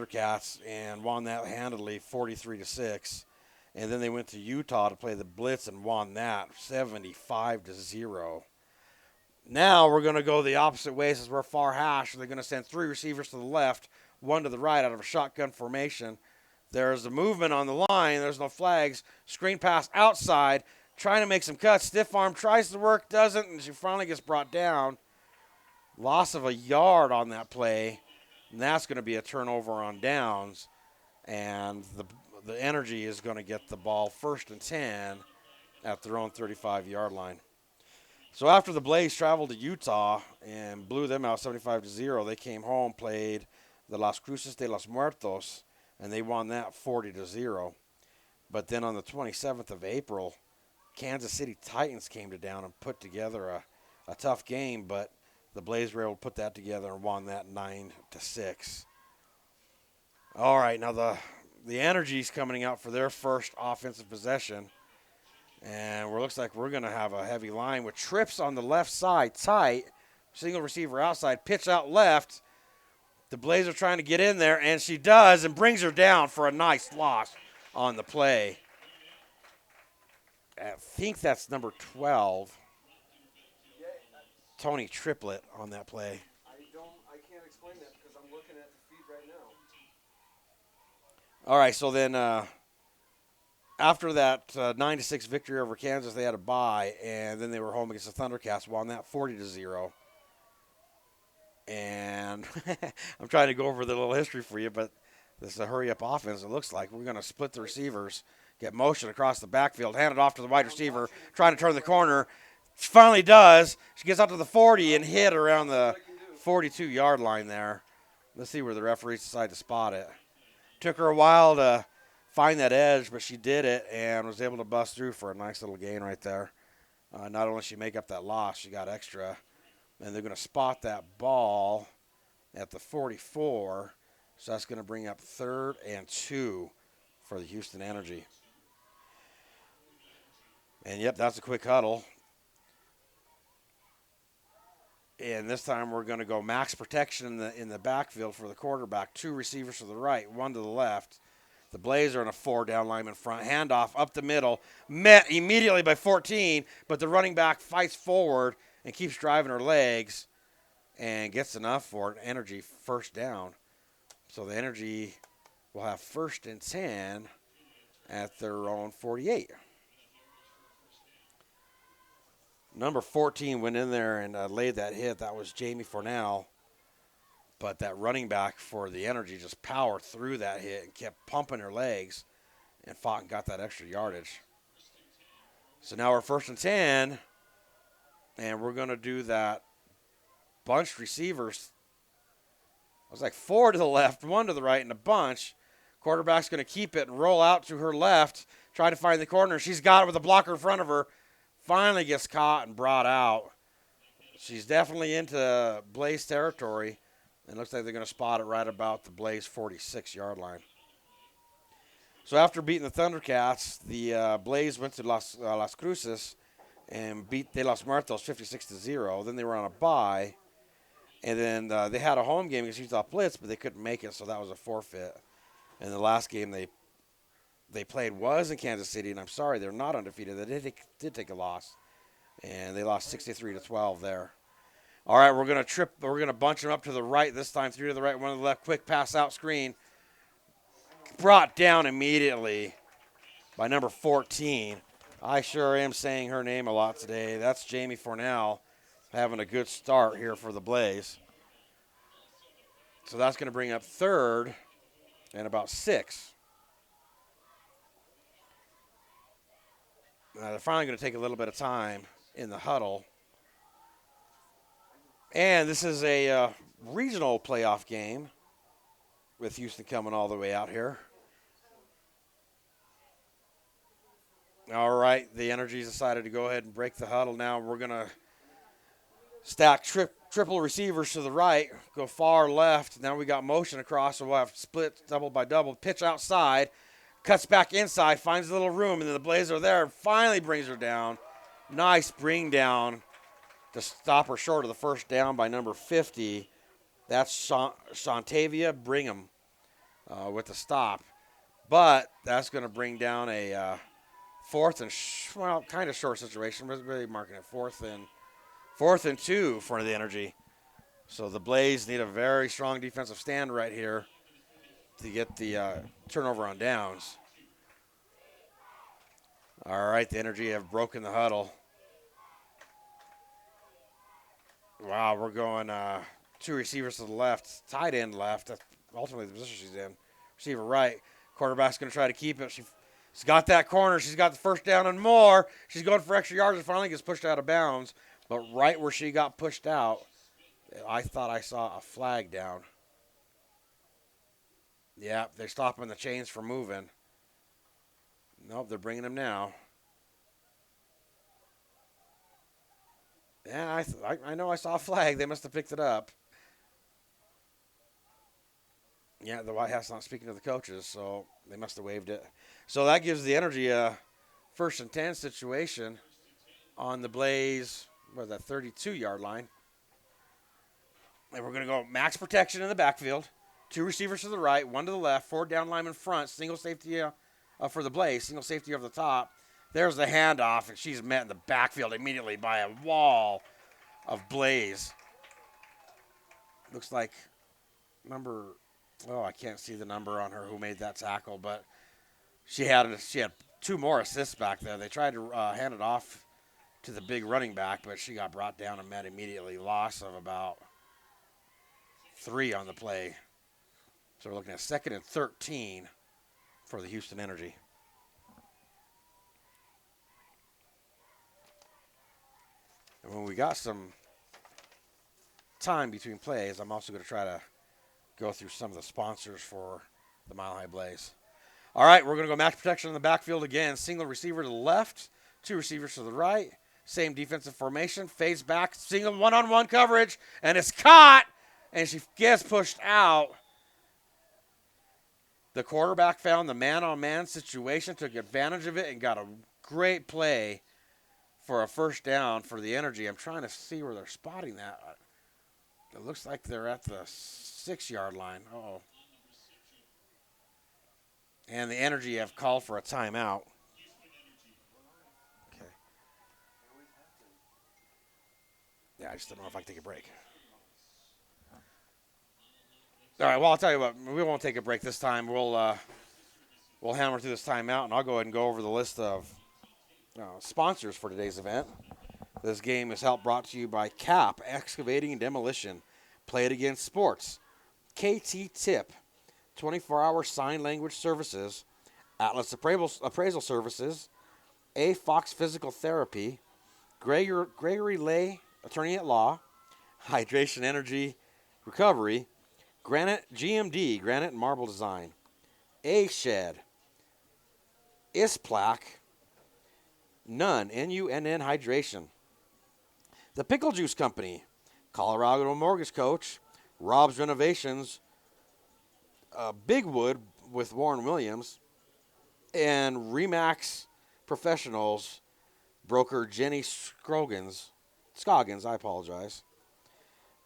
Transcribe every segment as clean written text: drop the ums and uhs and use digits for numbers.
Thundercats and won that handily 43-6. And then they went to Utah to play the Blitz and won that 75-0. Now we're going to go the opposite way since we're far hash. They're going to send 3 receivers to the left, 1 to the right out of a shotgun formation. There's a movement on the line. There's no flags. Screen pass outside, trying to make some cuts. Stiff arm tries to work, doesn't, and she finally gets brought down. Loss of a yard on that play, and that's going to be a turnover on downs. And the Energy is going to get the ball 1st and 10 at their own 35-yard line. So after the Blaze traveled to Utah and blew them out 75-0, they came home, played the Las Cruces de los Muertos, and they won that 40-0. But then on the 27th of April, Kansas City Titans came to town and put together a tough game, but the Blaze were able to put that together and won that 9-6. All right, now the Energy's coming out for their first offensive possession. And it looks like we're going to have a heavy line with trips on the left side, tight, single receiver outside, pitch out left. The Blaze are trying to get in there, and she does and brings her down for a nice loss on the play. I think that's number 12, Tony Triplett on that play. I can't explain that because I'm looking at the feed right now. All right, so then after that 9-6 victory over Kansas, they had a bye, and then they were home against the Thundercats, won that 40-0. And I'm trying to go over the little history for you, but this is a hurry-up offense, it looks like. We're going to split the receivers, get motion across the backfield, hand it off to the wide receiver, trying to turn the corner. She finally does. She gets out to the 40 and hit around the 42-yard line there. Let's see where the referees decide to spot it. Took her a while to find that edge, but she did it and was able to bust through for a nice little gain right there. Not only did she make up that loss, she got extra. And they're going to spot that ball at the 44. So that's going to bring up 3rd and 2 for the Houston Energy. And, yep, that's a quick huddle. And this time we're going to go max protection in the backfield for the quarterback. 2 receivers to the right, 1 to the left. The Blaze are in a 4-down lineman front. Handoff up the middle. Met immediately by 14, but the running back fights forward and keeps driving her legs and gets enough for an Energy 1st down. So the Energy will have 1st and 10 at their own 48. Number 14 went in there and laid that hit. That was Jamie Fornell. But that running back for the Energy just powered through that hit and kept pumping her legs and fought and got that extra yardage. So now we're 1st and 10, and we're going to do that bunched receivers. It was like 4 to the left, 1 to the right, and a bunch. Quarterback's going to keep it and roll out to her left, trying to find the corner. She's got it with a blocker in front of her. Finally gets caught and brought out. She's definitely into Blaze territory. And looks like they're going to spot it right about the Blaze 46-yard line. So after beating the Thundercats, the Blaze went to Las Cruces and beat De Los Muertos 56-0. Then they were on a bye. And then they had a home game against Utah Blitz, but they couldn't make it, so that was a forfeit. And the last game they played was in Kansas City, and I'm sorry, they're not undefeated. They did take a loss, and they lost 63-12 there. All right, we're going to bunch them up to the right this time, 3 to the right, 1 to the left. Quick pass out screen. Brought down immediately by number 14. I sure am saying her name a lot today. That's Jamie Fornell having a good start here for the Blaze. So that's going to bring up 3rd and about 6. They're finally going to take a little bit of time in the huddle. And this is a regional playoff game with Houston coming all the way out here. All right, the Energy's decided to go ahead and break the huddle now. We're going to stack triple receivers to the right, go far left. Now we got motion across, so we'll have split double by double. Pitch outside, cuts back inside, finds a little room, and then the Blaze are there and finally brings her down. Nice bring down to stop her short of the 1st down by number 50. That's Shantavia Brigham. with the stop. But that's going to bring down a fourth and kind of short situation, but really marking it fourth and 2 for the Energy. So the Blaze need a very strong defensive stand right here to get the turnover on downs. All right, the Energy have broken the huddle. Wow, we're going two receivers to the left, tight end left. That's ultimately the position she's in. Receiver right. Quarterback's going to try to keep it. She's got that corner. She's got the first down and more. She's going for extra yards and finally gets pushed out of bounds. But right where she got pushed out, I thought I saw a flag down. Yeah, they're stopping the chains from moving. Nope, they're bringing them now. Yeah, I know I saw a flag. They must have picked it up. Yeah, the White House not speaking to the coaches, so they must have waved it. So that gives the Energy a 1st and 10 situation on the Blaze, what, that 32-yard line. And we're going to go max protection in the backfield. 2 receivers to the right, 1 to the left, 4 down linemen front, single safety for the Blaze, single safety over the top. There's the handoff, and she's met in the backfield immediately by a wall of Blaze. Looks like I can't see the number on her who made that tackle, but she had 2 more assists back there. They tried to hand it off to the big running back, but she got brought down and met immediately. Loss of about 3 on the play. So we're looking at 2nd and 13 for the Houston Energy. And when we got some time between plays, I'm also going to try to go through some of the sponsors for the Mile High Blaze. All right, we're going to go match protection in the backfield again. Single receiver to the left, 2 receivers to the right. Same defensive formation. Fades back, single one-on-one coverage, and it's caught, and she gets pushed out. The quarterback found the man-on-man situation, took advantage of it, and got a great play for a 1st down for the Energy. I'm trying to see where they're spotting that. It looks like they're at the 6-yard line. Uh-oh. And the Energy have called for a timeout. Okay. Yeah, I just don't know if I can take a break. All right, well, I'll tell you what. We won't take a break this time. We'll hammer through this timeout, and I'll go ahead and go over the list of sponsors for today's event. This game is brought to you by CAP, Excavating and Demolition, Play It Again Sports, KT Tip, 24-hour sign language services, Atlas Appraisal Services, A. Fox Physical Therapy, Gregory Lay, Attorney at Law, Hydration Energy Recovery, Granite GMD, Granite and Marble Design, A. Shed, Isplac, Nunn, N-U-N-N Hydration, The Pickle Juice Company, Colorado Mortgage Coach, Rob's Renovations, Bigwood with Warren Williams, and Remax Professionals, broker Jenny Scoggins, I apologize.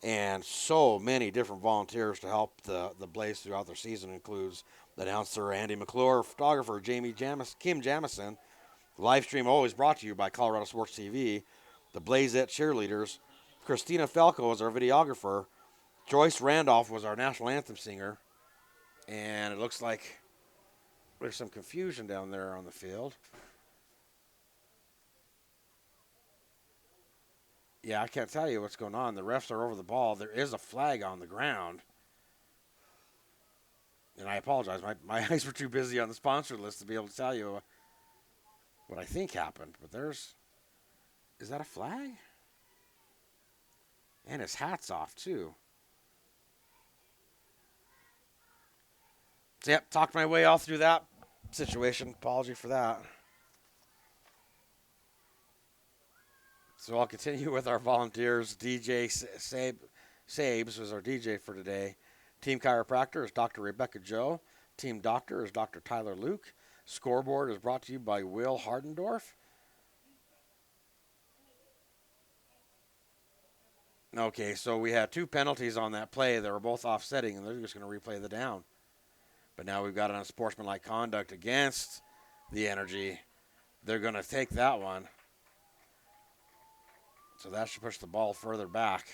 And so many different volunteers to help the Blaze throughout their season includes announcer Andy McClure, photographer Kim Jamison. Live stream always brought to you by Colorado Sports TV. The Blazette cheerleaders. Christina Falco is our videographer. Joyce Randolph was our national anthem singer. And it looks like there's some confusion down there on the field. Yeah, I can't tell you what's going on. The refs are over the ball. There is a flag on the ground. And I apologize. My eyes were too busy on the sponsor list to be able to tell you what I think happened. But is that a flag? And his hat's off, too. So, yep, talked my way all through that situation. Apology for that. So I'll continue with our volunteers. DJ Sabes was our DJ for today. Team chiropractor is Dr. Rebecca Joe. Team doctor is Dr. Tyler Luke. Scoreboard is brought to you by Will Hardendorf. Okay, so we had 2 penalties on that play that were both offsetting, and they're just going to replay the down. But now we've got an unsportsmanlike conduct against the Energy. They're going to take that one. So that should push the ball further back.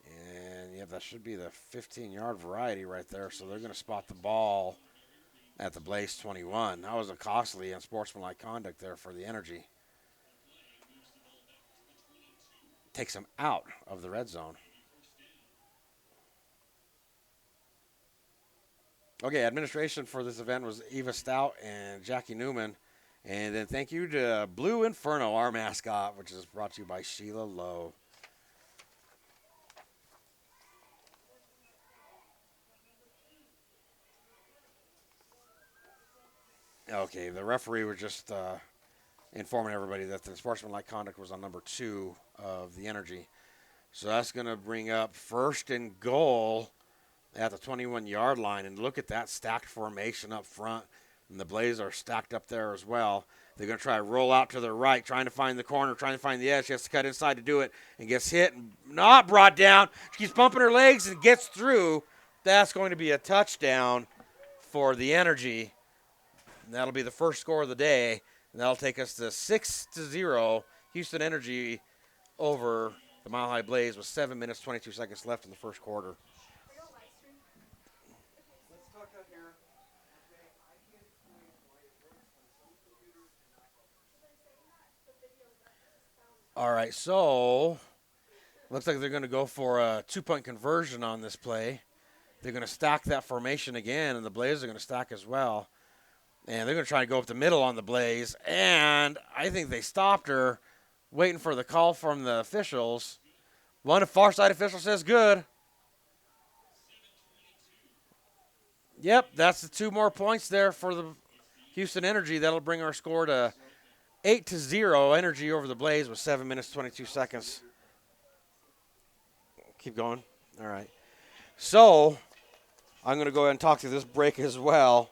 And, yeah, that should be the 15-yard variety right there. So they're going to spot the ball at the Blaze 21. That was a costly unsportsmanlike conduct there for the Energy. Takes them out of the red zone. Okay, administration for this event was Eva Stout and Jackie Newman. And then thank you to Blue Inferno, our mascot, which is brought to you by Sheila Lowe. Okay, the referee was just informing everybody that the unsportsmanlike conduct was on number 2 of the Energy. So that's going to bring up first and goal at the 21-yard line. And look at that stacked formation up front. And the Blaze are stacked up there as well. They're going to try to roll out to their right, trying to find the corner, trying to find the edge. She has to cut inside to do it and gets hit and not brought down. She keeps bumping her legs and gets through. That's going to be a touchdown for the Energy. And that'll be the first score of the day. And that'll take us to 6-0. Houston Energy over the Mile High Blaze with 7 minutes, 22 seconds left in the first quarter. Let's talk out here. Okay, I can't explain why it works on some computers and not others. All right, so looks like they're going to go for a 2-point conversion on this play. They're going to stack that formation again, and the Blaze are going to stack as well. And they're going to try to go up the middle on the Blaze. And I think they stopped her, waiting for the call from the officials. One far side official says good. Yep, that's the 2 more points there for the Houston Energy. That'll bring our score to 8-0. Energy over the Blaze with 7 minutes, 22 seconds. Keep going. All right. So I'm going to go ahead and talk to this break as well.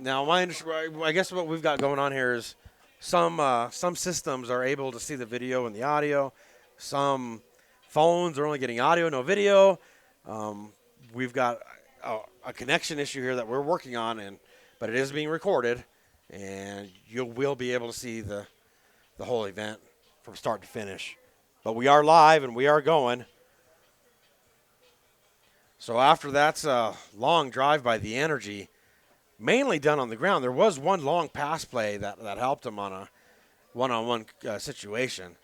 Now, I guess what we've got going on here is some systems are able to see the video and the audio. Some phones are only getting audio, no video. We've got a connection issue here that we're working on, but it is being recorded, and you will be able to see the whole event from start to finish. But we are live, and we are going. So after that's a long drive by the Energy, mainly done on the ground. There was one long pass play that helped them on a one-on-one situation.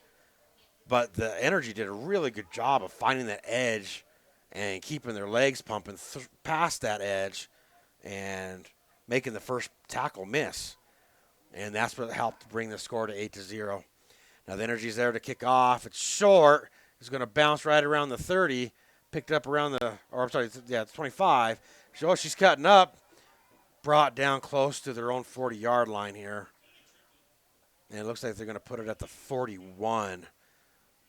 But the Energy did a really good job of finding that edge and keeping their legs pumping past that edge and making the first tackle miss. And that's what helped bring the score to 8-0. Now the Energy's there to kick off. It's short. It's going to bounce right around the 30. Picked up around the 25. So she's cutting up. Brought down close to their own 40-yard line here. And it looks like they're going to put it at the 41.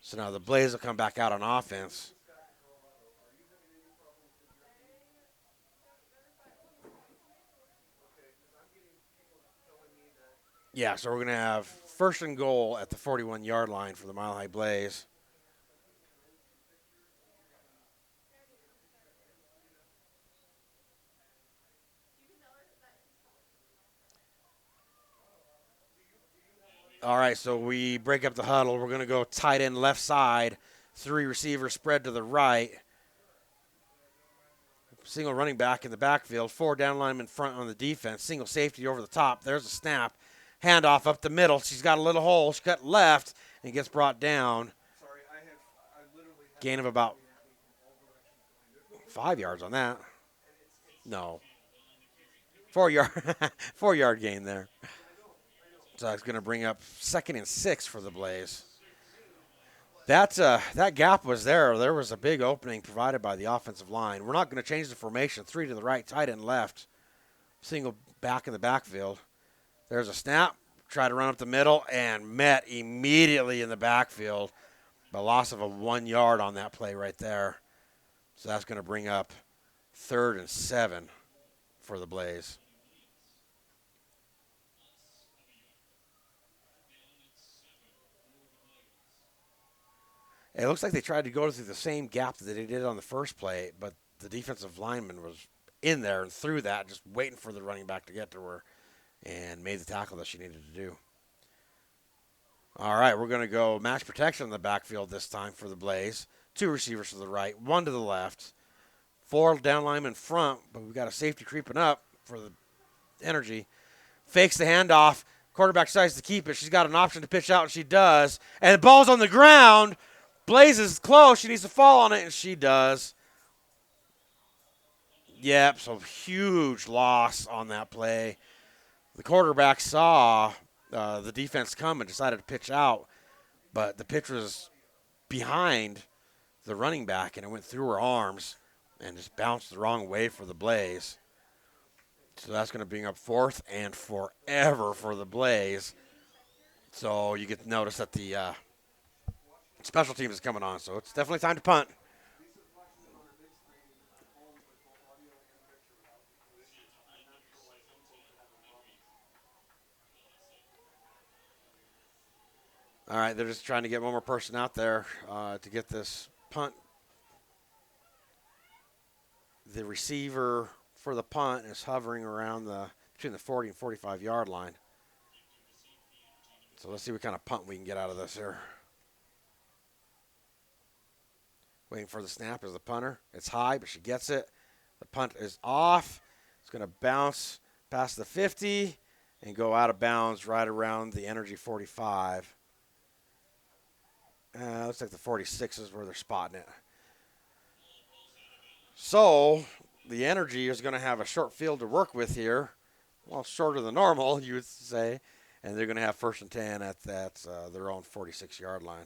So now the Blaze will come back out on offense. Yeah, so we're going to have first and goal at the 41-yard line for the Mile High Blaze. All right, so we break up the huddle. We're going to go tight end left side, 3 receivers spread to the right. Single running back in the backfield, 4 down linemen front on the defense, single safety over the top. There's a snap. Handoff up the middle. She's got a little hole. She cut left and gets brought down. Sorry, I literally have Gain of about 5 yards on that. No. 4-yard 4-yard gain there. So it's going to bring up 2nd and 6 for the Blaze. That gap was there. There was a big opening provided by the offensive line. We're not going to change the formation. 3 to the right, tight end left. Single back in the backfield. There's a snap. Try to run up the middle and met immediately in the backfield. The loss of a 1 yard on that play right there. So that's going to bring up 3rd and 7 for the Blaze. It looks like they tried to go through the same gap that they did on the first play, but the defensive lineman was in there and through that, just waiting for the running back to get to her and made the tackle that she needed to do. All right, we're going to go match protection in the backfield this time for the Blaze. 2 receivers to the right, 1 to the left. 4 down linemen in front, but we've got a safety creeping up for the Energy. Fakes the handoff. Quarterback decides to keep it. She's got an option to pitch out, and she does. And the ball's on the ground. Blaze is close. She needs to fall on it, and she does. Yep, so huge loss on that play. The quarterback saw the defense come and decided to pitch out, but the pitch was behind the running back, and it went through her arms and just bounced the wrong way for the Blaze. So that's going to bring up 4th and forever for the Blaze. So you get to notice that the special team is coming on, so it's definitely time to punt. All right, they're just trying to get one more person out there to get this punt. The receiver for the punt is hovering around between the 40 and 45-yard line. So let's see what kind of punt we can get out of this here. Waiting for the snap as the punter. It's high, but she gets it. The punt is off. It's going to bounce past the 50 and go out of bounds right around the Energy 45. Looks like the 46 is where they're spotting it. So the Energy is going to have a short field to work with here. Well, shorter than normal, you would say. And they're going to have 1st and 10 at their own 46-yard line.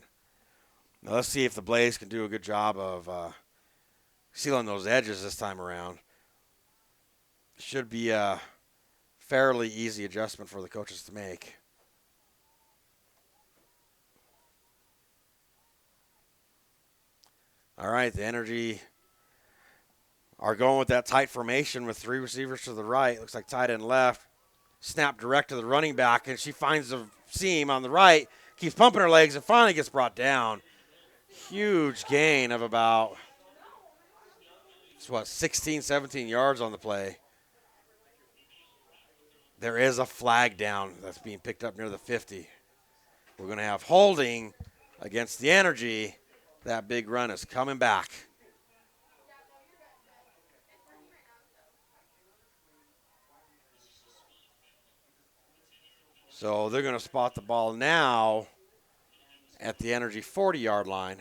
Now let's see if the Blaze can do a good job of sealing those edges this time around. Should be a fairly easy adjustment for the coaches to make. All right, the Energy are going with that tight formation with 3 receivers to the right. Looks like tight end left. Snap direct to the running back, and she finds the seam on the right, keeps pumping her legs, and finally gets brought down. Huge gain of about, 16, 17 yards on the play. There is a flag down that's being picked up near the 50. We're going to have holding against the Energy. That big run is coming back. So they're going to spot the ball now at the Energy 40-yard line.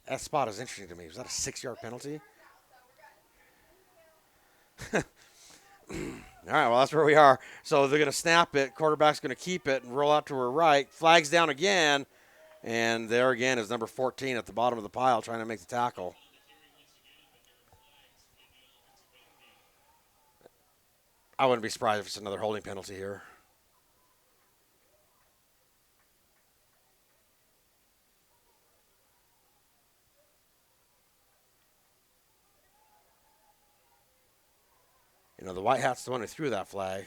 That spot is interesting to me. Was that a 6-yard penalty? All right, well, that's where we are. So they're going to snap it. Quarterback's going to keep it and roll out to her right. Flags down again. And there again is number 14 at the bottom of the pile trying to make the tackle. I wouldn't be surprised if it's another holding penalty here. You know, the white hat's the one who threw that flag.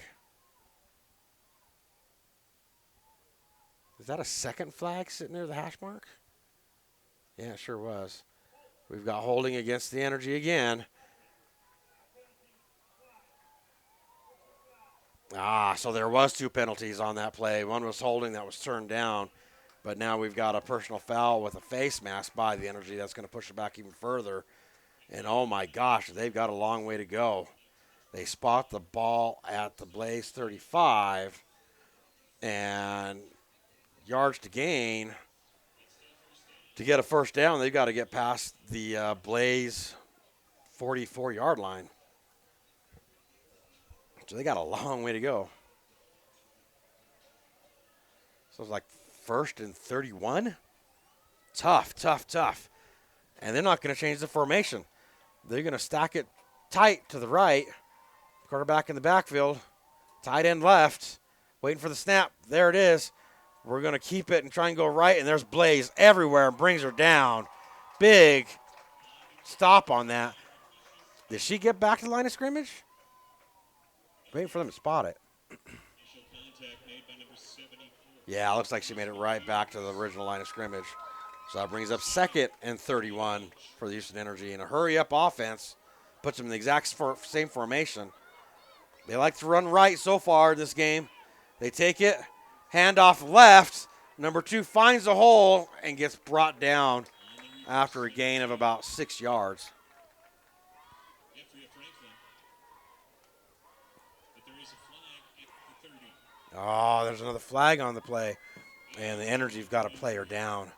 Is that a second flag sitting near the hash mark? Yeah, it sure was. We've got holding against the Energy again. So there was 2 penalties on that play. One was holding that was turned down. But now we've got a personal foul with a face mask by the Energy that's going to push it back even further. And, oh, my gosh, they've got a long way to go. They spot the ball at the Blaze 35. And yards to gain. To get a first down, they've got to get past the Blaze 44-yard line. So they got a long way to go. So it's like 1st and 31. Tough, tough, tough. And they're not going to change the formation. They're going to stack it tight to the right. Quarterback in the backfield. Tight end left. Waiting for the snap. There it is. We're going to keep it and try and go right. And there's Blaze everywhere and brings her down. Big stop on that. Did she get back to the line of scrimmage? Waiting for them to spot it. Yeah, looks like she made it right back to the original line of scrimmage. So that brings up 2nd and 31 for the Houston Energy. And a hurry-up offense puts them in the exact same formation. They like to run right so far in this game. They take it, handoff left. Number 2 finds a hole and gets brought down after a gain of about 6 yards. Oh, there's another flag on the play. And the Energy've got a player down.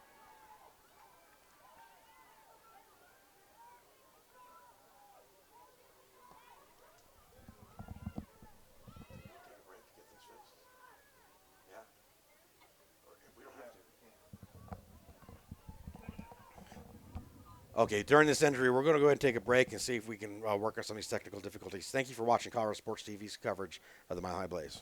Okay, during this injury, we're going to go ahead and take a break and see if we can work on some of these technical difficulties. Thank you for watching Colorado Sports TV's coverage of the Mile High Blaze.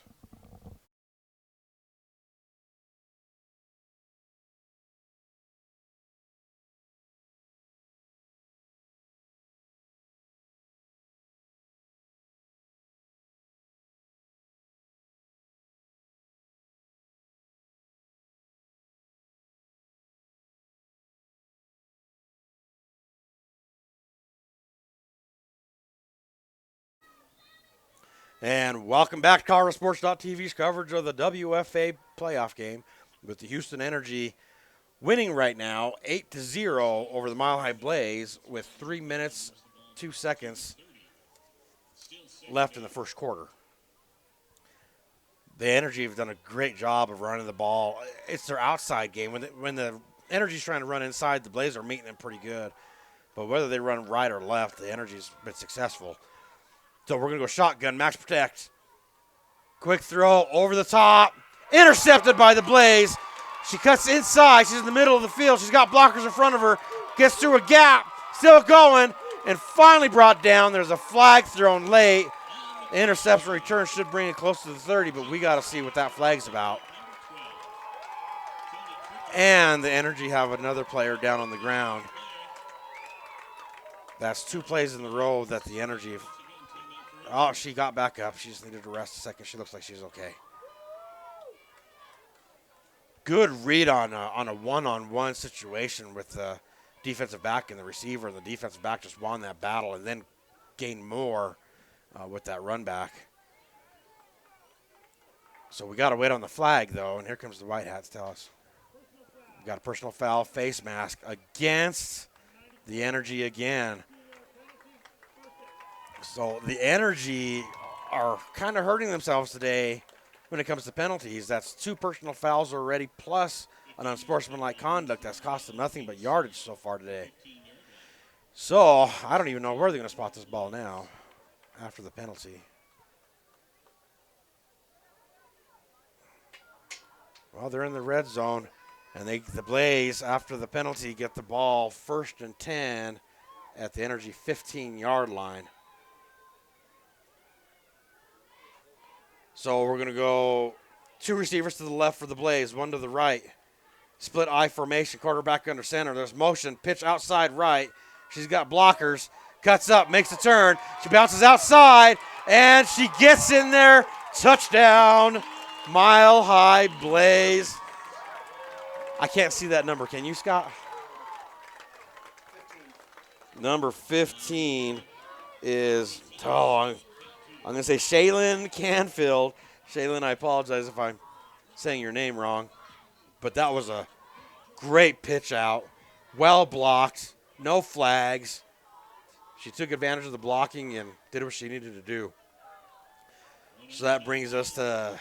And welcome back to Colorado Sports.tv's coverage of the WFA playoff game with the Houston Energy winning right now 8-0 over the Mile High Blaze with 3 minutes, 2 seconds left in the first quarter. The Energy have done a great job of running the ball. It's their outside game. When the Energy's trying to run inside, the Blaze are meeting them pretty good. But whether they run right or left, the Energy's been successful. So we're going to go shotgun, max protect. Quick throw over the top. Intercepted by the Blaze. She cuts inside. She's in the middle of the field. She's got blockers in front of her. Gets through a gap. Still going. And finally brought down. There's a flag thrown late. The interception return should bring it close to the 30, but we got to see what that flag's about. And the Energy have another player down on the ground. That's 2 plays in a row that the Energy. Oh, she got back up. She just needed to rest a second. She looks like she's okay. Good read on a one-on-one situation with the defensive back and the receiver. And the defensive back just won that battle and then gained more with that run back. So we got to wait on the flag, though. And here comes the White Hats tell us. We got a personal foul, face mask against the Energy again. So the Energy are kind of hurting themselves today when it comes to penalties. That's 2 personal fouls already, plus an unsportsmanlike conduct that's cost them nothing but yardage so far today. So I don't even know where they're going to spot this ball now after the penalty. Well, they're in the red zone, and the Blaze, after the penalty, get the ball 1st and 10 at the Energy 15-yard line. So we're going to go 2 receivers to the left for the Blaze, 1 to the right. Split I formation, quarterback under center. There's motion, pitch outside right. She's got blockers, cuts up, makes a turn. She bounces outside, and she gets in there. Touchdown, Mile High Blaze. I can't see that number. Can you, Scott? 15. Number 15 is, I'm going to say Shaylin Canfield. Shaylin, I apologize if I'm saying your name wrong. But that was a great pitch out. Well blocked. No flags. She took advantage of the blocking and did what she needed to do. So that brings us to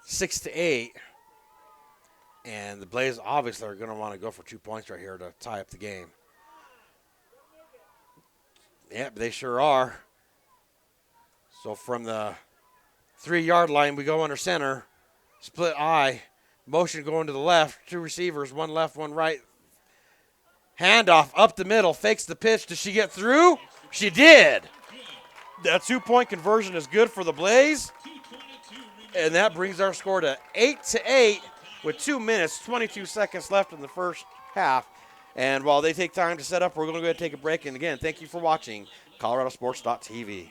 6-8. And the Blaze obviously are going to want to go for 2 points right here to tie up the game. Yep, they sure are. So from the 3-yard line, we go under center. Split I. Motion going to the left. 2 receivers, 1 left, 1 right. Handoff up the middle. Fakes the pitch. Did she get through? She did. That 2-point conversion is good for the Blaze. And that brings our score to 8-8 with 2 minutes, 22 seconds left in the first half. And while they take time to set up, we're going to go ahead and take a break. And again, thank you for watching ColoradoSports.tv.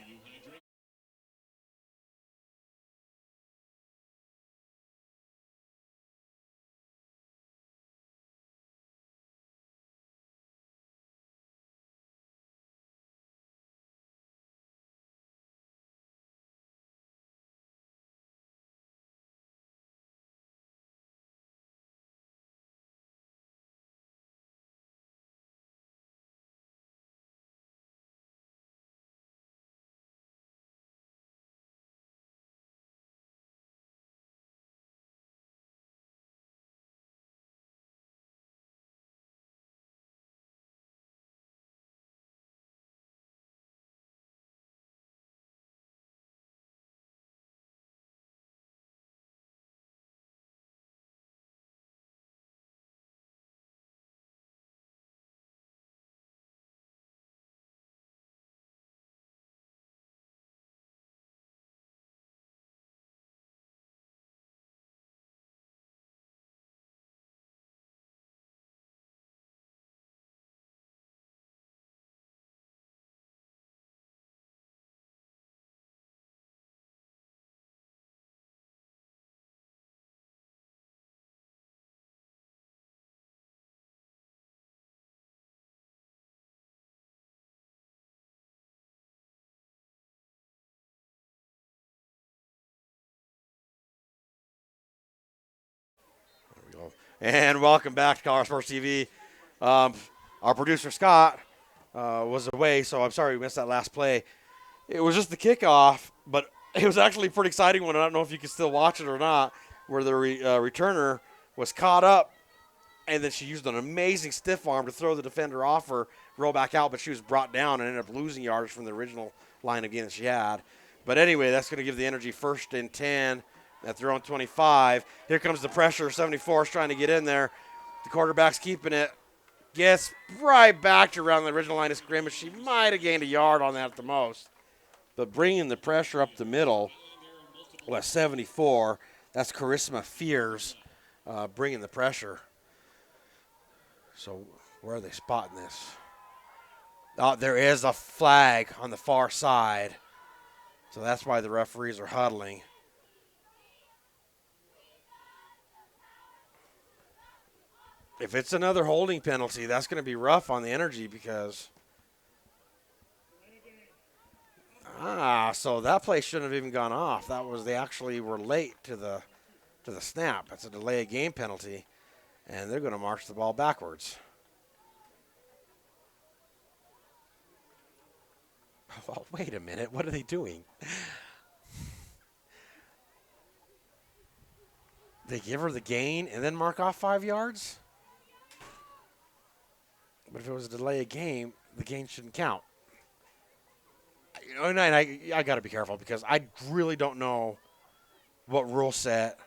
And welcome back to Colorado Sports TV. Um, our producer Scott was away, so I'm sorry we missed that last play. It was just the kickoff, but it was actually a pretty exciting one. I don't know if you can still watch it or not, where the returner was caught up, and then she used an amazing stiff arm to throw the defender off her, roll back out, but she was brought down and ended up losing yards from the original line of game that she had. But anyway, that's going to give the Energy 1st and 10 at their own 25. Here comes the pressure. 74 is trying to get in there. The quarterback's keeping it. Gets right back to around the original line of scrimmage. She might have gained a yard on that at the most. But bringing the pressure up the middle was 74. That's Charisma Fears bringing the pressure. So where are they spotting this? Oh, there is a flag on the far side. So that's why the referees are huddling. If it's another holding penalty, that's going to be rough on the Energy because so that play shouldn't have even gone off. That was they actually were late to the snap. That's a delay of game penalty, and they're going to march the ball backwards. Well, wait a minute. What are they doing? They give her the gain and then mark off 5 yards? But if it was a delay of game, the gain shouldn't count. You know, and I got to be careful because I really don't know what rule set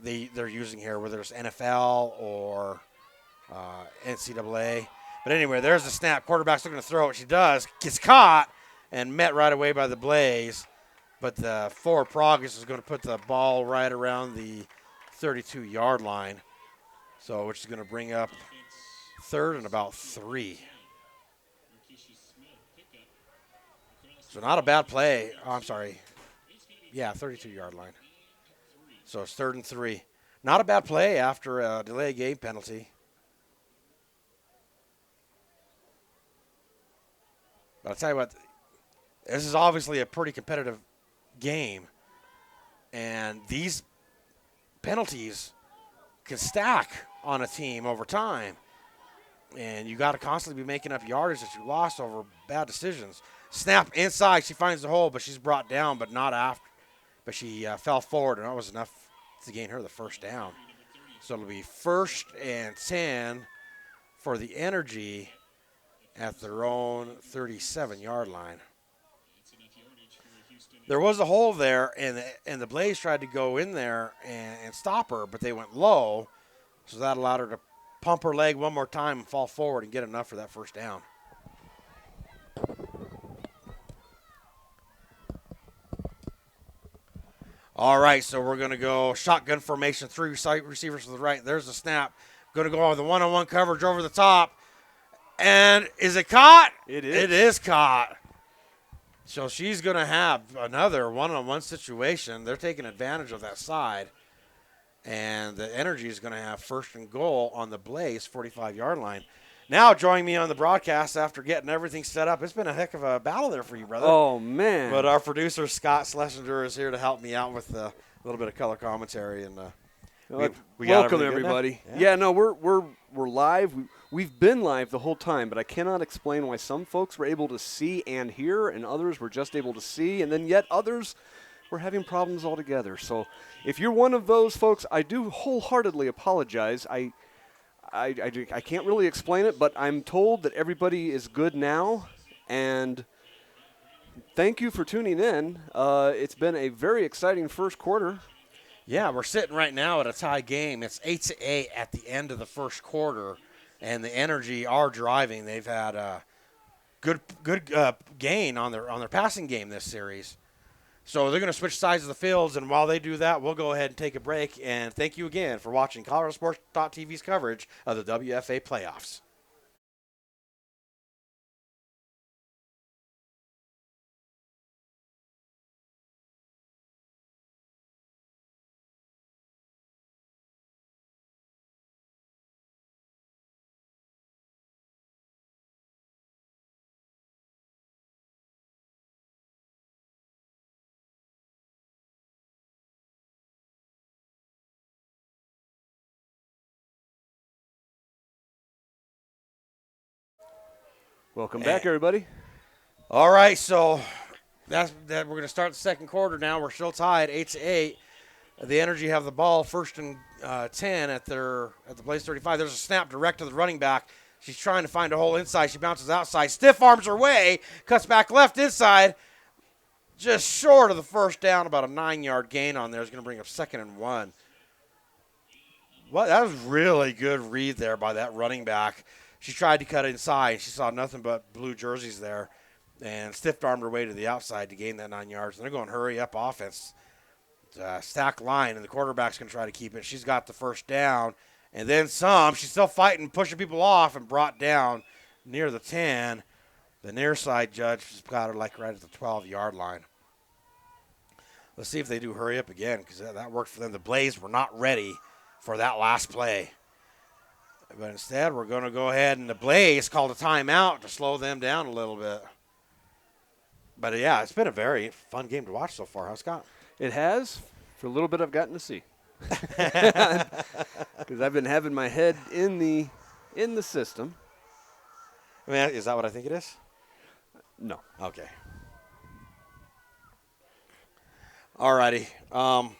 they're using here, whether it's NFL or NCAA. But anyway, there's the snap. Quarterback's looking to throw it. She does. Gets caught and met right away by the Blaze. But the forward progress is going to put the ball right around the 32-yard line. So which is going to bring up 3rd and about 3. So not a bad play. Oh, I'm sorry. Yeah, 32-yard line. So it's 3rd and 3. Not a bad play after a delay of game penalty. But I'll tell you what, this is obviously a pretty competitive game. And these penalties can stack on a team over time. And you got to constantly be making up yardage that you lost over bad decisions. Snap inside. She finds the hole, but she's brought down, but not after. But she fell forward, and that was enough to gain her the 1st down. So it'll be 1st and 10 for the Energy at their own 37-yard line. There was a hole there, and the Blaze tried to go in there and stop her, but they went low, so that allowed her to pump her leg one more time and fall forward and get enough for that 1st down. All right, so we're going to go shotgun formation, 3 receivers to the right. There's the snap. Going to go on the one-on-one coverage over the top. And is it caught? It is. It is caught. So she's going to have another one-on-one situation. They're taking advantage of that side. And the Energy is going to have 1st and goal on the Blaze 45-yard line. Now joining me on the broadcast after getting everything set up. It's been a heck of a battle there for you, brother. Oh, man. But our producer, Scott Schlesinger, is here to help me out with a little bit of color commentary. And we got welcome, everybody. Yeah, no, we're live. We've been live the whole time, but I cannot explain why some folks were able to see and hear, and others were just able to see, and then yet others were having problems altogether. So if you're one of those folks, I do wholeheartedly apologize. I can't really explain it, but I'm told that everybody is good now, and thank you for tuning in. It's been a very exciting 1st quarter. Yeah, we're sitting right now at a tie game. It's 8-8 at the end of the 1st quarter, and the Energy are driving. They've had a good gain on their passing game this series. So they're going to switch sides of the fields, and while they do that, we'll go ahead and take a break. And thank you again for watching ColoradoSports.tv's coverage of the WFA playoffs. Welcome back, everybody. All right, so that we're going to start the second quarter now. We're still tied 8-8. The Energy have the ball first and 10 at the Blaze 35. There's a snap direct to the running back. She's trying to find a hole inside. She bounces outside. Stiff arms her way. Cuts back left inside. Just short of the first down. About a 9-yard gain on there. Is going to bring up 2nd and 1. Well, that was really good read there by that running back. She tried to cut inside. She saw nothing but blue jerseys there and stiff-armed her way to the outside to gain that 9 yards. And they're going hurry-up offense. Stack line, and the quarterback's going to try to keep it. She's got the first down, and then some. She's still fighting, pushing people off, and brought down near the 10. The near side judge has got her like right at the 12-yard line. Let's see if they do hurry up again, because that worked for them. The Blaze were not ready for that last play. But instead, we're going to go ahead, and the Blaze called a timeout to slow them down a little bit. But, yeah, it's been a very fun game to watch so far, huh, Scott? It has. For a little bit, I've gotten to see. Because I've been having my head in the system. I mean, is that what I think it is? No. Okay. All righty. While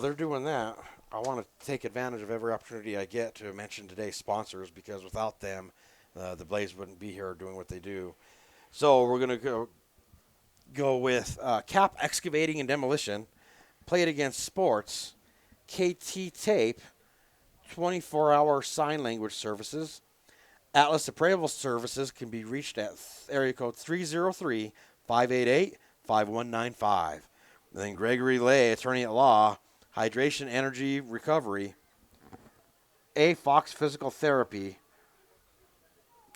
they're doing that, I want to take advantage of every opportunity I get to mention today's sponsors, because without them, the Blaze wouldn't be here doing what they do. So we're going to go with Cap Excavating and Demolition, Play It Against Sports, KT Tape, 24-hour sign language services. Atlas Appraisal Services can be reached at area code 303-588-5195. And then Gregory Lay, attorney at law, Hydration Energy Recovery, A Fox Physical Therapy,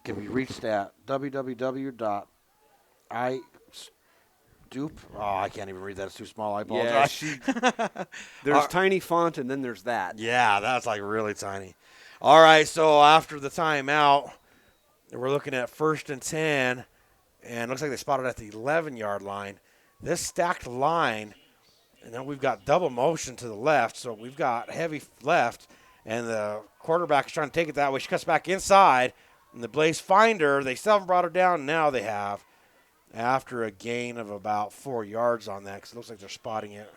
can be reached at www.I can't even read that. It's too small. I apologize. Yeah, there's tiny font, and then there's that. Yeah, that's like really tiny. All right, so after the timeout, we're looking at 1st and 10, and it looks like they spotted at the 11-yard line. This stacked line, and then we've got double motion to the left, so we've got heavy left, and the quarterback is trying to take it that way. She cuts back inside, and the Blaze find her. They still haven't brought her down. Now they have, after a gain of about 4 yards on that, because it looks like they're spotting it.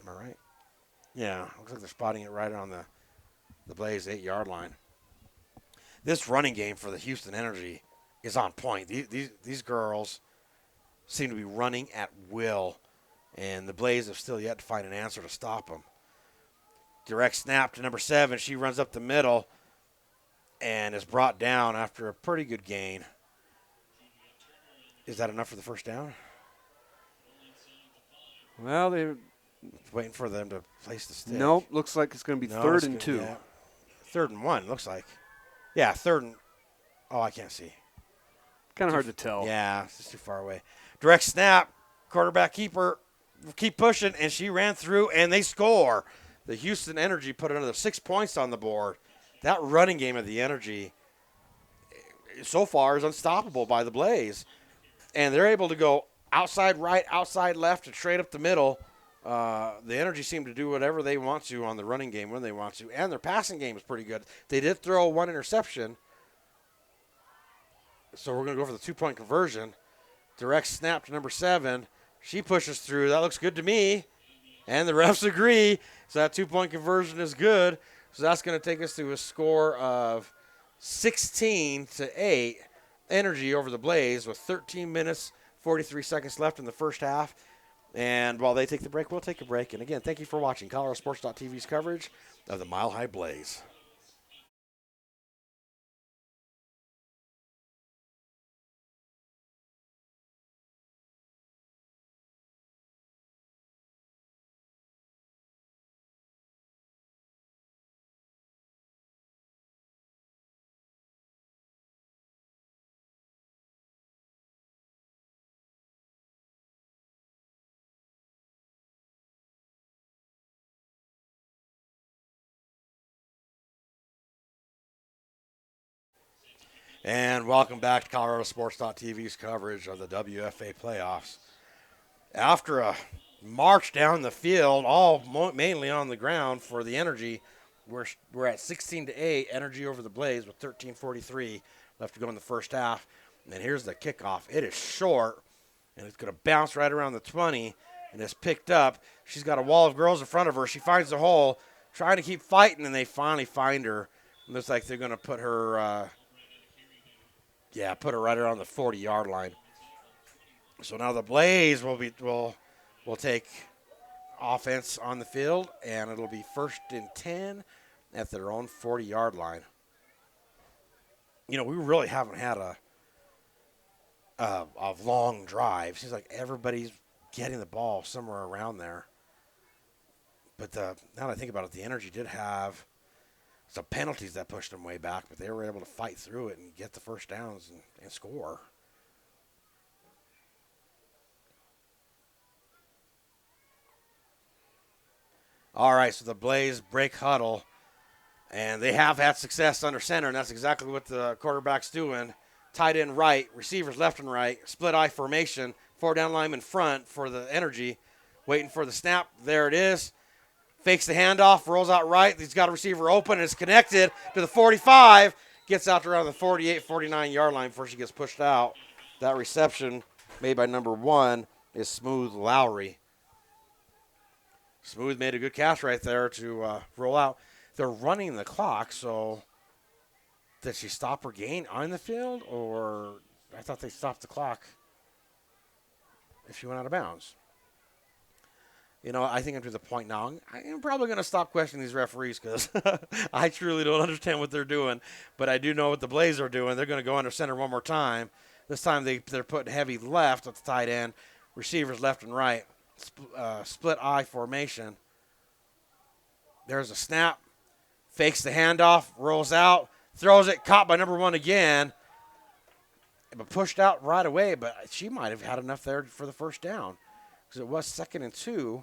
Am I right? Yeah, looks like they're spotting it right on the Blaze 8-yard line. This running game for the Houston Energy is on point. These girls seem to be running at will, and the Blaze have still yet to find an answer to stop them. Direct snap to number 7. She runs up the middle and is brought down after a pretty good gain. Is that enough for the first down? Well, they're Waiting for them to place the stick. nope. Looks like it's going to be 3rd and 2. Yeah. 3rd and 1, looks like. Yeah, 3rd and... Oh, I can't see. Kind of hard to tell. Yeah, it's just too far away. Direct snap. Quarterback keeper. Keep pushing, and she ran through, and they score. The Houston Energy put another 6 points on the board. That running game of the Energy so far is unstoppable by the Blaze. And they're able to go outside right, outside left, and straight up the middle. The Energy seem to do whatever they want to on the running game when they want to. And their passing game is pretty good. They did throw 1 interception. So we're going to go for the 2-point conversion. Direct snap to number 7. She pushes through. That looks good to me. And the refs agree. So that 2-point conversion is good. So that's going to take us to a score of 16-8. Energy over the Blaze with 13 minutes, 43 seconds left in the first half. And while they take the break, we'll take a break. And again, thank you for watching ColoradoSports.tv's coverage of the Mile High Blaze. And welcome back to ColoradoSports.tv's coverage of the WFA playoffs. After a march down the field, all mainly on the ground for the Energy, We're at 16-8, energy over the Blaze with 13:43 left to go in the first half. And then here's the kickoff. It is short, and it's going to bounce right around the 20, and it's picked up. She's got a wall of girls in front of her. She finds the hole, trying to keep fighting, and they finally find her. It looks like they're going to put her, put her right around the 40-yard line. So now the Blaze will take offense on the field, and it'll be 1st and 10 at their own 40-yard line. You know, we really haven't had a long drive. Seems like everybody's getting the ball somewhere around there. But now that I think about it, the Energy did have some penalties that pushed them way back, but they were able to fight through it and get the first downs and score. All right, so the Blaze break huddle, and they have had success under center, and that's exactly what the quarterback's doing. Tight end right, receivers left and right, split eye formation, 4 down linemen front for the Energy, waiting for the snap. There it is. Fakes the handoff, rolls out right. He's got a receiver open, and it's connected to the 45. Gets out to around the 48, 49-yard line before she gets pushed out. That reception made by number 1 is Smooth Lowry. Smooth made a good catch right there to roll out. They're running the clock, so did she stop her gain on the field? Or I thought they stopped the clock if she went out of bounds. You know, I think I'm to the point now. I'm probably going to stop questioning these referees because I truly don't understand what they're doing. But I do know what the Blaze are doing. They're going to go under center one more time. This time they're putting heavy left at the tight end, receivers left and right. Split eye formation. There's a snap. Fakes the handoff. Rolls out. Throws it. Caught by number 1 again. But pushed out right away. But she might have had enough there for the first down. Because it was 2nd and 2.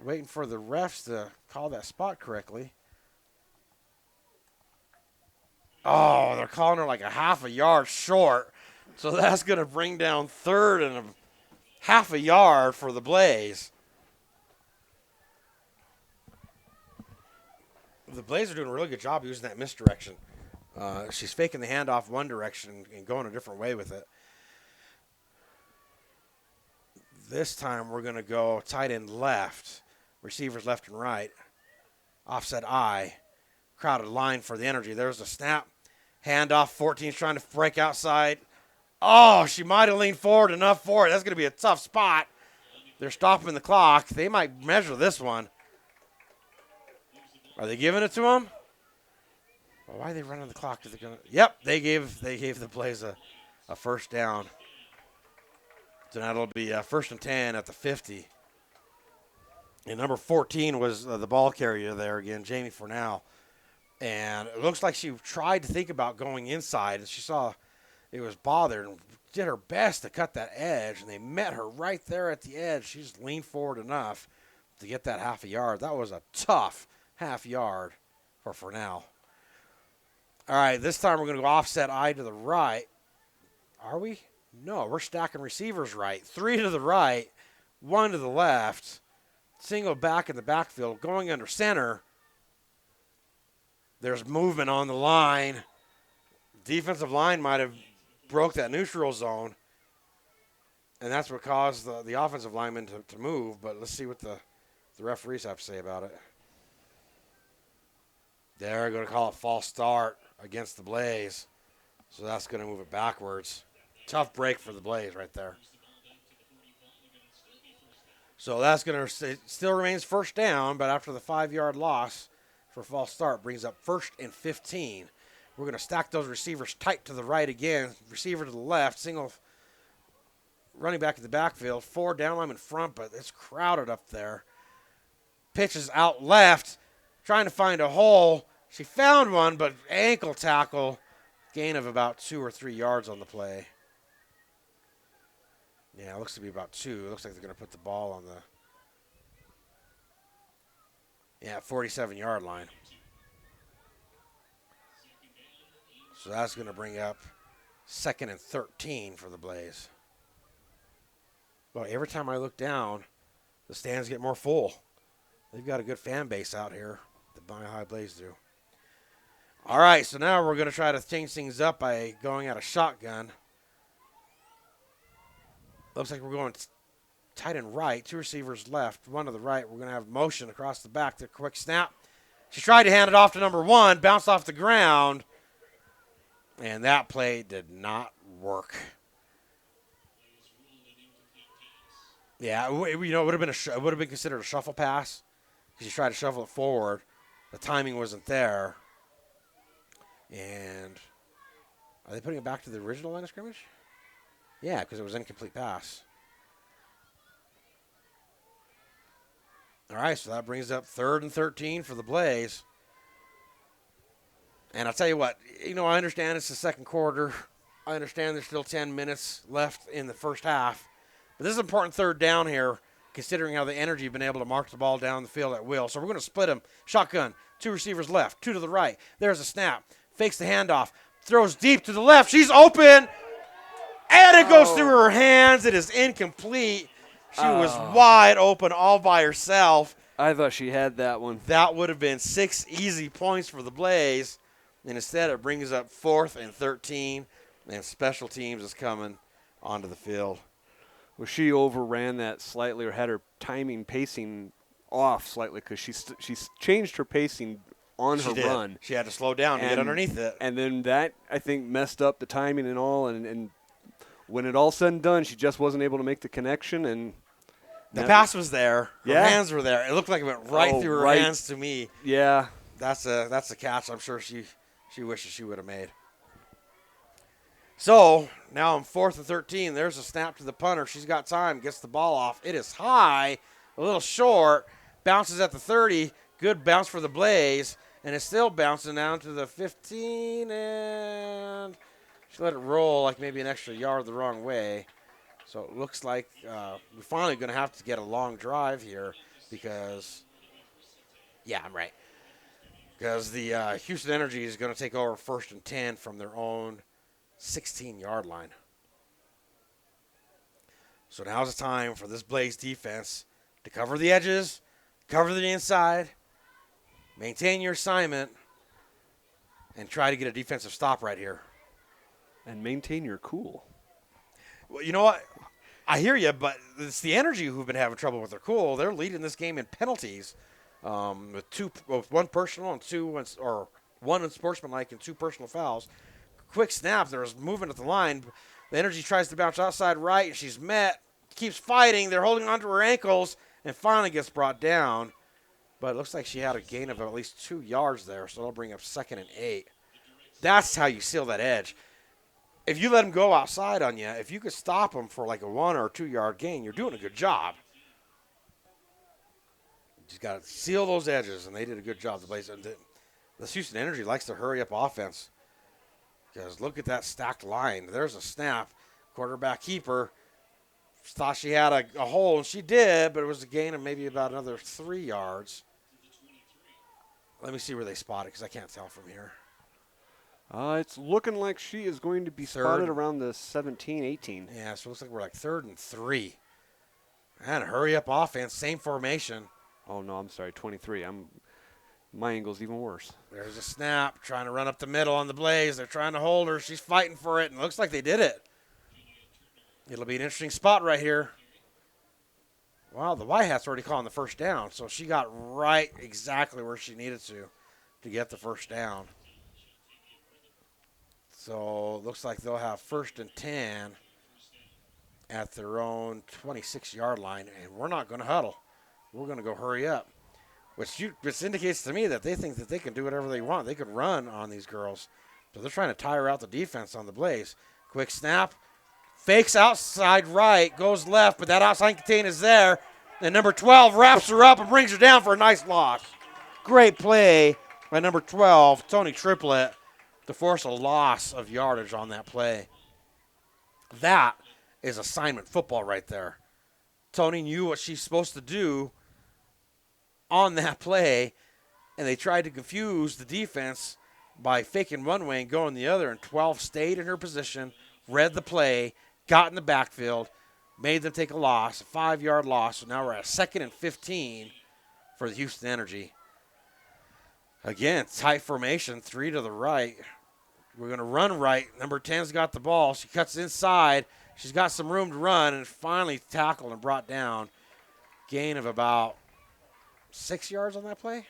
Waiting for the refs to call that spot correctly. Oh, they're calling her like a half a yard short. So that's going to bring down 3rd and a half a yard for the Blaze. The Blaze are doing a really good job using that misdirection. She's faking the handoff one direction and going a different way with it. This time we're going to go tight end left, receivers left and right, offset eye, crowded line for the Energy. There's a snap, handoff, 14's trying to break outside. Oh, she might have leaned forward enough for it. That's going to be a tough spot. They're stopping the clock. They might measure this one. Are they giving it to them? Well, why are they running the clock? Yep, they gave the Blaze a first down. So now it'll be 1st and 10 at the 50. And number 14 was the ball carrier there again, Jamie Fornell. And it looks like she tried to think about going inside, and she saw it was bothered and did her best to cut that edge, and they met her right there at the edge. She just leaned forward enough to get that half a yard. That was a tough half yard for Fornell. All right, this time we're going to go offset eye to the right. Are we? No, we're stacking receivers right. 3 to the right, 1 to the left. Single back in the backfield, going under center. There's movement on the line. Defensive line might have broke that neutral zone. And that's what caused the offensive lineman to move. But let's see what the referees have to say about it. They're going to call it false start against the Blaze. So that's going to move it backwards. Tough break for the Blaze right there. So that's going to still remains first down, but after the 5-yard loss for false start brings up 1st and 15. We're going to stack those receivers tight to the right again. Receiver to the left, single running back in the backfield, 4 down linemen in front, but it's crowded up there. Pitches out left, trying to find a hole. She found one, but ankle tackle, gain of about 2 or 3 yards on the play. Yeah, it looks to be about 2. It looks like they're going to put the ball on the 47-yard line. So that's going to bring up 2nd and 13 for the Blaze. Well, every time I look down, the stands get more full. They've got a good fan base out here. The Mile High Blaze do. All right, so now we're going to try to change things up by going at a shotgun. Looks like we're going tight and right. 2 receivers left, 1 to the right. We're going to have motion across the back. The quick snap. She tried to hand it off to number 1, bounced off the ground, and that play did not work. Yeah, it would have been it would have been considered a shuffle pass because you tried to shuffle it forward. The timing wasn't there. And are they putting it back to the original line of scrimmage? Yeah, because it was an incomplete pass. All right, so that brings up 3rd and 13 for the Blaze. And I'll tell you what, I understand it's the second quarter. I understand there's still 10 minutes left in the first half. But this is an important 3rd down here, considering how the Energy have been able to march the ball down the field at will. So we're going to split them. Shotgun, 2 receivers left, 2 to the right. There's a snap. Fakes the handoff. Throws deep to the left. She's open. And it goes through her hands. It is incomplete. She was wide open all by herself. I thought she had that one. That would have been 6 easy points for the Blaze. And instead it brings up 4th and 13. And special teams is coming onto the field. Well, she overran that slightly or had her pacing off slightly because she's changed her pacing on her run. She had to slow down to get underneath it. And then that, I think, messed up the timing and all. And when it all said and done, she just wasn't able to make the connection. And the pass was there. Her hands were there. It looked like it went right through her hands to me. Yeah. That's a catch I'm sure she wishes she would have made. So now on 4th and 13, there's a snap to the punter. She's got time, gets the ball off. It is high, a little short, bounces at the 30. Good bounce for the Blaze, and it's still bouncing down to the 15, and she let it roll like maybe an extra yard the wrong way. So it looks like we're finally going to have to get a long drive here because, I'm right. Because the Houston Energy is going to take over 1st and 10 from their own 16-yard line. So now's the time for this Blaze defense to cover the edges, cover the inside, maintain your assignment, and try to get a defensive stop right here. And maintain your cool. Well, you know what? I hear you, but it's the Energy who've been having trouble with their cool. They're leading this game in penalties with 1 personal and 1 unsportsmanlike and 2 personal fouls. Quick snap. There's movement at the line. The Energy tries to bounce outside right, and she's met. Keeps fighting. They're holding onto her ankles, and finally gets brought down. But it looks like she had a gain of at least 2 yards there, so that'll bring up 2nd and 8. That's how you seal that edge. If you let them go outside on you, if you could stop them for like a 1 or 2 yard gain, you're doing a good job. You just got to seal those edges, and they did a good job. The Houston Energy likes to hurry up offense. Because look at that stacked line. There's a snap. Quarterback keeper thought she had a hole, and she did, but it was a gain of maybe about another 3 yards. Let me see where they spot it because I can't tell from here. It's looking like she is going to be spotted around the 17, 18. Yeah, so it looks like we're like 3rd and 3. And hurry up offense, same formation. Oh, no, I'm sorry, 23. My angle's even worse. There's a snap, trying to run up the middle on the Blaze. They're trying to hold her. She's fighting for it, and it looks like they did it. It'll be an interesting spot right here. Wow, the White Hat's already calling the 1st down, so she got right exactly where she needed to get the 1st down. So it looks like they'll have 1st and 10 at their own 26-yard line, and we're not going to huddle. We're going to go hurry up, which indicates to me that they think that they can do whatever they want. They could run on these girls. So they're trying to tire out the defense on the Blaze. Quick snap. Fakes outside right, goes left, but that outside contain is there. And number 12 wraps her up and brings her down for a nice loss. Great play by number 12, Tony Triplett, to force a loss of yardage on that play. That is assignment football right there. Tony knew what she's supposed to do on that play, and they tried to confuse the defense by faking one way and going the other, and 12 stayed in her position, read the play, got in the backfield, made them take a loss, a 5-yard loss. So now we're at 2nd and 15 for the Houston Energy. Again, tight formation, 3 to the right. We're going to run right. Number 10's got the ball. She cuts inside. She's got some room to run and finally tackled and brought down. Gain of about 6 yards on that play.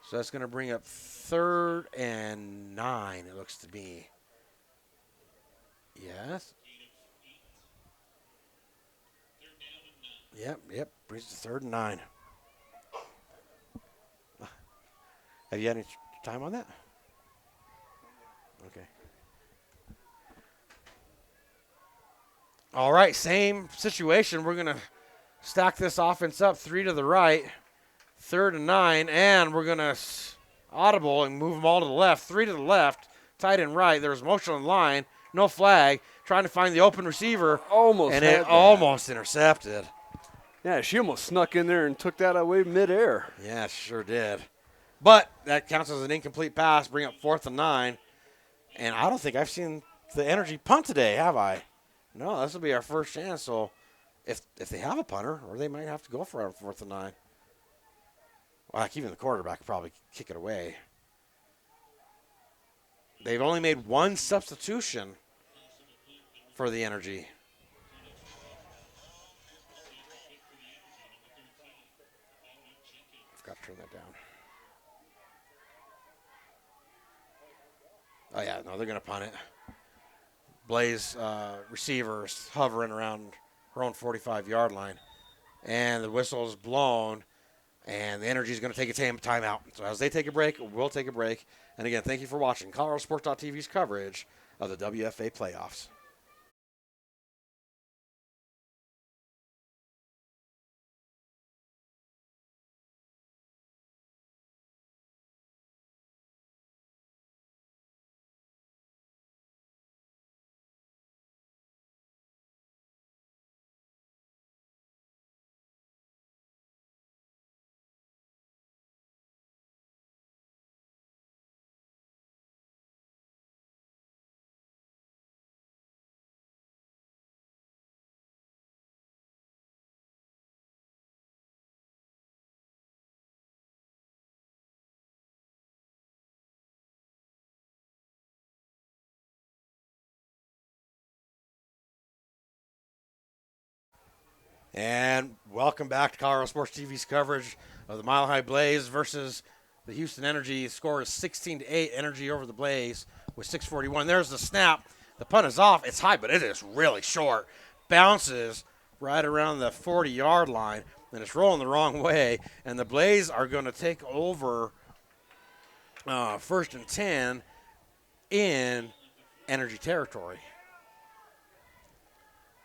So that's going to bring up 3rd and 9, it looks to me. Yes. Yep. Brings it to 3rd and 9. Have you had any time on that? Okay. All right, same situation. We're going to stack this offense up 3 to the right, 3rd and 9, and we're going to audible and move them all to the left. 3 to the left, tight and right. There was motion on the line, no flag, trying to find the open receiver. Almost and had it that. almost intercepted. Yeah, she almost snuck in there and took that away midair. Yeah, sure did. But that counts as an incomplete pass, bring up 4th and 9. And I don't think I've seen the Energy punt today, have I? No, this will be our first chance. So if they have a punter, or they might have to go for it on 4th and 9. Well, like even the quarterback could probably kick it away. They've only made one substitution for the Energy. I've got to turn that down. Oh, yeah, no, they're going to punt it. Blaze receivers hovering around her own 45-yard line. And the whistle is blown, and the Energy is going to take a timeout. So as they take a break, we'll take a break. And again, thank you for watching ColoradoSports.tv's coverage of the WFA playoffs. And welcome back to Colorado Sports TV's coverage of the Mile High Blaze versus the Houston Energy. The score is 16-8, Energy over the Blaze with 6:41. There's the snap. The punt is off. It's high, but it is really short. Bounces right around the 40-yard line, and it's rolling the wrong way. And the Blaze are going to take over 1st and 10 in Energy territory.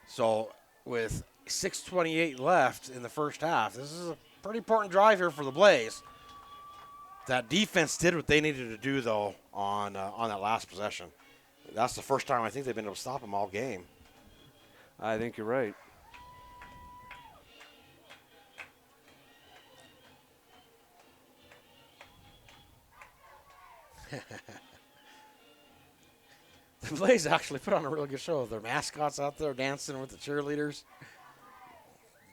So with 6:28 left in the first half. This is a pretty important drive here for the Blaze. That defense did what they needed to do, though, on that last possession. That's the first time I think they've been able to stop them all game. I think you're right. The Blaze actually put on a really good show. Their mascots out there dancing with the cheerleaders.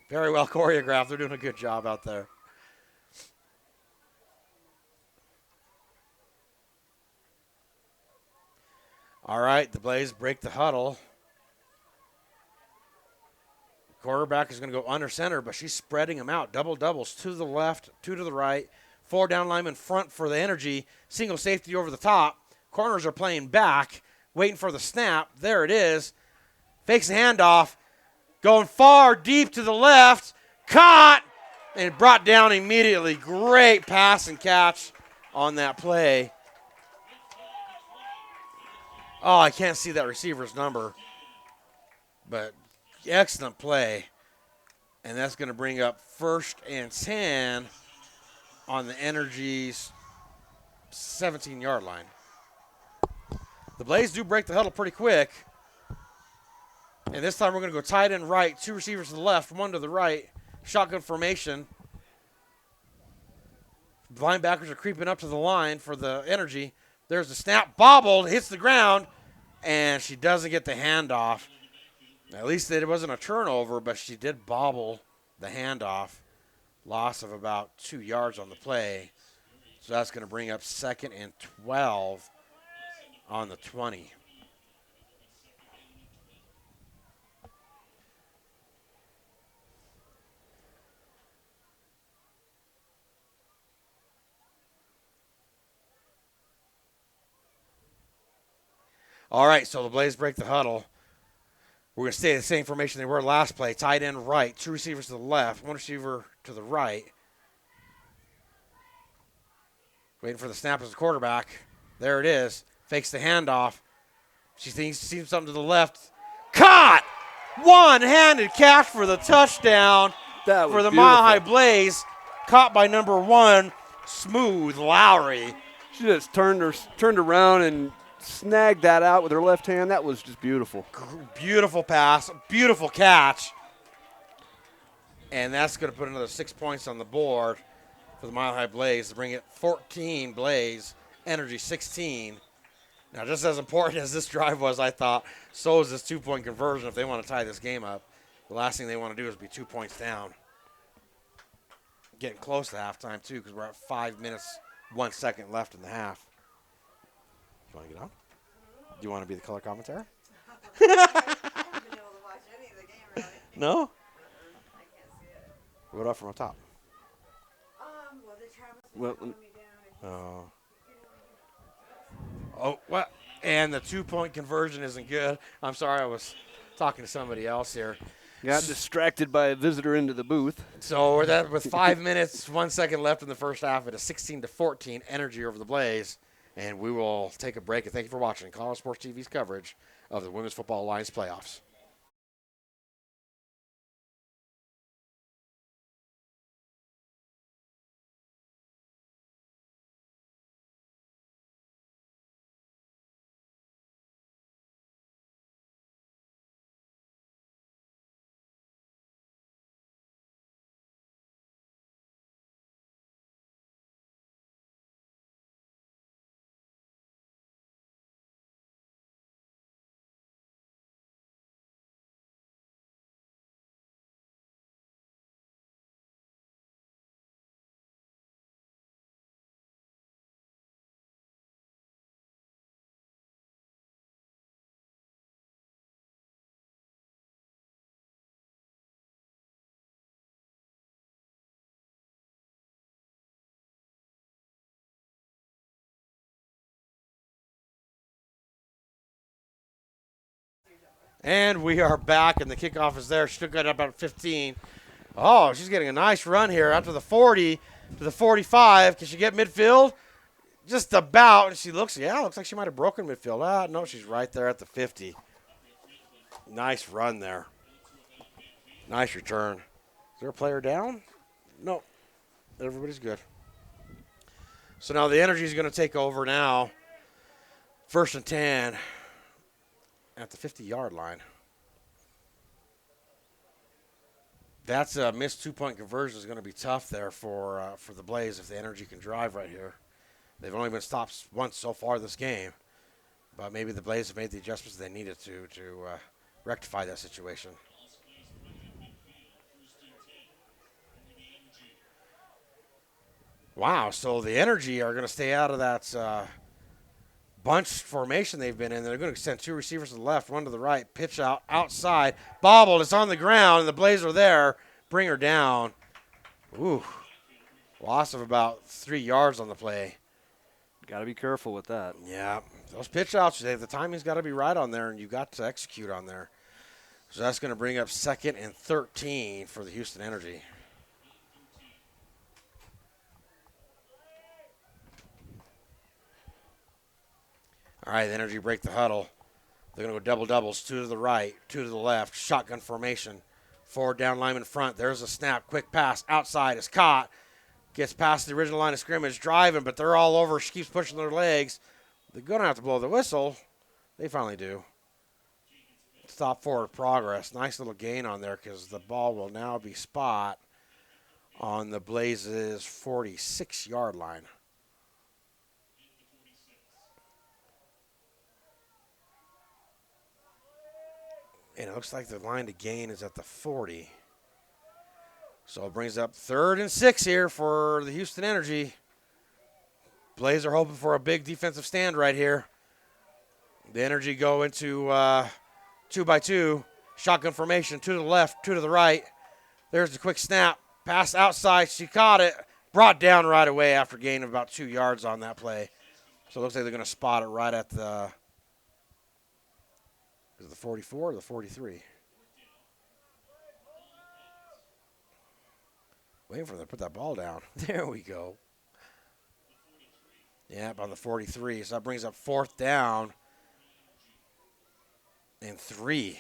Very well choreographed. They're doing a good job out there. All right, the Blaze break the huddle. Quarterback is going to go under center, but she's spreading them out. Double doubles, 2 to the left, 2 to the right. 4 down linemen front for the Energy. Single safety over the top. Corners are playing back, waiting for the snap. There it is. Fakes the handoff. Going far deep to the left. Caught and brought down immediately. Great pass and catch on that play. Oh, I can't see that receiver's number. But excellent play. And that's going to bring up 1st and 10 on the Energy's 17-yard line. The Blaze do break the huddle pretty quick. And this time we're going to go tight end right. 2 receivers to the left, 1 to the right. Shotgun formation. Linebackers are creeping up to the line for the Energy. There's the snap. Bobbled, hits the ground, and she doesn't get the handoff. At least it wasn't a turnover, but she did bobble the handoff. Loss of about 2 yards on the play. So that's going to bring up 2nd and 12 on the 20. All right, so the Blaze break the huddle. We're going to stay the same formation they were last play. Tight end right, 2 receivers to the left, 1 receiver to the right. Waiting for the snap as the quarterback. There it is. Fakes the handoff. She thinks she sees something to the left. Caught! One-handed catch for the touchdown That for was the beautiful. Mile High Blaze. Caught by number 1, Smooth Lowry. She just turned around and snagged that out with her left hand. That was just beautiful. Beautiful pass. Beautiful catch. And that's going to put another 6 points on the board for the Mile High Blaze to bring it 14 Blaze, Energy 16. Now, just as important as this drive was, I thought, so is this 2-point conversion if they want to tie this game up. The last thing they want to do is be 2 points down. Getting close to halftime, too, because we're at 5 minutes, 1 second left in the half. You want to get on? Do you want to be the color commentator? I haven't been able to watch any of the game, really. No? I can't see it. What about from the top? Well, the Travis Well, was calling me down. Oh. Oh, what? And the 2-point conversion isn't good. I'm sorry, I was talking to somebody else here. Got distracted by a visitor into the booth. So we're that with 5 minutes, 1 second left in the first half at a 16-14 Energy over the Blaze. And we will take a break. And thank you for watching Colorado Sports TV's coverage of the Women's Football Alliance playoffs. And we are back, and the kickoff is there. She took it up about 15. Oh, she's getting a nice run here out to the 40 to the 45. Can she get midfield? Just about. And she looks like she might have broken midfield. No, she's right there at the 50. Nice run there. Nice return. Is there a player down? No. Everybody's good. So now the Energy is going to take over now. 1st and 10 at the 50-yard line. That's a missed 2-point conversion is going to be tough there for the Blaze if the Energy can drive right here. They've only been stopped once so far this game, but maybe the Blaze have made the adjustments they needed to rectify that situation. Wow, so the Energy are going to stay out of that bunch formation they've been in. They're going to send 2 receivers to the left, 1 to the right, pitch out, outside, bobbled, it's on the ground, and the Blaze are there, bring her down. Ooh, loss of about 3 yards on the play. Got to be careful with that. Yeah, those pitch outs, the timing's got to be right on there, and you've got to execute on there. So that's going to bring up 2nd and 13 for the Houston Energy. All right, the Energy break the huddle. They're going to go double doubles, 2 to the right, 2 to the left, shotgun formation. 4 down lineman front. There's a snap, quick pass, outside is caught. Gets past the original line of scrimmage, driving, but they're all over. She keeps pushing their legs. They're going to have to blow the whistle. They finally do. Stop forward progress. Nice little gain on there because the ball will now be spot on the Blazes' 46-yard line. And it looks like the line to gain is at the 40. So it brings up 3rd and 6 here for the Houston Energy. Blaze are hoping for a big defensive stand right here. The Energy go into 2x2. Shotgun formation, 2 to the left, 2 to the right. There's the quick snap. Pass outside. She caught it. Brought down right away after gain of about 2 yards on that play. So it looks like they're going to spot it right at the, is it the 44 or the 43? Waiting for them to put that ball down. There we go. Yep, on the 43. So that brings up 4th down and 3.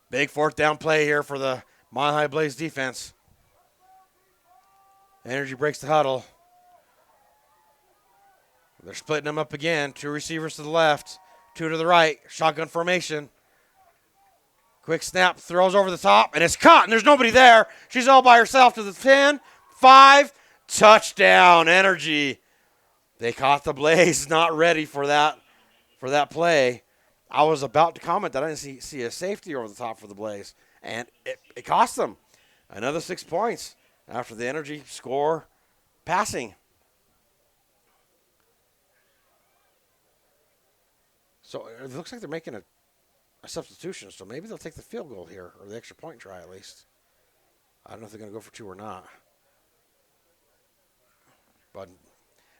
Big 4th down play here for the Mile High Blaze defense. Energy breaks the huddle. They're splitting them up again. 2 receivers to the left, 2 to the right. Shotgun formation. Quick snap, throws over the top, and it's caught, and there's nobody there. She's all by herself to the 10, 5, touchdown, Energy. They caught the Blaze, not ready for that play. I was about to comment that I didn't see a safety over the top for the Blaze, and it cost them another 6 points after the Energy score passing. So it looks like they're making a substitution, so maybe they'll take the field goal here, or the extra point try at least. I don't know if they're going to go for 2 or not. But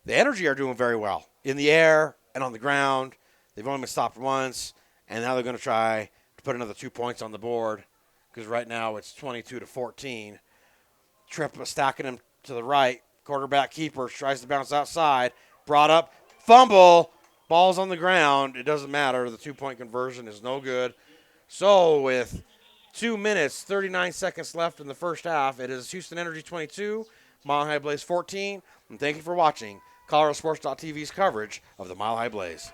the Energy are doing very well in the air and on the ground. They've only been stopped once, and now they're going to try to put another 2 points on the board because right now it's 22-14. Tripp stacking them to the right. Quarterback keeper tries to bounce outside. Brought up. Fumble. Ball's on the ground. It doesn't matter. The 2-point conversion is no good. So with 2 minutes, 39 seconds left in the first half, it is Houston Energy 22, Mile High Blaze 14. And thank you for watching ColoradoSports.tv's coverage of the Mile High Blaze.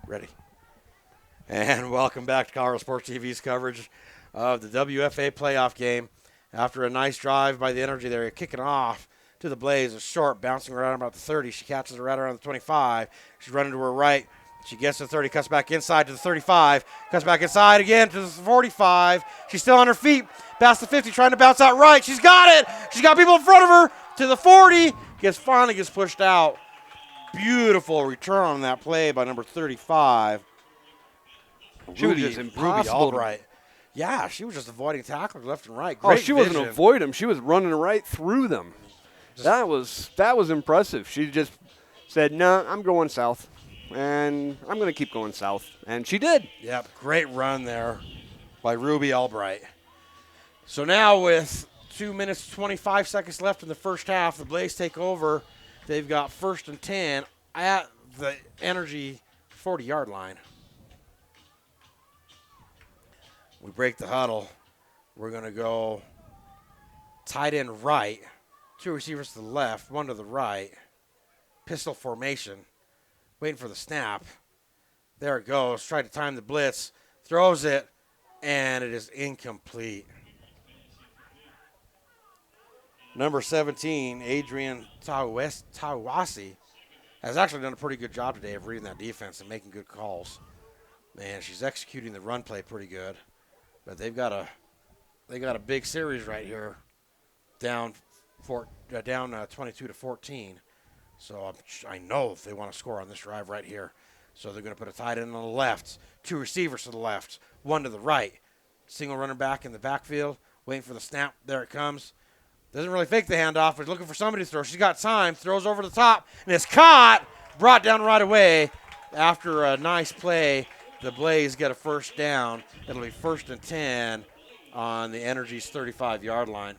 Ready. And welcome back to Colorado Sports TV's coverage of the WFA playoff game. After a nice drive by the Energy, they're kicking off to the Blaze. A short, bouncing around about the 30. She catches it right around the 25. She's running to her right. She gets to the 30, cuts back inside to the 35, cuts back inside again to the 45. She's still on her feet, past the 50, trying to bounce out right. She's got it. She's got people in front of her to the 40. Finally gets pushed out. Beautiful return on that play by number 35. She was just impossible. Albright. Yeah, she was just avoiding tacklers left and right. Oh, Great she vision. wasn't avoiding them. She was running right through them. That was impressive. She just said, "No, I'm going south, and I'm going to keep going south," and she did. Yep, great run there by Ruby Albright. So now with 2 minutes, 25 seconds left in the first half, the Blaze take over. They've got 1st and 10 at the Energy 40-yard line. We break the huddle. We're going to go tight end right, 2 receivers to the left, 1 to the right, pistol formation, waiting for the snap. There it goes. Tried to time the blitz, throws it, and it is incomplete. Number 17, Adrian Tawasi, has actually done a pretty good job today of reading that defense and making good calls. And she's executing the run play pretty good. But they got a big series right here, down 22-14. So I know if they want to score on this drive right here. So they're going to put a tight end on the left, 2 receivers to the left, 1 to the right. Single running back in the backfield, waiting for the snap. There it comes. Doesn't really fake the handoff, but looking for somebody to throw. She's got time, throws over the top, and it's caught, brought down right away after a nice play, the Blaze get a first down. It'll be 1st and 10 on the Energy's 35-yard line.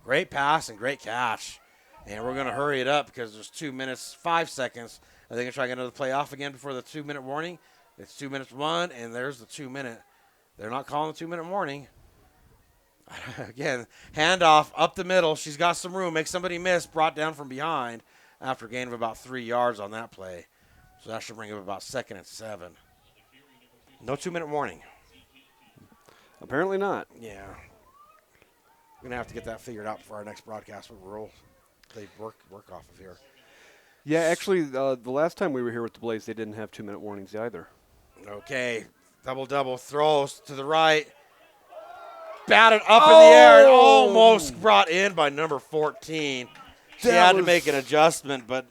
Great pass and great catch. And we're going to hurry it up because there's 2 minutes, 5 seconds. Are they going to try to get another play off again before the 2-minute warning? It's 2 minutes 1, and there's the 2-minute. They're not calling the 2-minute warning. Again, handoff up the middle. She's got some room. Makes somebody miss. Brought down from behind after a gain of about 3 yards on that play. So that should bring up about 2nd and 7. No 2-minute warning. Apparently not. Yeah. We're going to have to get that figured out for our next broadcast. What rule they work off of here. Yeah, actually, the last time we were here with the Blaze, they didn't have 2-minute warnings either. Okay. Double throws to the right. Batted up in the air and almost brought in by number 14. She had to make an adjustment, but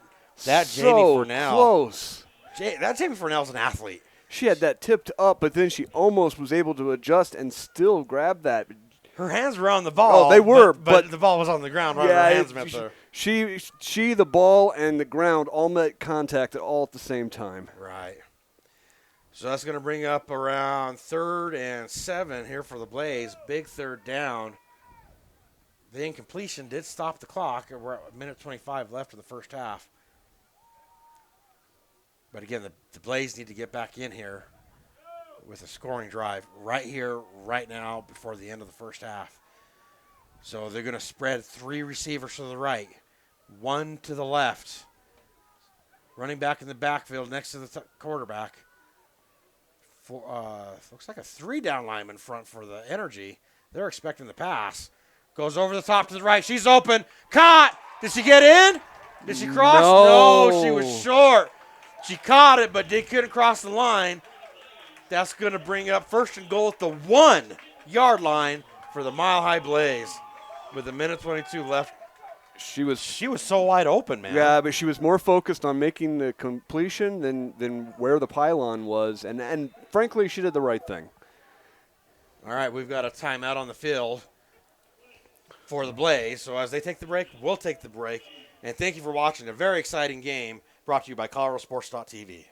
that Jamie Furnell. Close. That Jamie Furnell's an athlete. She had that tipped up, but then she almost was able to adjust and still grab that. Her hands were on the ball. Oh, they were, but the ball was on the ground. Right? Yeah, Her hands met there. She, the ball, and the ground all met contact all at the same time. Right. So that's going to bring up around 3rd and 7 here for the Blaze. Big 3rd down. The incompletion did stop the clock. We're at 1:25 left in the first half. But again, the Blaze need to get back in here with a scoring drive right here, right now, before the end of the first half. So they're going to spread 3 receivers to the right, 1 to the left. Running back in the backfield next to the quarterback. Looks like a 3-down lineman front for the Energy. They're expecting the pass. Goes over the top to the right. She's open. Caught. Did she get in? Did she cross? No, she was short. She caught it, but couldn't cross the line. That's going to bring up 1st and goal at the 1-yard line for the Mile High Blaze with 1:22 left. She was so wide open, man. Yeah, but she was more focused on making the completion than where the pylon was, and frankly, she did the right thing. All right, we've got a timeout on the field for the Blaze. So as they take the break, we'll take the break. And thank you for watching a very exciting game brought to you by ColoradoSports.tv.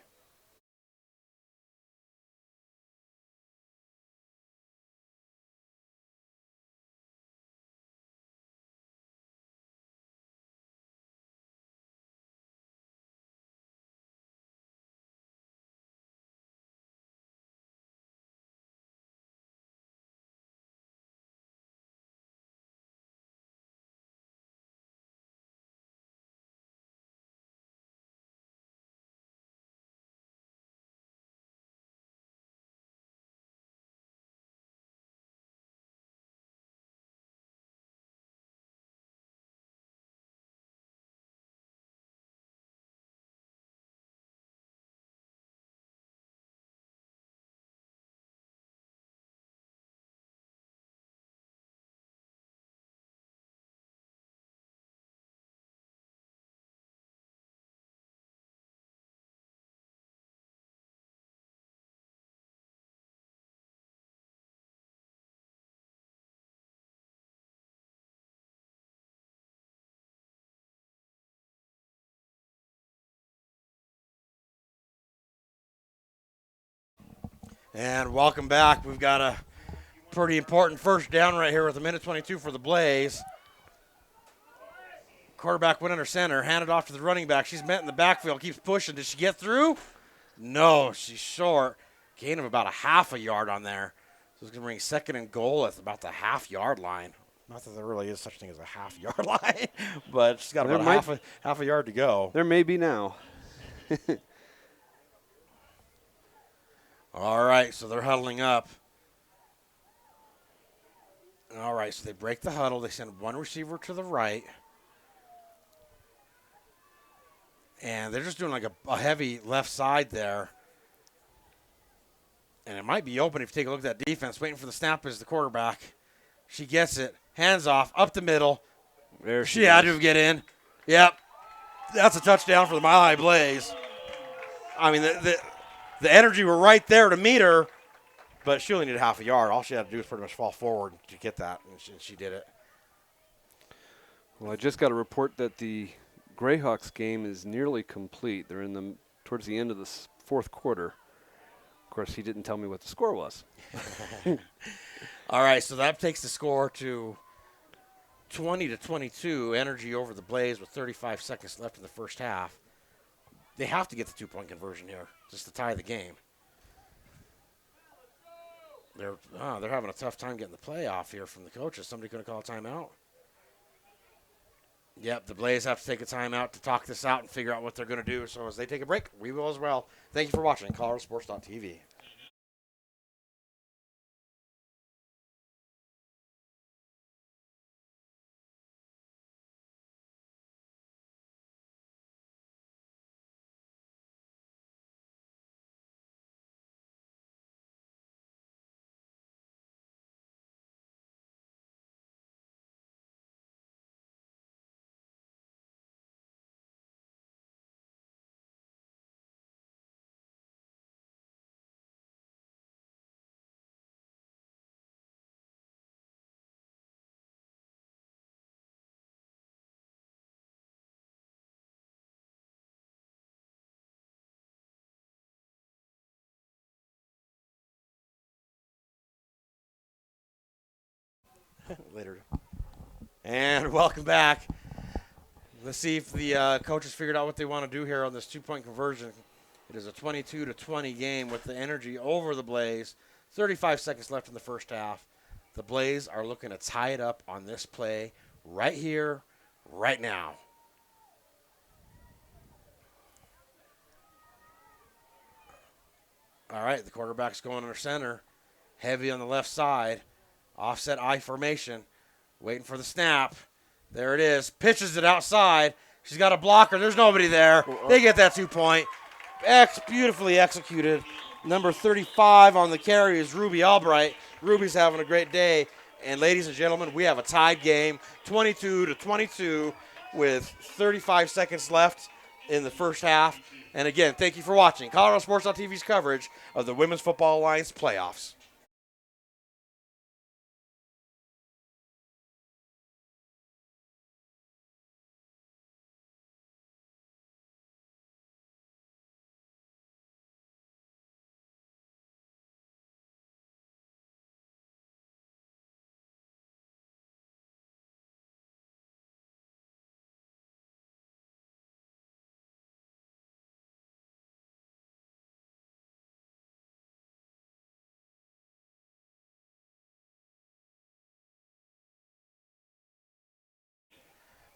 And welcome back. We've got a pretty important first down right here with 1:22 for the Blaze. Quarterback went under center, handed off to the running back. She's met in the backfield, keeps pushing. Did she get through? No, she's short. Gain of about a half a yard on there. So it's going to bring 2nd and goal at about the half-yard line. Not that there really is such a thing as a half-yard line, but she's got about half a yard to go. There may be now. All right, so they're huddling up. All right, so they break the huddle. They send one receiver to the right. And they're just doing like a heavy left side there. And it might be open if you take a look at that defense. Waiting for the snap is the quarterback. She gets it. Hands off, up the middle. There she had to get in. Yep. That's a touchdown for the Mile High Blaze. I mean, the Energy were right there to meet her, but she only needed half a yard. All she had to do was pretty much fall forward to get that, and she did it. Well, I just got a report that the Greyhawks game is nearly complete. They're in the towards the end of the fourth quarter. Of course, he didn't tell me what the score was. All right, so that takes the score to 20-22. Energy over the Blaze with 35 seconds left in the first half. They have to get the 2-point conversion here just to tie the game. They're having a tough time getting the playoff here from the coaches. Somebody going to call a timeout? Yep, the Blaze have to take a timeout to talk this out and figure out what they're going to do. So as they take a break, we will as well. Thank you for watching ColoradoSports.tv. Later. And welcome back. Let's see if the coaches figured out what they want to do here on this 2-point conversion. It is a 22-20 game with the Energy over the Blaze. 35 seconds left in the first half. The Blaze are looking to tie it up on this play right here, right now. All right, the quarterback's going under center. Heavy on the left side. Offset I formation. Waiting for the snap. There it is. Pitches it outside. She's got a blocker. There's nobody there. They get that 2-point. Beautifully executed. Number 35 on the carry is Ruby Albright. Ruby's having a great day. And ladies and gentlemen, we have a tied game, 22-22 with 35 seconds left in the first half. And again, thank you for watching ColoradoSports.tv's coverage of the Women's Football Alliance playoffs.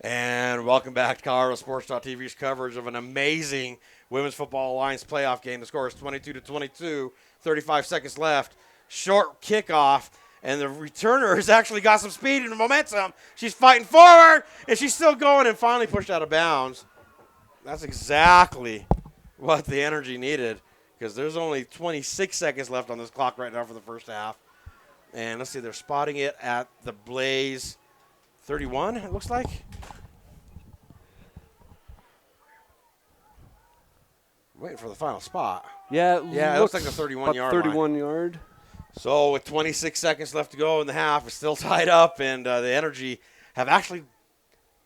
And welcome back to ColoradoSports.tv's coverage of an amazing Women's Football Alliance playoff game. The score is 22-22, 35 seconds left. Short kickoff, and the returner has actually got some speed and momentum. She's fighting forward, and she's still going and finally pushed out of bounds. That's exactly what the Energy needed because there's only 26 seconds left on this clock right now for the first half. And let's see, they're spotting it at the Blaze 31, it looks like. Waiting for the final spot. Yeah, it looks like the 31-yard line. 31-yard. So with 26 seconds left to go in the half, it's still tied up, and the Energy have actually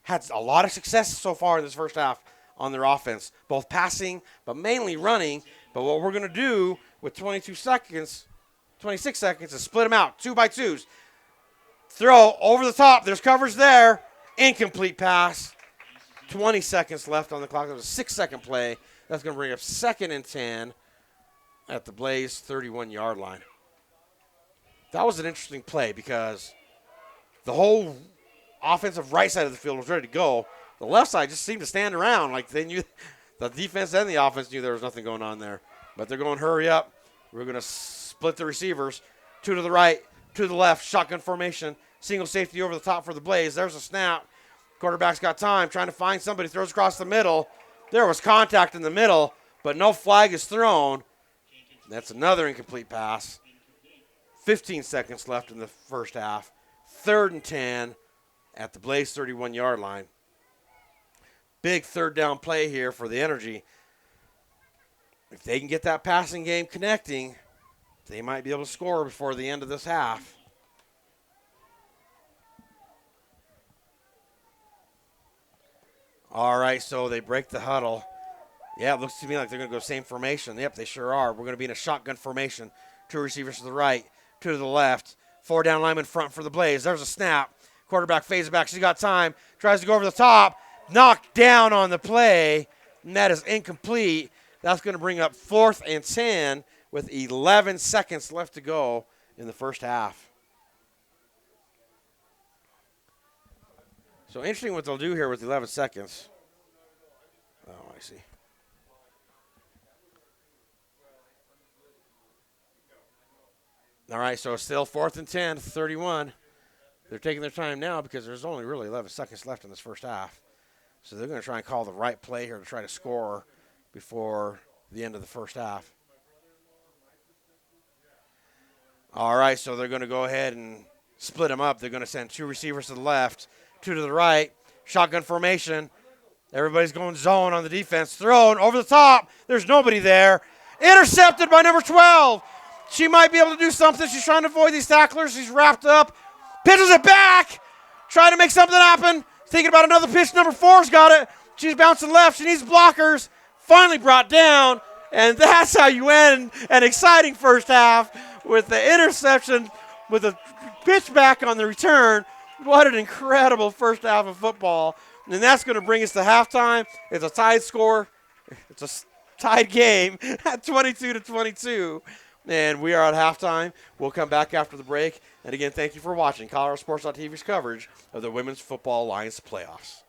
had a lot of success so far in this first half on their offense, both passing but mainly running. But what we're going to do with 26 seconds is split them out, 2-by-2s. Throw over the top. There's coverage there. Incomplete pass. 20 seconds left on the clock. That was a 6-second play. That's going to bring up 2nd and 10 at the Blaze 31-yard line. That was an interesting play because the whole offensive right side of the field was ready to go. The left side just seemed to stand around like they knew the defense and the offense knew there was nothing going on there. But they're going, hurry up. We're going to split the receivers. 2 to the right, 2 to the left, shotgun formation. Single safety over the top for the Blaze. There's a snap. Quarterback's got time, trying to find somebody, throws across the middle. There was contact in the middle, but no flag is thrown. That's another incomplete pass. 15 seconds left in the first half. 3rd and 10 at the Blaze 31-yard line. Big 3rd down play here for the Energy. If they can get that passing game connecting, they might be able to score before the end of this half. All right, so they break the huddle. Yeah, it looks to me like they're going to go same formation. Yep, they sure are. We're going to be in a shotgun formation. 2 receivers to the right, 2 to the left. 4 down linemen front for the Blaze. There's a snap. Quarterback fades back. She's got time. Tries to go over the top. Knocked down on the play. And that is incomplete. That's going to bring up 4th and 10 with 11 seconds left to go in the first half. So interesting what they'll do here with 11 seconds. Oh, I see. All right, so still 4th and 10, 31. They're taking their time now because there's only really 11 seconds left in this first half. So they're going to try and call the right play here to try to score before the end of the first half. All right, so they're going to go ahead and split them up. They're going to send 2 receivers to the left, 2 to the right. Shotgun formation. Everybody's going zone on the defense. Thrown over the top. There's nobody there. Intercepted by number 12. She might be able to do something. She's trying to avoid these tacklers. She's wrapped up. Pitches it back. Trying to make something happen. Thinking about another pitch. Number 4's got it. She's bouncing left. She needs blockers. Finally brought down. And that's how you end an exciting first half with the interception, with a pitch back on the return. What an incredible first half of football. And that's going to bring us to halftime. It's a tied score. It's a tied game at 22-22. And we are at halftime. We'll come back after the break. And again, thank you for watching ColoradoSports.tv's coverage of the Women's Football Alliance playoffs.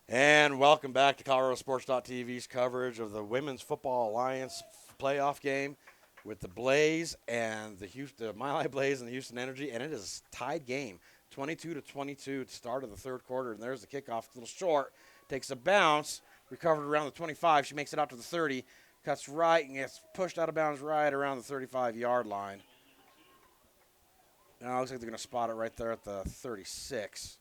And welcome back to ColoradoSports.tv's coverage of the Women's Football Alliance playoff game with the Blaze and the Mile High Blaze and the Houston Energy, and it is a tied game, 22-22 at the start of the third quarter. And there's the kickoff, a little short, takes a bounce, recovered around the 25. She makes it out to the 30, cuts right and gets pushed out of bounds right around the 35-yard line. Now it looks like they're going to spot it right there at the 36.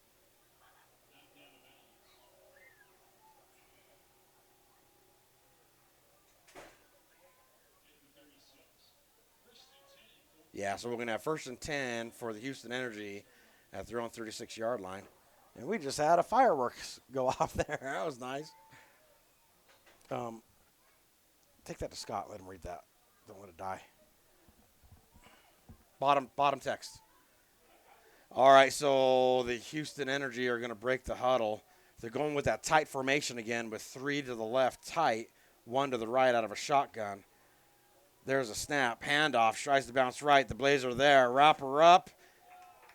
Yeah, so we're going to have 1st and 10 for the Houston Energy at their own 36-yard line. And we just had a fireworks go off there. That was nice. Take that to Scott. Let him read that. Don't let it die. Bottom text. All right, so the Houston Energy are going to break the huddle. They're going with that tight formation again with 3 to the left tight, 1 to the right out of a shotgun. There's a snap, handoff, tries to bounce right. The Blaze are there. Wrap her up.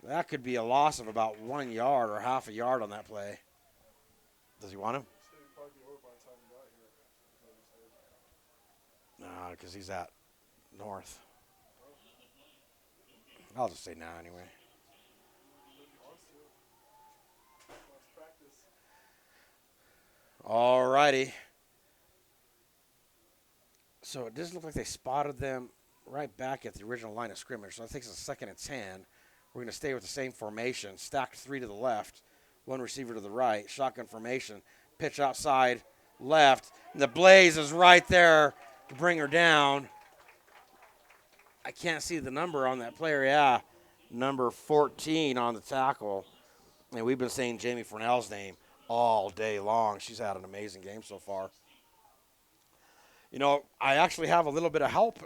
That could be a loss of about 1 yard or half a yard on that play. Does he want him? No, because he's at north. I'll just say now anyway. All righty. So it doesn't look like they spotted them right back at the original line of scrimmage. So that takes us 2nd and 10. We're going to stay with the same formation. Stacked 3 to the left, 1 receiver to the right. Shotgun formation. Pitch outside left. And the Blaze is right there to bring her down. I can't see the number on that player. Yeah, number 14 on the tackle. And we've been saying Jamie Fornell's name all day long. She's had an amazing game so far. You know, I actually have a little bit of help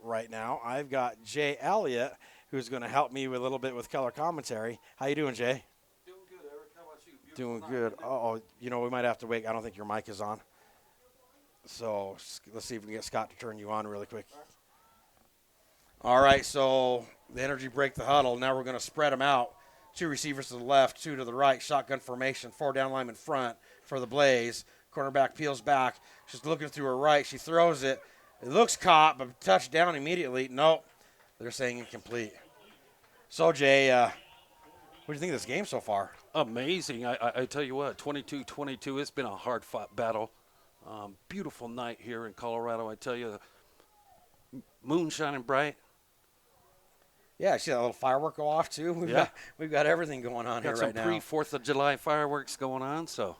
right now. I've got Jay Elliott, who's going to help me with a little bit with color commentary. How you doing, Jay? Doing good, Eric. How about you? Doing good. Oh, you know, we might have to wait. I don't think your mic is on. So let's see if we can get Scott to turn you on really quick. All right, so the Energy break the huddle. Now we're going to spread them out. 2 receivers to the left, 2 to the right. Shotgun formation, 4 down linemen front for the Blaze. Cornerback peels back. She's looking through her right. She throws it. It looks caught, but touchdown immediately. Nope. They're saying incomplete. So, Jay, what do you think of this game so far? Amazing. I tell you what, 22-22, it's been a hard-fought battle. Beautiful night here in Colorado. I tell you, moon shining bright. Yeah, see that little firework go off, too? We've got everything going on here Got right some now. pre-4th of July fireworks going on, so.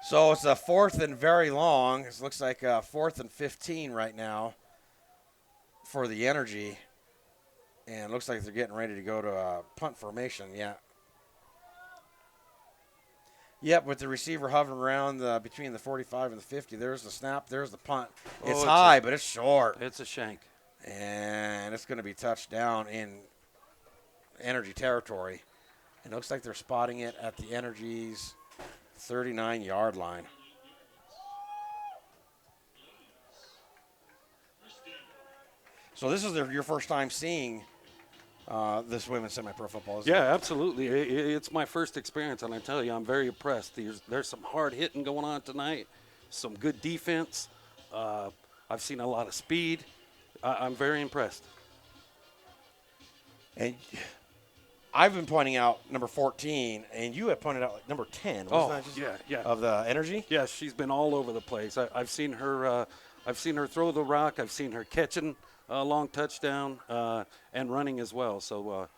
So it's a 4th and very long. It looks like 4th and 15 right now for the Energy. And it looks like they're getting ready to go to a punt formation, yeah. Yep, with the receiver hovering around between the 45 and the 50. There's the snap, there's the punt. It's high, but it's short. It's a shank. And it's going to be touched down in Energy territory. And it looks like they're spotting it at the Energy's 39-yard line. So this is your first time seeing this women's semi-pro football, isn't it? Yeah, absolutely. It's my first experience, and I tell you, I'm very impressed. There's some hard hitting going on tonight, some good defense. I've seen a lot of speed. I'm very impressed. And I've been pointing out number 14, and you have pointed out like number 10. Yeah. Of the Energy. Yeah, she's been all over the place. I've seen her. I've seen her throw the rock. I've seen her catching a long touchdown and running as well. So,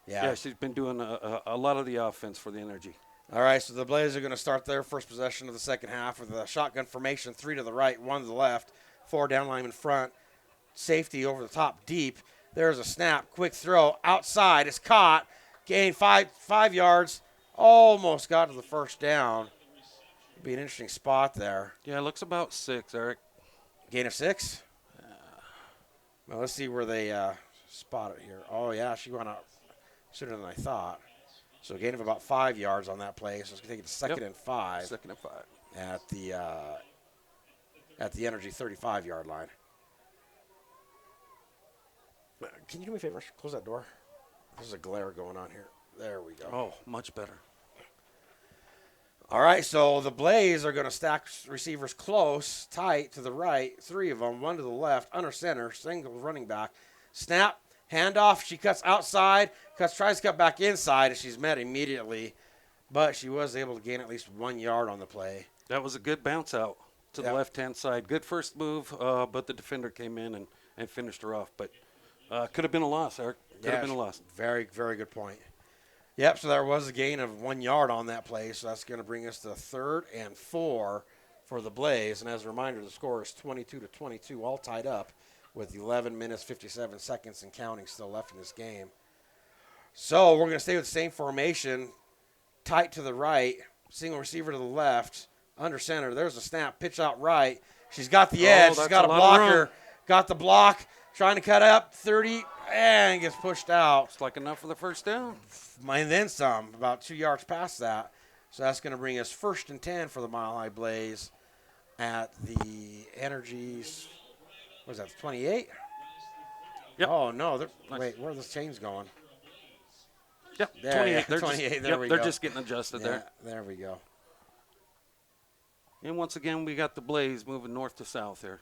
yeah, she's been doing a lot of the offense for the Energy. All right, so the Blazers are going to start their first possession of the second half with a shotgun formation, 3 to the right, 1 to the left, 4 down linemen front, safety over the top deep. There's a snap, quick throw, outside, it's caught, gained five yards, almost got to the first down. Be an interesting spot there. Yeah, it looks about 6, Eric. Gain of 6? Well, let's see where they spot it here. Oh, yeah, she went out sooner than I thought. So a gain of about 5 yards on that play. So it's going to take it to second and 5. 2nd and 5. At the Energy 35-yard line. Can you do me a favor? Close that door. There's a glare going on here. There we go. Oh, much better. All right, so the Blaze are going to stack receivers close, tight to the right, 3 of them, 1 to the left, under center, single running back. Snap, handoff. She cuts outside, tries to cut back inside, and she's met immediately. But she was able to gain at least 1 yard on the play. That was a good bounce out to the left-hand side. Good first move, but the defender came in and finished her off. But could have been a loss, Eric. Could have been a loss. Very, very good point. Yep, so there was a gain of 1 yard on that play, so that's going to bring us to 3rd and 4 for the Blaze. And as a reminder, the score is 22-22, all tied up with 11 minutes, 57 seconds and counting still left in this game. So we're going to stay with the same formation, tight to the right, single receiver to the left, under center. There's a snap, pitch out right. She's got the edge. She's got a blocker. Got the block, trying to cut up, 30, and gets pushed out. It's like enough for the first down. And then some, about 2 yards past that. So that's going to bring us 1st and 10 for the Mile High Blaze at the Energies. What is that, 28? Yep. Oh, no. Nice. Wait, where are those chains going? Yep, There, 28. yeah, They're 28, just, there we they're go. just getting adjusted there. There we go. And once again, we got the Blaze moving north to south here.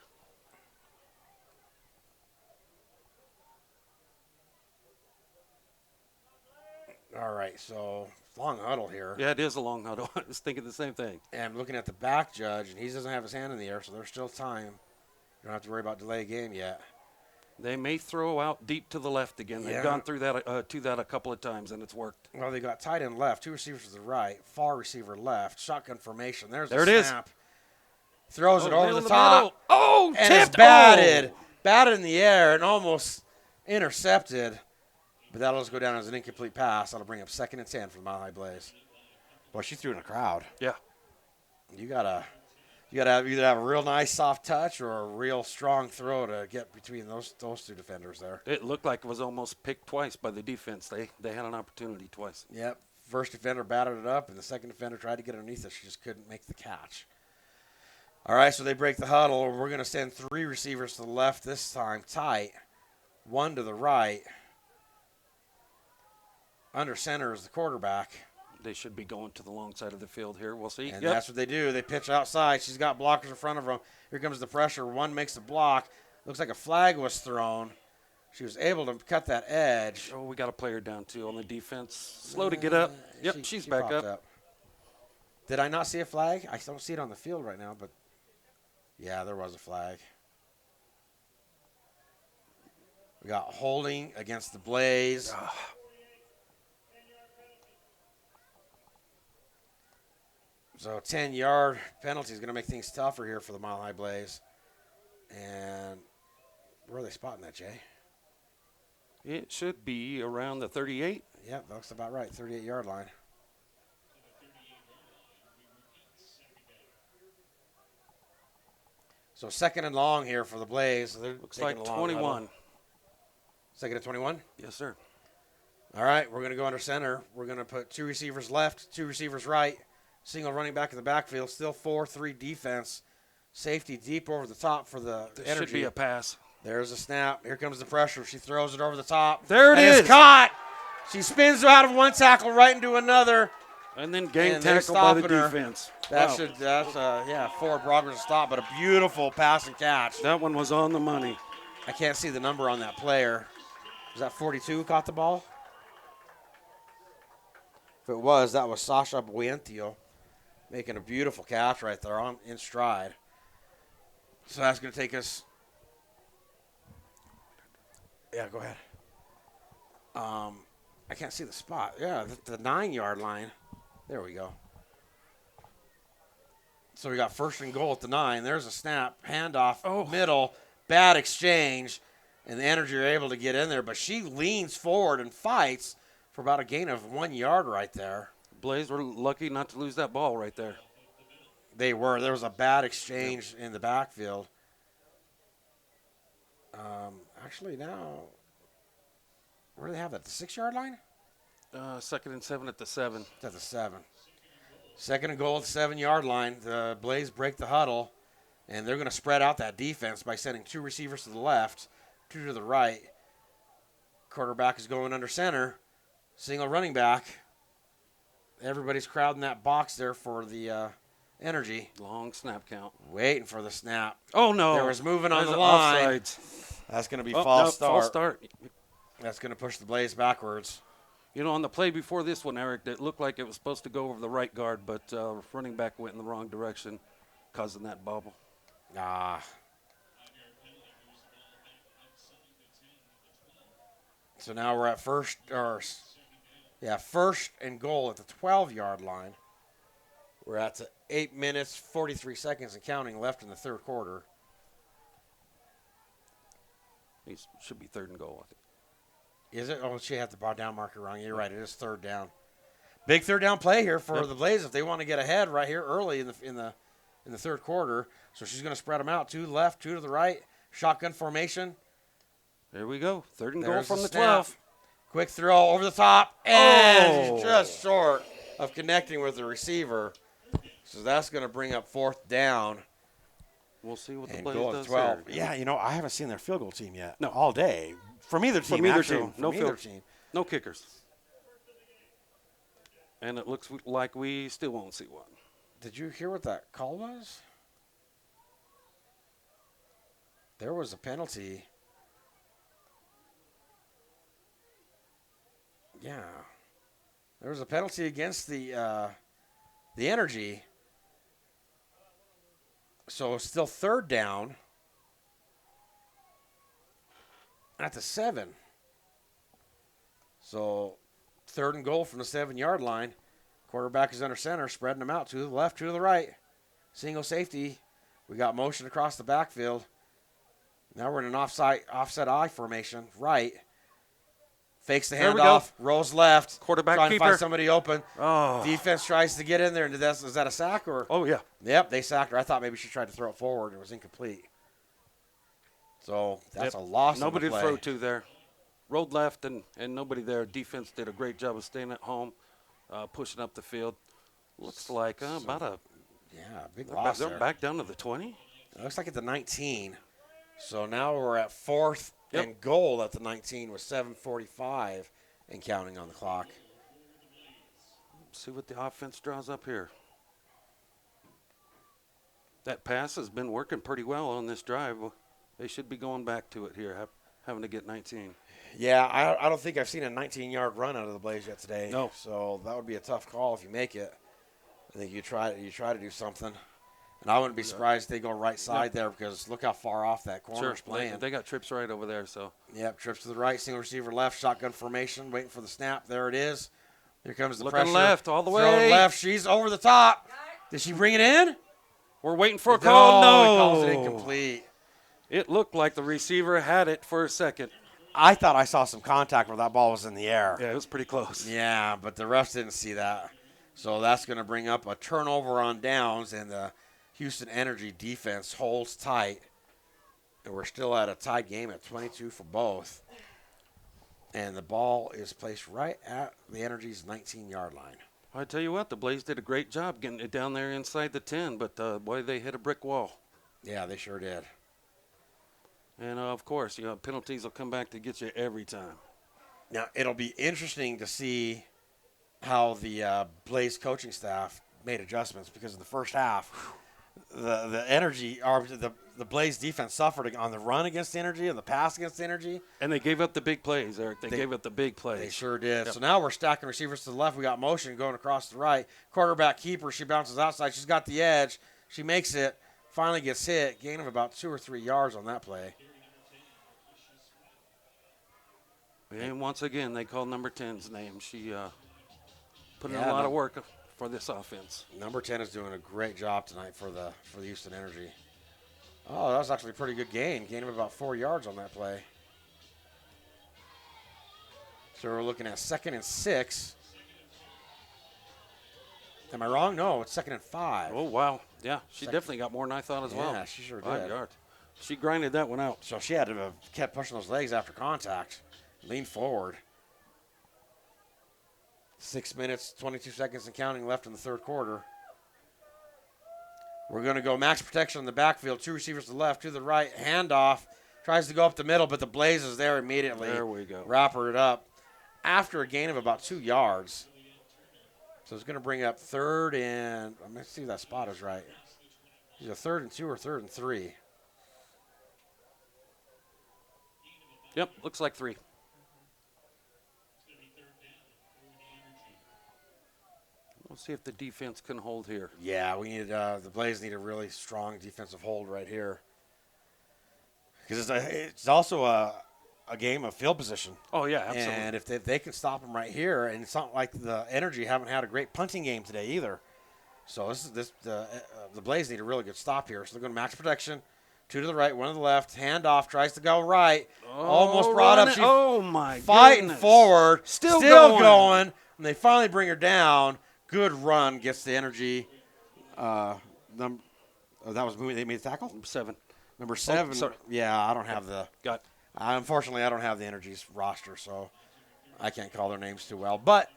All right, so long huddle here. Yeah, it is a long huddle. I was thinking the same thing. And I'm looking at the back judge, and he doesn't have his hand in the air, so there's still time. You don't have to worry about delay game yet. They may throw out deep to the left again. They've gone through that a couple of times, and it's worked. Well, they got tight end left, 2 receivers to the right, far receiver left, shotgun formation. There's there the it snap. Throws it over middle the of top. middle. Oh, and tipped. it's batted. Batted in the air and almost intercepted. But that'll just go down as an incomplete pass. That'll bring up 2nd and 10 for the Mile High Blaze. Boy, she threw in a crowd. Yeah. You gotta either have a real nice soft touch or a real strong throw to get between those 2 defenders there. It looked like it was almost picked twice by the defense. They had an opportunity twice. Yep. First defender batted it up, and the second defender tried to get underneath it. She just couldn't make the catch. All right, so they break the huddle. We're going to send 3 receivers to the left this time, tight. 1 to the right. Under center is the quarterback. They should be going to the long side of the field here. We'll see. And that's what they do. They pitch outside. She's got blockers in front of them. Here comes the pressure. 1 makes the block. Looks like a flag was thrown. She was able to cut that edge. Oh, we got a player down, too, on the defense. Slow to get up. Yep, she's back popped up. Did I not see a flag? I don't see it on the field right now, but yeah, there was a flag. We got holding against the Blaze. So 10-yard penalty is going to make things tougher here for the Mile High Blaze. And where are they spotting that, Jay? It should be around the 38. Yep, that's about right, 38-yard line. So 2nd and long here for the Blaze. Looks like 21. 2nd and 21? Yes, sir. All right, we're going to go under center. We're going to put 2 receivers left, 2 receivers right, single running back in the backfield, still 4-3 defense. Safety deep over the top for the This Energy. should be a pass. There's a snap. Here comes the pressure. She throws it over the top. There it is. It's caught. She spins out of 1 tackle right into another. And then gang And they're tackle by the stopping her. defense. That's Wow. forward progress to stop, but a beautiful pass and catch. That one was on the money. I can't see the number on that player. Was that 42 who caught the ball? If it was, that was Sasha Buentio making a beautiful catch right there in stride. So that's going to take us. Yeah, go ahead. I can't see the spot. Yeah, the 9-yard line. There we go. So we got 1st and goal at the 9. There's a snap, handoff, middle, bad exchange, and the Energy are able to get in there. But she leans forward and fights for about a gain of 1 yard right there. Blaze were lucky not to lose that ball right there. They were. There was a bad exchange in the backfield. Actually, now, where do they have that? The 6-yard line? 2nd and 7 at the 7. It's at the 7. 2nd and goal at the 7-yard line. The Blaze break the huddle, and they're going to spread out that defense by sending 2 receivers to the left, 2 to the right. Quarterback is going under center. Single running back. Everybody's crowding that box there for the energy, Long snap count. waiting for the snap. Oh, no. There was moving on There's the an line. offsides. That's going to be Oh, false no, start. false start. That's going to push the Blaze backwards. You know, on the play before this one, Eric, it looked like it was supposed to go over the right guard, but running back went in the wrong direction, causing that bobble. Ah. So now we're at first and goal at the 12-yard line. We're at 8 minutes, 43 seconds and counting left in the third quarter. It should be 3rd and goal, I think. Is it? Oh, she had the down marker wrong. You're right. It is 3rd down. Big 3rd down play here for the Blaze if they want to get ahead right here early in the 3rd quarter. So she's going to spread them out. 2 to the left, 2 to the right. Shotgun formation. There we go. 3rd and goal There's from the snap. 12. Quick throw over the top, and Oh. she's just short of connecting with the receiver. So that's going to bring up 4th down We'll see what the and Blaze goal does at 12. there. Yeah, you know, I haven't seen their field goal team yet. No. All day. From either team. From either actually. team. No From either field. team. No kickers. And it looks like we still won't see one. Did you hear what that call was? There was a penalty. Yeah. There was a penalty against the energy. So it's still 3rd down at the 7. So 3rd and goal from the 7-yard line. Quarterback is under center, spreading them out to the left, to the right. Single safety. We got motion across the backfield. Now we're in an offset I formation, right. Fakes the There we handoff, go. rolls left. Quarterback trying to keeper. find somebody open. Oh. Defense tries to get in there. And is that a sack or? Oh, yeah. Yep, they sacked her. I thought maybe she tried to throw it forward. It was incomplete. So that's a loss. Nobody on to the throw play. to there. Rolled left and nobody there. Defense did a great job of staying at home, pushing up the field. Looks like about a Yeah, big loss they're there. back down to the 20. It looks like at the 19. So now we're at 4th Yep. and goal at the 19 with 7:45 and counting on the clock. See what the offense draws up here. That pass has been working pretty well on this drive. They should be going back to it here, having to get 19. Yeah, I don't think I've seen a 19-yard run out of the Blaze yet today. No. So that would be a tough call if you make it. I think you try to do something. And I wouldn't be surprised if they go right side there because look how far off that corner's playing. They got trips right over there, so. Yep, trips to the right, single receiver left, shotgun formation, waiting for the snap. There it is. Here comes the Looking pressure. left all the Throwing way. left. She's over the top. Did she bring it in? We're waiting for a call. He No. calls it incomplete. It looked like the receiver had it for a second. I thought I saw some contact where that ball was in the air. Yeah, it was pretty close. Yeah, but the refs didn't see that. So that's going to bring up a turnover on downs, and the Houston Energy defense holds tight. And we're still at a tied game at 22 for both. And the ball is placed right at the Energy's 19-yard line. I tell you what, the Blaze did a great job getting it down there inside the 10, but boy, they hit a brick wall. Yeah, they sure did. And of course, penalties will come back to get you every time. Now, it'll be interesting to see how the Blaze coaching staff made adjustments because in the first half, the Energy or the Blaze defense suffered on the run against the Energy and the pass against the Energy. And they gave up the big plays, Eric. They gave up the big They plays. sure did. Yep. So now we're stacking receivers to the left. We got motion going across the right. Quarterback keeper. She bounces outside. She's got the edge. She makes it. Finally gets hit. Gain of about 2 or 3 yards on that play. And once again, they called number 10's name. She put in Yeah, a lot no- of work for this offense. Number 10 is doing a great job tonight for the Houston Energy. Oh, that was actually a pretty good gain. Gain of about 4 yards on that play. So we're looking at 2nd and 6. Am I wrong? No, it's 2nd and 5. Oh, wow. Yeah, she Second. definitely got more than I thought as well. Yeah, she sure 5 did. yards. She grinded that one out. So she had to have kept pushing those legs after contact. Lean forward. 6 minutes, 22 seconds and counting left in the third quarter. We're going to go max protection in the backfield. 2 receivers to the left, to the right. Handoff. Tries to go up the middle, but the Blaze is there immediately. There we go. Wrapper it up. After a gain of about 2 yards. So it's going to bring up third and – I'm going to see if that spot is right. Is it 3rd and 2 or 3rd and 3? Yep, looks like 3. We'll see if the defense can hold here. Yeah, we need the Blaze need a really strong defensive hold right here. Because it's also a game of field position. Oh, yeah, absolutely. And if they can stop them right here, and it's not like the Energy haven't had a great punting game today either. So the Blaze need a really good stop here. So they're going to max protection. 2 to the right, 1 to the left. Handoff, tries to go right. Almost brought up. Oh, my fighting goodness. Forward. Still going. And they finally bring her down. Good run. Gets the Energy. That was moving. They made the tackle? Number 7. Number 7. Sorry. Yeah, I don't have the. Got. Unfortunately, I don't have the Energy's roster, so I can't call their names too well. But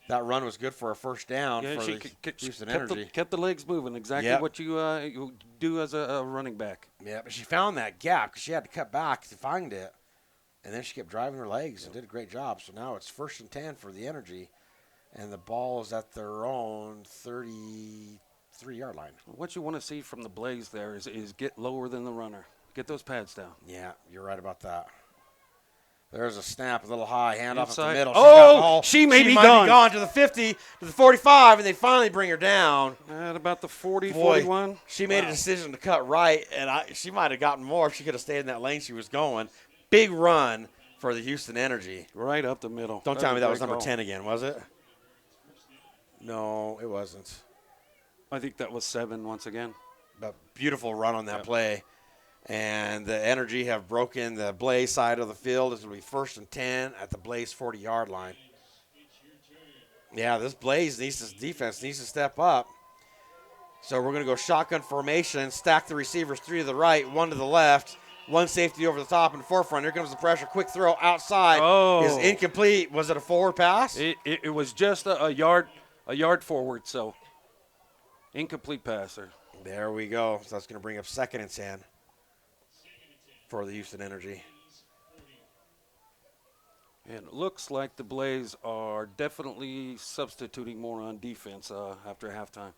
that run was good for a first down for She the Houston Energy. kept the legs moving. Exactly what you do as a running back. Yeah, but she found that gap because she had to cut back to find it. And then she kept driving her legs and did a great job. So now it's 1st and 10 for the Energy. And the ball is at their own 33-yard line. What you want to see from the Blaze there is get lower than the runner. Get those pads down. Yeah, you're right about that. There's a snap, a little high, handoff up the Inside. middle. She may be might gone. be gone to the 50, to the 45, and they finally bring her down. At about the 40, Boy, 41. She made a decision to cut right, and she might have gotten more if she could have stayed in that lane she was going. Big run for the Houston Energy. Right up the middle. Don't tell me that was number call. 10 again, was it? No, it wasn't. I think that was 7 once again. But beautiful run on that play. And the Energy have broken the Blaze side of the field. This will be 1st and 10 at the Blaze 40-yard line. Yeah, this Blaze defense needs to step up. So we're going to go shotgun formation, stack the receivers 3 to the right, 1 to the left, 1 safety over the top and forefront. Here comes the pressure. Quick throw outside is incomplete. Was it a forward pass? It was just a yard forward, so incomplete passer. There we go. So that's going to bring up 2nd and 10 for the Houston Energy. And it looks like the Blaze are definitely substituting more on defense after halftime.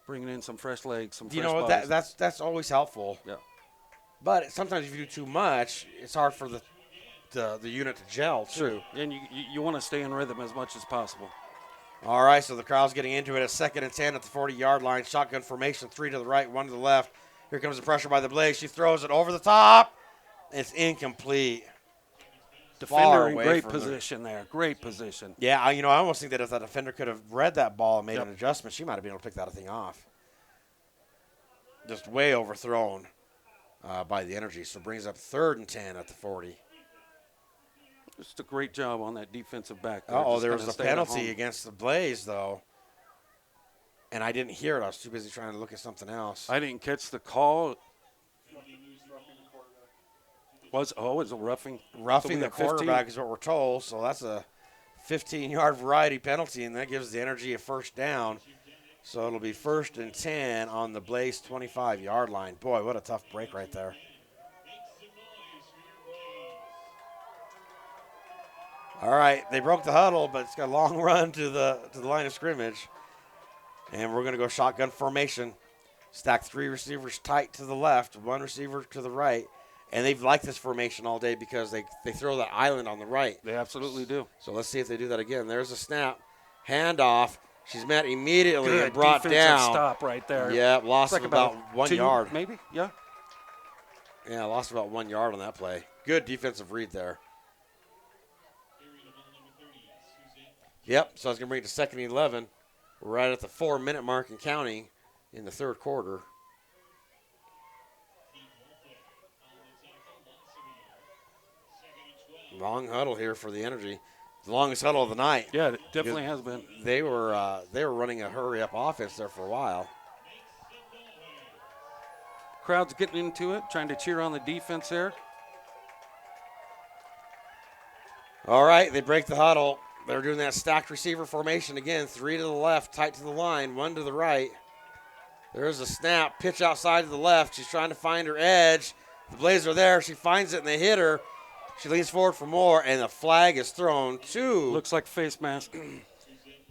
Bringing in some fresh legs, some fresh bodies. That's always helpful. Yeah. But sometimes if you do too much, it's hard for the unit to gel too. And you want to stay in rhythm as much as possible. All right, so the crowd's getting into it at 2nd and 10 at the 40-yard line. Shotgun formation, 3 to the right, 1 to the left. Here comes the pressure by the Blaze. She throws it over the top. It's incomplete. Defender in great position there. Great position. Yeah, I almost think that if that defender could have read that ball and made an adjustment, she might have been able to pick that thing off. Just way overthrown by the Energy. So it brings up 3rd and 10 at the 40. Just a great job on that defensive back. There was a penalty against the Blaze, though. And I didn't hear it. I was too busy trying to look at something else. I didn't catch the call. Was a roughing? Roughing the quarterback is what we're told. So that's a 15-yard variety penalty, and that gives the Energy a 1st down. So it'll be 1st and 10 on the Blaze 25-yard line. Boy, what a tough break right there. All right, they broke the huddle, but it's got a long run to the line of scrimmage. And we're going to go shotgun formation. Stack 3 receivers tight to the left, 1 receiver to the right. And they've liked this formation all day because they throw that island on the right. They absolutely do. So let's see if they do that again. There's a snap. Handoff. She's met immediately Good and brought down. Stop right there. Yeah, lost like about 1 2, yard. Maybe, yeah. Yeah, lost about 1 yard on that play. Good defensive read there. Yep, so it's going to bring it to 2nd and 11. We're right at the 4-minute mark and counting in the 3rd quarter. Long huddle here for the Energy. The longest huddle of the night. Yeah, it definitely has been. They were running a hurry-up offense there for a while. Crowd's getting into it, trying to cheer on the defense there. All right, they break the huddle. They're doing that stacked receiver formation again. 3 to the left, tight to the line, 1 to the right. There's a snap, pitch outside to the left. She's trying to find her edge. The Blazers are there. She finds it, and they hit her. She leans forward for more, and the flag is thrown to. Looks like face mask.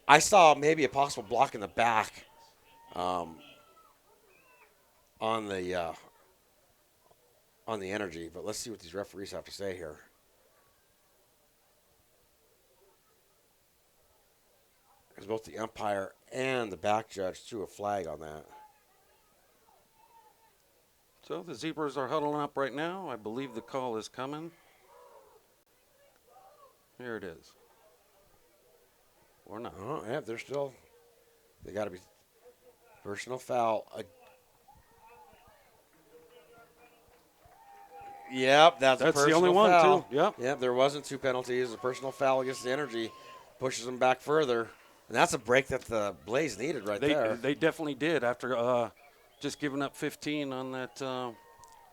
I saw maybe a possible block in the back on the energy, but let's see what these referees have to say here. Because both the umpire and the back judge threw a flag on that. So the Zebras are huddling up right now. I believe the call is coming. Here it is. Or not. Oh, yeah, they're still. They got to be personal foul. Yep, that's a the personal only one, foul. too. Yep. Yep, there wasn't 2 penalties. A personal foul against the Energy pushes them back further. And that's a break that the Blaze needed right there. They definitely did after just giving up 15 on that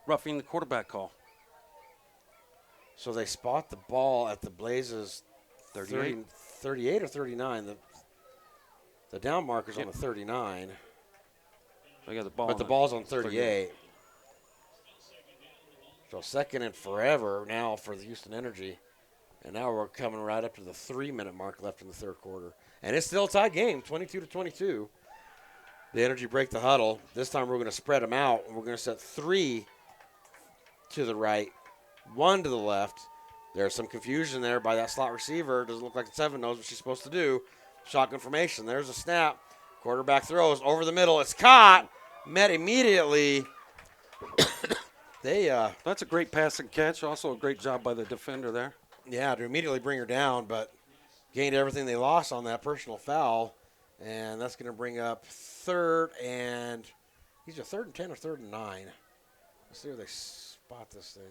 roughing the quarterback call. So they spot the ball at the Blazes 38. 38 or 39. The down marker's on the 39. They got the ball. But the ball's on 38. So second and forever now for the Houston Energy. And now we're coming right up to the 3-minute mark left in the third quarter. And it's still a tie game, 22-22. The Energy break the huddle. This time we're going to spread them out. And we're going to set 3 to the right, 1 to the left. There's some confusion there by that slot receiver. Doesn't look like the 7 knows what she's supposed to do. Shotgun formation. There's a snap. Quarterback throws over the middle. It's caught. Met immediately. That's a great pass and catch. Also a great job by the defender there. Yeah, to immediately bring her down, but gained everything they lost on that personal foul. And that's going to bring up third and – these are 3rd and 10 or 3rd and 9. Let's see where they spot this thing.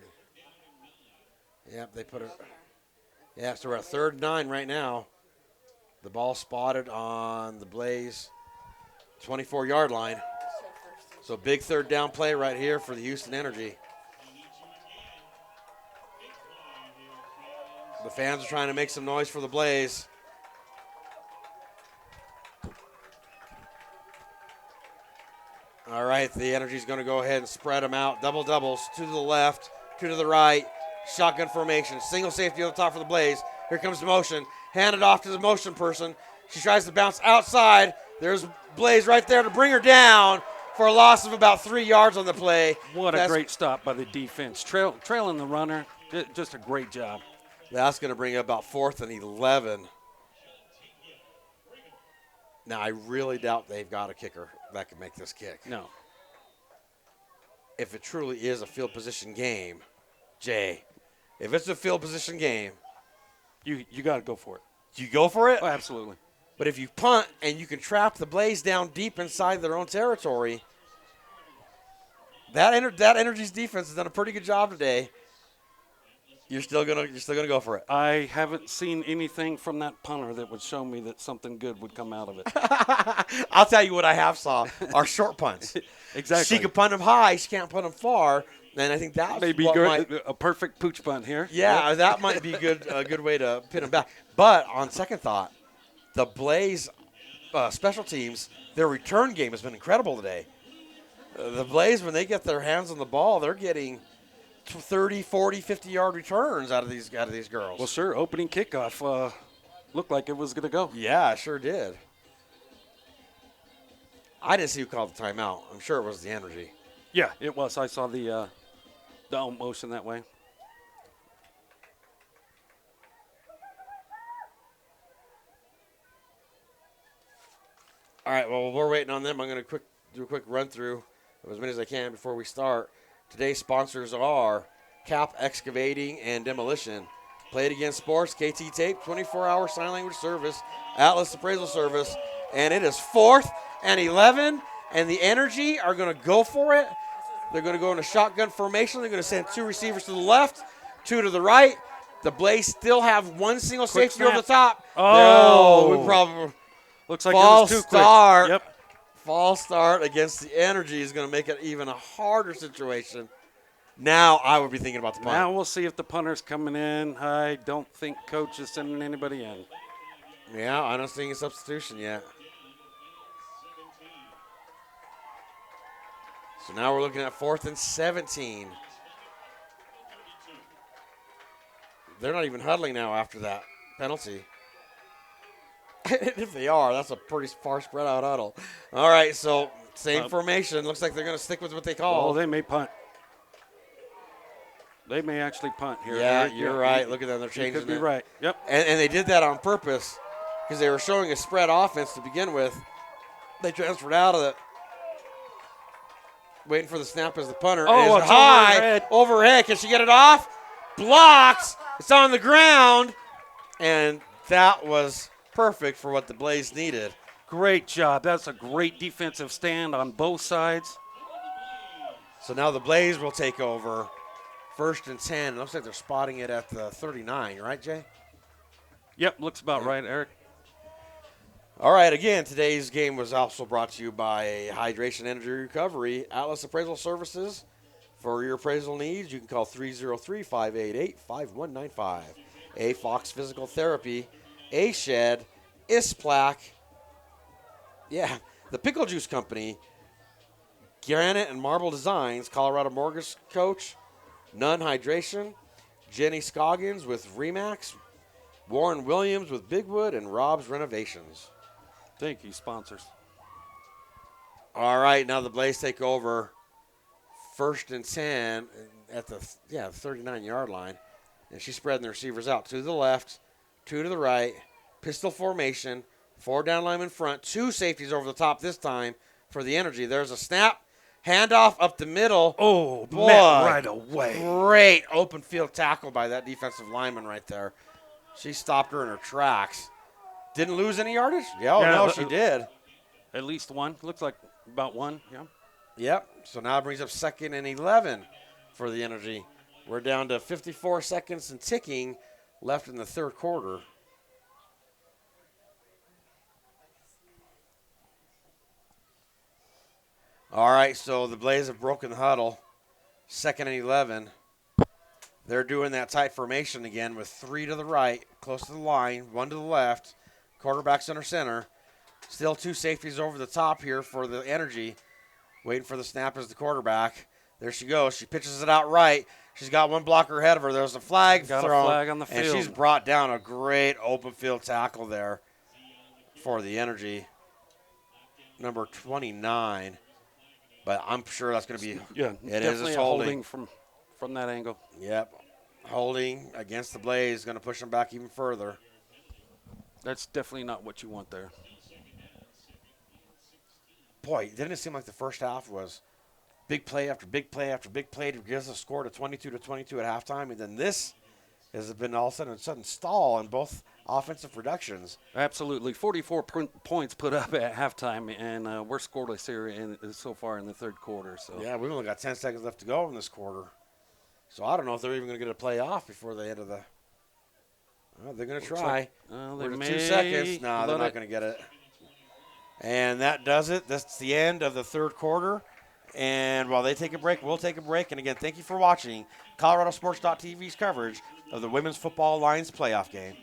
Yep, they put it – yeah, so we're at 3rd and 9 right now. The ball spotted on the Blaze 24-yard line. So big 3rd down play right here for the Houston Energy. The fans are trying to make some noise for the Blaze. All right, the Energy's going to go ahead and spread them out. Double doubles, 2 to the left, 2 to the right. Shotgun formation, single safety on the top for the Blaze. Here comes the motion. Hand it off to the motion person. She tries to bounce outside. There's Blaze right there to bring her down for a loss of about 3 yards on the play. What a great stop by the defense. Trailing the runner. Just a great job. That's going to bring up about 4th and 11. Now, I really doubt they've got a kicker that can make this kick. No. If it truly is a field position game, Jay, if it's a field position game, you got to go for it. you go for it. Oh, absolutely. But if you punt and you can trap the Blaze down deep inside their own territory, that Energy's defense has done a pretty good job today. You're still gonna go for it. I haven't seen anything from that punter that would show me that something good would come out of it. I'll tell you what I have saw are short punts. Exactly. She can punt them high. She can't punt them far. And I think that Maybe a perfect pooch punt here. Yeah, that might be a good way to pin them back. But on second thought, the Blaze special teams, their return game has been incredible today. The Blaze, when they get their hands on the ball, they're getting 30, 40, 50-yard returns out of these girls. Well, sure. Opening kickoff looked like it was going to go. Yeah, it sure did. I didn't see who called the timeout. I'm sure it was the Energy. Yeah, it was. I saw the motion that way. All right, well, we're waiting on them. I'm going to do a quick run-through of as many as I can before we start. Today's sponsors are Cap Excavating and Demolition, Play It Again Sports, KT Tape, 24-hour sign language service, Atlas Appraisal Service, and it is 4th and 11, and the Energy are going to go for it. They're going to go in a shotgun formation. They're going to send 2 receivers to the left, 2 to the right. The Blaze still have 1 single Quick safety over snap. the top. Oh. No, we probably Looks like it was too start. quick. Yep. False start against the Energy is going to make it even a harder situation. Now I would be thinking about the punt. Now we'll see if the punter's coming in. I don't think coach is sending anybody in. Yeah, I don't see a substitution yet. So now we're looking at 4th and 17. They're not even huddling now after that penalty. If they are, that's a pretty far spread out huddle. All right, so same formation. Looks like they're going to stick with what they call. Oh, they may punt. They may actually punt here. Yeah, Eric. you're right. Look at them. They're You changing could be it. right. Yep. And they did that on purpose because they were showing a spread offense to begin with. They transferred out of it. Waiting for the snap as the punter. Oh, It's it's high. overhead. Overhead. Can she get it off? Blocked. It's on the ground. And that was perfect for what the Blaze needed. Great job. That's a great defensive stand on both sides. So now the Blaze will take over. 1st and 10. It looks like they're spotting it at the 39, right, Jay? Yep, looks about right, Eric. All right, again, today's game was also brought to you by Hydration Energy Recovery, Atlas Appraisal Services. For your appraisal needs, you can call 303-588-5195. A Fox Physical Therapy, A Shed, Isplac, the Pickle Juice Company, Granite and Marble Designs, Colorado Mortgage Coach, Nunn Hydration, Jenny Scoggins with Remax, Warren Williams with Bigwood, and Rob's Renovations. Thank you, sponsors. All right, now the Blaze take over. 1st and 10 at the 39-yard line. And she's spreading the receivers out. 2 to the left, 2 to the right. Pistol formation. 4 down linemen front. 2 safeties over the top this time for the Energy. There's a snap. Handoff up the middle. Oh, boy. met right away. Great open field tackle by that defensive lineman right there. She stopped her in her tracks. Didn't lose any yardage? No, she did. At least one. Looks like about one, yeah. Yep. So now it brings up 2nd and 11 for the Energy. We're down to 54 seconds and ticking left in the 3rd quarter. All right, so the Blaze have broken the huddle. 2nd and 11. They're doing that tight formation again with 3 to the right, close to the line, 1 to the left. Quarterback center. Still 2 safeties over the top here for the Energy. Waiting for the snap as the quarterback. There she goes. She pitches it out right. She's got 1 blocker ahead of her. There's a flag Got thrown. a flag on the field. And she's brought down a great open field tackle there for the Energy. Number 29. But I'm sure that's going to be definitely it's a holding from that angle. Yep. Holding against the Blaze, going to push them back even further. That's definitely not what you want there. Boy, didn't it seem like the first half was big play after big play after big play to give us a score to 22-22 at halftime, and then this has been all of a sudden stall in both offensive productions. Absolutely. 44 points put up at halftime, and we're scoreless here so far in the 3rd quarter. So yeah, we've only got 10 seconds left to go in this quarter. So I don't know if they're even going to get a play off before the end of the – they're going to try. They We're may 2 seconds. No, they're not going to get it. And that does it. That's the end of the 3rd quarter. And while they take a break, we'll take a break. And again, thank you for watching ColoradoSports.tv's coverage of the Women's Football Alliance playoff game.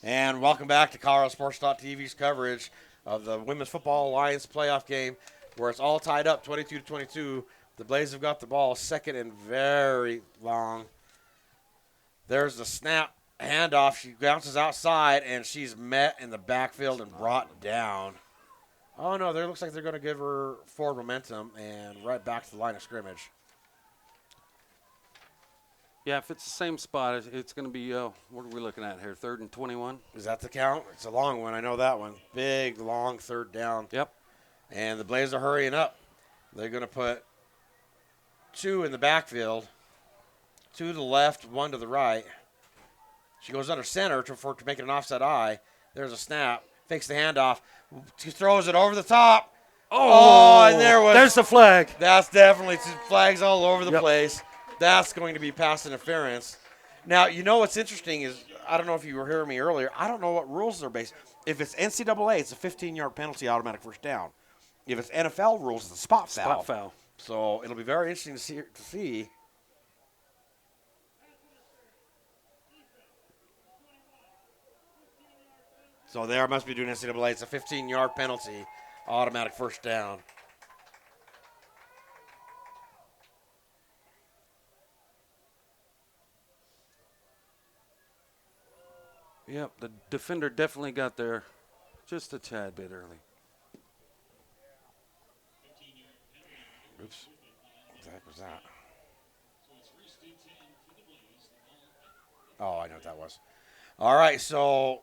And welcome back to ColoradoSports.tv's coverage of the Women's Football Alliance playoff game, where it's all tied up 22-22. The Blaze have got the ball, second and very long. There's the snap, handoff. She bounces outside, and she's met in the backfield and brought down. Oh, no, there looks like they're going to give her forward momentum and right back to the line of scrimmage. Yeah, if it's the same spot, it's going to be, what are we looking at here, 3rd and 21? Is that the count? It's a long one. I know that one. Big, long third down. Yep. And the Blaze are hurrying up. They're going to put 2 in the backfield, 2 to the left, 1 to the right. She goes under center to make it an offset eye. There's a snap. Fakes the handoff. She throws it over the top. Oh, and there's the flag. That's definitely flags all over the Yep. place. That's going to be pass interference. Now, you know what's interesting is, I don't know if you were hearing me earlier, I don't know what rules they're based. If it's NCAA, it's a 15-yard penalty, automatic first down. If it's NFL rules, it's a spot foul. Spot foul. So it'll be very interesting to see. So there must be doing NCAA. It's a 15-yard penalty, automatic first down. Yep, the defender definitely got there just a tad bit early. Oops. What the heck was that? Oh, I know what that was. All right, so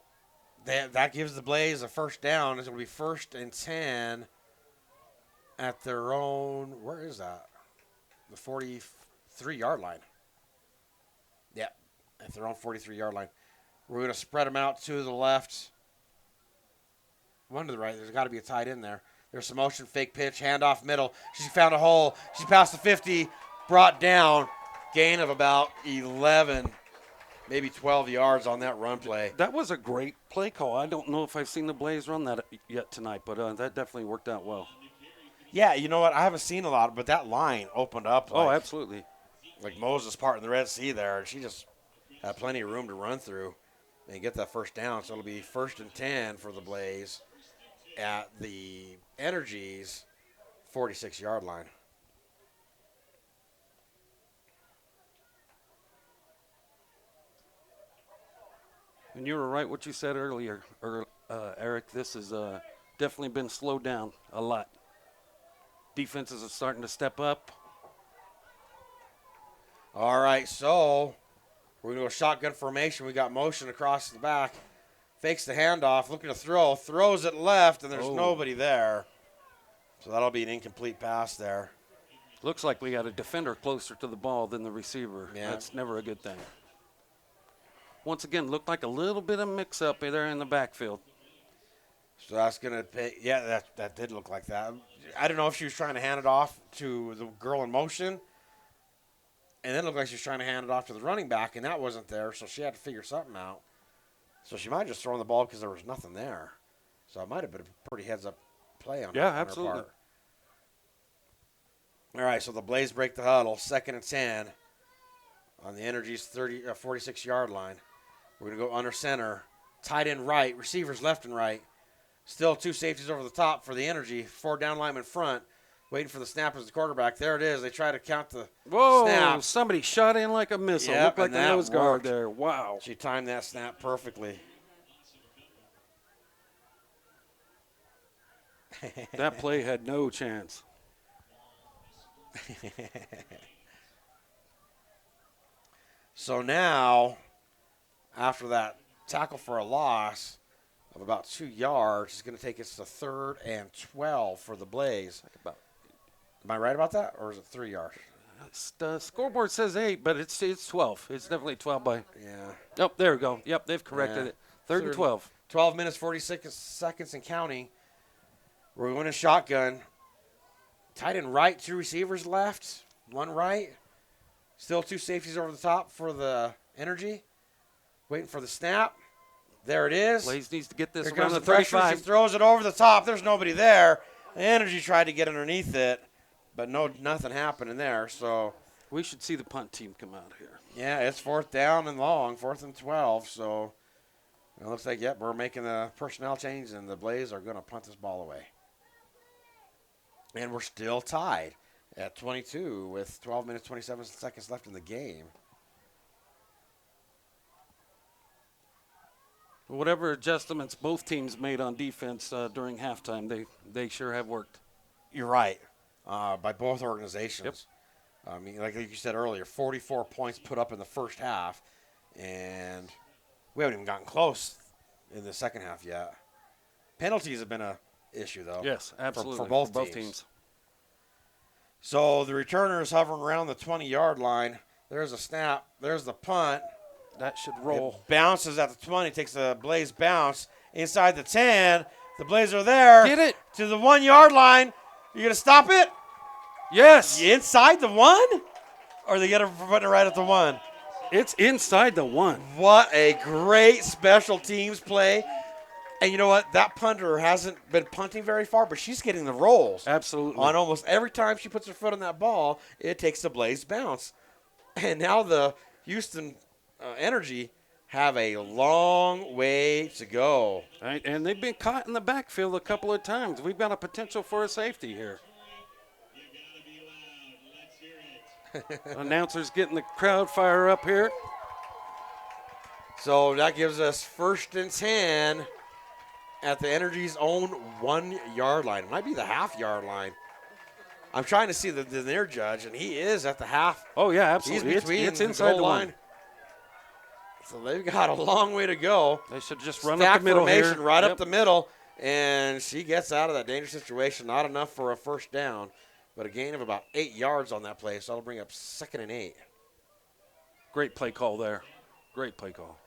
that gives the Blaze a first down. It's going to be 1st and 10 at their own, where is that? The 43-yard line. Yeah, at their own 43-yard line. We're going to spread them out, 2 to the left, 1 to the right. There's got to be a tight end there. There's some motion, fake pitch, handoff middle. She found a hole. She passed the 50, brought down, gain of about 11, maybe 12 yards on that run play. That was a great play call. I don't know if I've seen the Blaze run that yet tonight, but that definitely worked out well. Yeah, you know what? I haven't seen a lot, but that line opened up like, Absolutely. like Moses part in the Red Sea there. And she just had plenty of room to run through and get that first down. So it'll be 1st and 10 for the Blaze at the Energy's 46-yard line. And you were right what you said earlier, Eric. This has definitely been slowed down a lot. Defenses are starting to step up. All right, so we're going to go shotgun formation. We got motion across the back. Fakes the handoff, looking to throw. Throws it left, and there's nobody there. So that'll be an incomplete pass there. Looks like we got a defender closer to the ball than the receiver. Yeah. That's never a good thing. Once again, looked like a little bit of mix-up there in the backfield. So that's going to pay. Yeah, that did look like that. I don't know if she was trying to hand it off to the girl in motion, and then it looked like she was trying to hand it off to the running back, and that wasn't there, so she had to figure something out. So she might have just thrown the ball because there was nothing there. So it might have been a pretty heads-up play on her Absolutely. part. All right, so the Blaze break the huddle, 2nd and 10 on the Energy's 46-yard line. We're going to go under center, tight end right, receivers left and right. Still 2 safeties over the top for the Energy, 4 down linemen front, waiting for the snap as the quarterback. There it is. They try to count the snap. Somebody shot in like a missile. Yep, Looked like and the that nose guard worked. there. Wow. She timed that snap perfectly. That play had no chance. So now, after that tackle for a loss of about 2 yards, it's going to take us to 3rd and 12 for the Blaze. Am I right about that, or is it 3 yards? The scoreboard says 8, but it's 12. It's definitely 12 by. Yeah. Oh, there we go. Yep, they've corrected Yeah. it. 3rd and 12. 12 minutes, 46 seconds and counting. We're going to shotgun. Tight end right, 2 receivers left, 1 right. Still 2 safeties over the top for the Energy. Waiting for the snap. There it is. Blaze needs to get this Here around comes the the pressure. She 35. throws it over the top. There's nobody there. The Energy tried to get underneath it, but nothing happening there. So, We should see the punt team come out here. yeah, it's 4th down and long, 4th and 12. So, It looks like, yep, we're making the personnel change, and the Blaze are going to punt this ball away. And we're still tied at 22 with 12 minutes, 27 seconds left in the game. Whatever adjustments both teams made on defense during halftime, they sure have worked. You're right, by both organizations. Yep. I mean, like you said earlier, 44 points put up in the first half, and we haven't even gotten close in the second half yet. Penalties have been an issue, though. Yes, absolutely. For both teams. So the returner is hovering around the 20-yard line. There's a snap. There's the punt. That should roll. It bounces at the 20, takes a Blaze bounce inside the 10. The Blaze are there. Get it. To the 1-yard line. You going to stop it? Yes. Inside the 1? Or are they going to put it right at the 1? It's inside the 1. What a great special teams play. And you know what? That punter hasn't been punting very far, but she's getting the rolls. Absolutely. On almost every time she puts her foot on that ball, it takes the Blaze bounce. And now the Houston Energy have a long way to go. Right, and they've been caught in the backfield a couple of times. We've got a potential for a safety here. Announcers getting the crowd fire up here. So that gives us 1st and 10 at the Energy's own 1-yard line. It might be the half-yard line. I'm trying to see the near judge, and he is at the half. Oh, yeah, absolutely. He's between it's the inside goal the line. line. So they've got a long way to go. They should just run Stack up the middle formation here. right Yep. up the middle, and she gets out of that dangerous situation. Not enough for a first down, but a gain of about 8 yards on that play, so that'll bring up 2nd and 8. Great play call there. Great play call.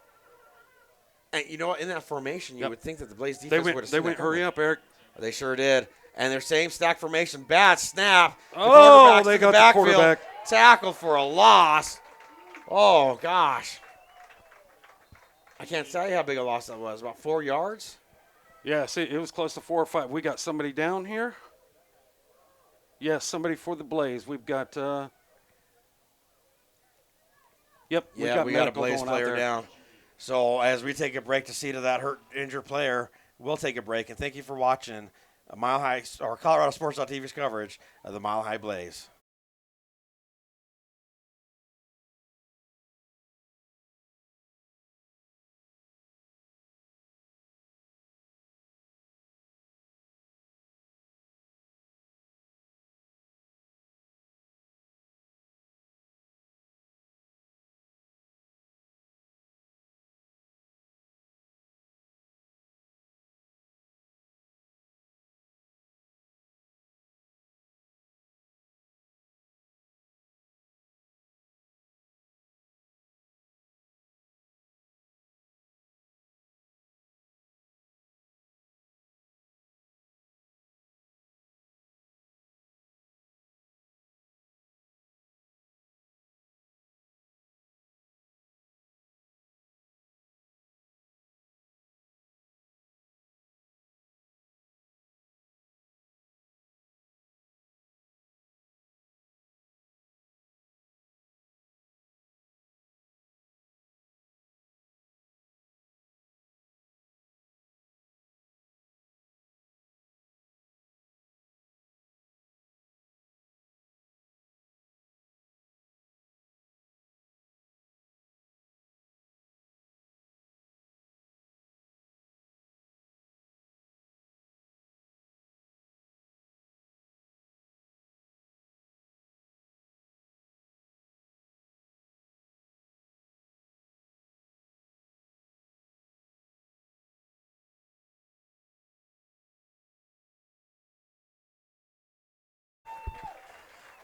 And you know what? In that formation, you Yep. would think that the Blaze They defense would went, have they went hurry up, Eric. They sure did. And their same stack formation, bad snap. The Oh, quarterback's they in got the backfield, quarterback. tackled for a loss. Oh, gosh. I can't tell you how big a loss that was. About 4 yards? Yeah, see, it was close to 4 or 5. We got somebody down here. Yes, somebody for the Blaze. We've got, yep, we got We got a medical Blaze going out player there. down. So as we take a break to see to that injured player, we'll take a break. And thank you for watching Mile High or Colorado Sports.tv's coverage of the Mile High Blaze.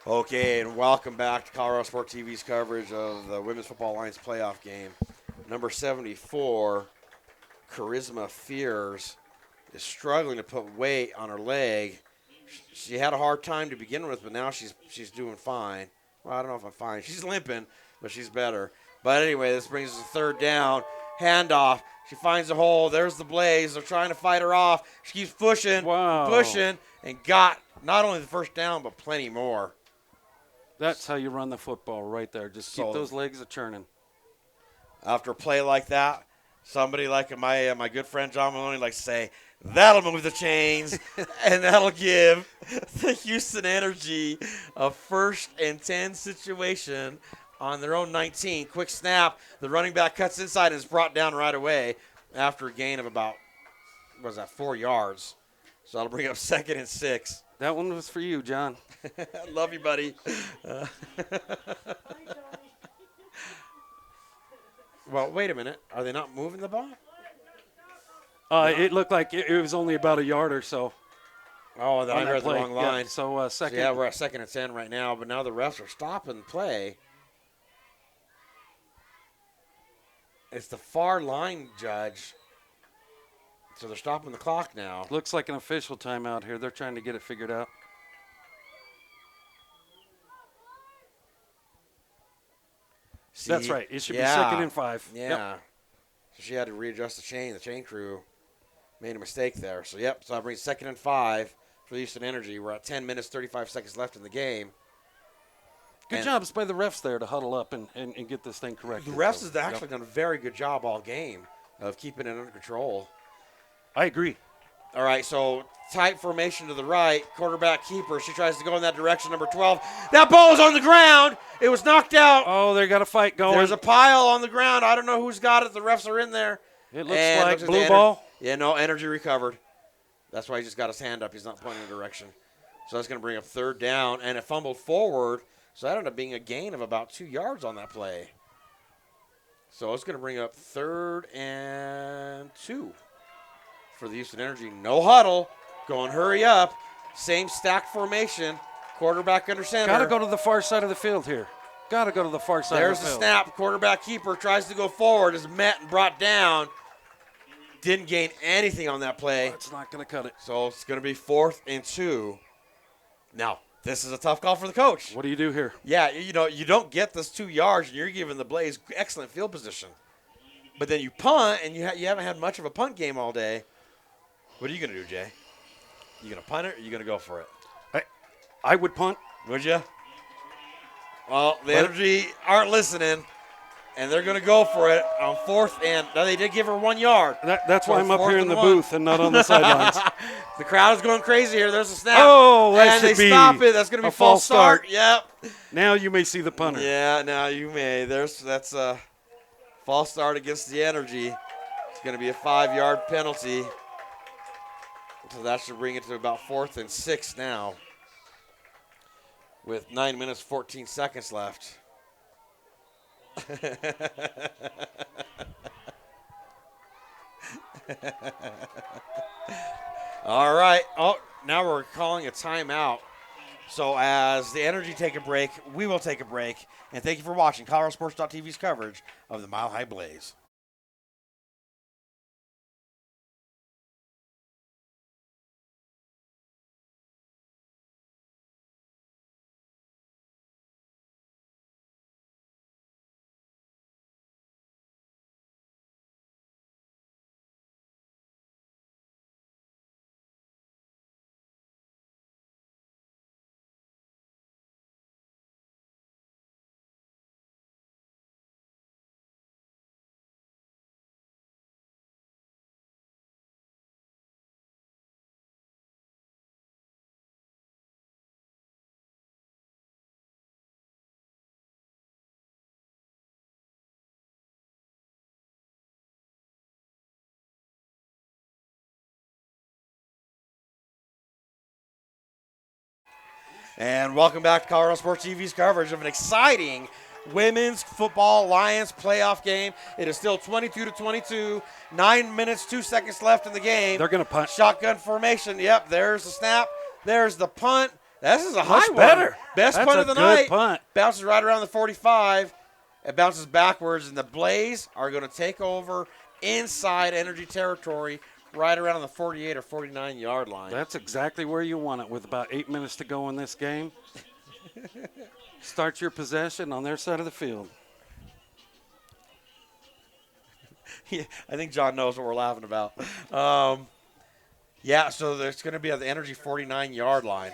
Okay, and welcome back to Colorado Sport TV's coverage of the Women's Football Alliance playoff game. Number 74, Charisma Fears, is struggling to put weight on her leg. She had a hard time to begin with, but now she's doing fine. Well, I don't know if I'm fine. She's limping, but she's better. But anyway, this brings us to 3rd down. Handoff. She finds a hole. There's the Blaze. They're trying to fight her off. She keeps pushing, pushing, and got not only the first down, but plenty more. That's how you run the football right there. Just keep those legs a churning. After a play like that, Somebody like my good friend John Maloney likes to say, that'll move the chains, and that'll give the Houston Energy a 1st and 10 situation on their own 19. Quick snap. The running back cuts inside and is brought down right away after a gain of about, 4 yards. So that'll bring up 2nd and 6. That one was for you, John. Love you, buddy. Well, wait a minute. Are they not moving the ball? It looked like it was only about a yard or so. Oh, then on I that read the play. wrong Yeah, line. so second. Yeah, we're at 2nd and 10 right now, but now the refs are stopping play. It's the far line judge. So they're stopping the clock now. Looks like an official timeout here. They're trying to get it figured out. See, That's right. It should be 2nd and 5. Yeah. Yep. So she had to readjust the chain. The chain crew made a mistake there. So, so that brings 2nd and 5 for the Houston Energy. We're at 10 minutes, 35 seconds left in the game. Good jobs by the refs there to huddle up and get this thing corrected. The refs has actually done a very good job all game of keeping it under control. I agree. All right, so tight formation to the right. Quarterback keeper. She tries to go in that direction, number 12. That ball is on the ground. It was knocked out. Oh, they got a fight going. There's a pile on the ground. I don't know who's got it. The refs are in there. It looks And like at blue the ball. Yeah, no, Energy recovered. That's why he just got his hand up. He's not pointing in a direction. So that's going to bring up 3rd down, and it fumbled forward. So that ended up being a gain of about 2 yards on that play. So it's going to bring up 3rd and 2 for the Houston Energy. No huddle. Going hurry up. Same stack formation. Quarterback under center. Got to go to the far side of the field here. Got to go to the far side There's of the field. snap. Quarterback keeper tries to go forward. Is met and brought down. Didn't gain anything on that play. That's not going to cut it. So it's going to be 4th and 2. Now, this is a tough call for the coach. What do you do here? Yeah, you don't get this 2 yards, and you're giving the Blaze excellent field position. But then you punt, and you haven't had much of a punt game all day. What are you going to do, Jay? You going to punt it, or you going to go for it? I would punt. Would you? Well, the Energy aren't listening, and they're going to go for it on 4th and – now, they did give her 1 yard. That's why I'm up 4th here in and the 1. booth and not on the sidelines. The crowd is going crazy here. There's a snap. Oh, that and should they be stop it. That's going to be a false false start. start. Yep. Now you may see the punter. Yeah, now you may. That's a false start against the Energy. It's going to be a 5-yard penalty. So that should bring it to about 4th and 6 now with 9 minutes, 14 seconds left. All right. Oh, now we're calling a timeout. So as the Energy take a break, we will take a break. And thank you for watching ColoradoSports.tv's coverage of the Mile High Blaze. And welcome back to Colorado Sports TV's coverage of an exciting Women's Football Lions playoff game. It is still 22-22. 9 minutes, 2 seconds left in the game. They're going to punt. Shotgun formation. Yep, there's the snap. There's the punt. This is a high one. better. Best That's punt a of the good night. punt. Bounces right around the 45. It bounces backwards, and the Blaze are going to take over inside Energy territory right around the 48 or 49-yard line. That's exactly where you want it with about 8 minutes to go in this game. Start your possession on their side of the field. Yeah, I think John knows what we're laughing about. Yeah, so there's going to be at the Energy 49-yard line.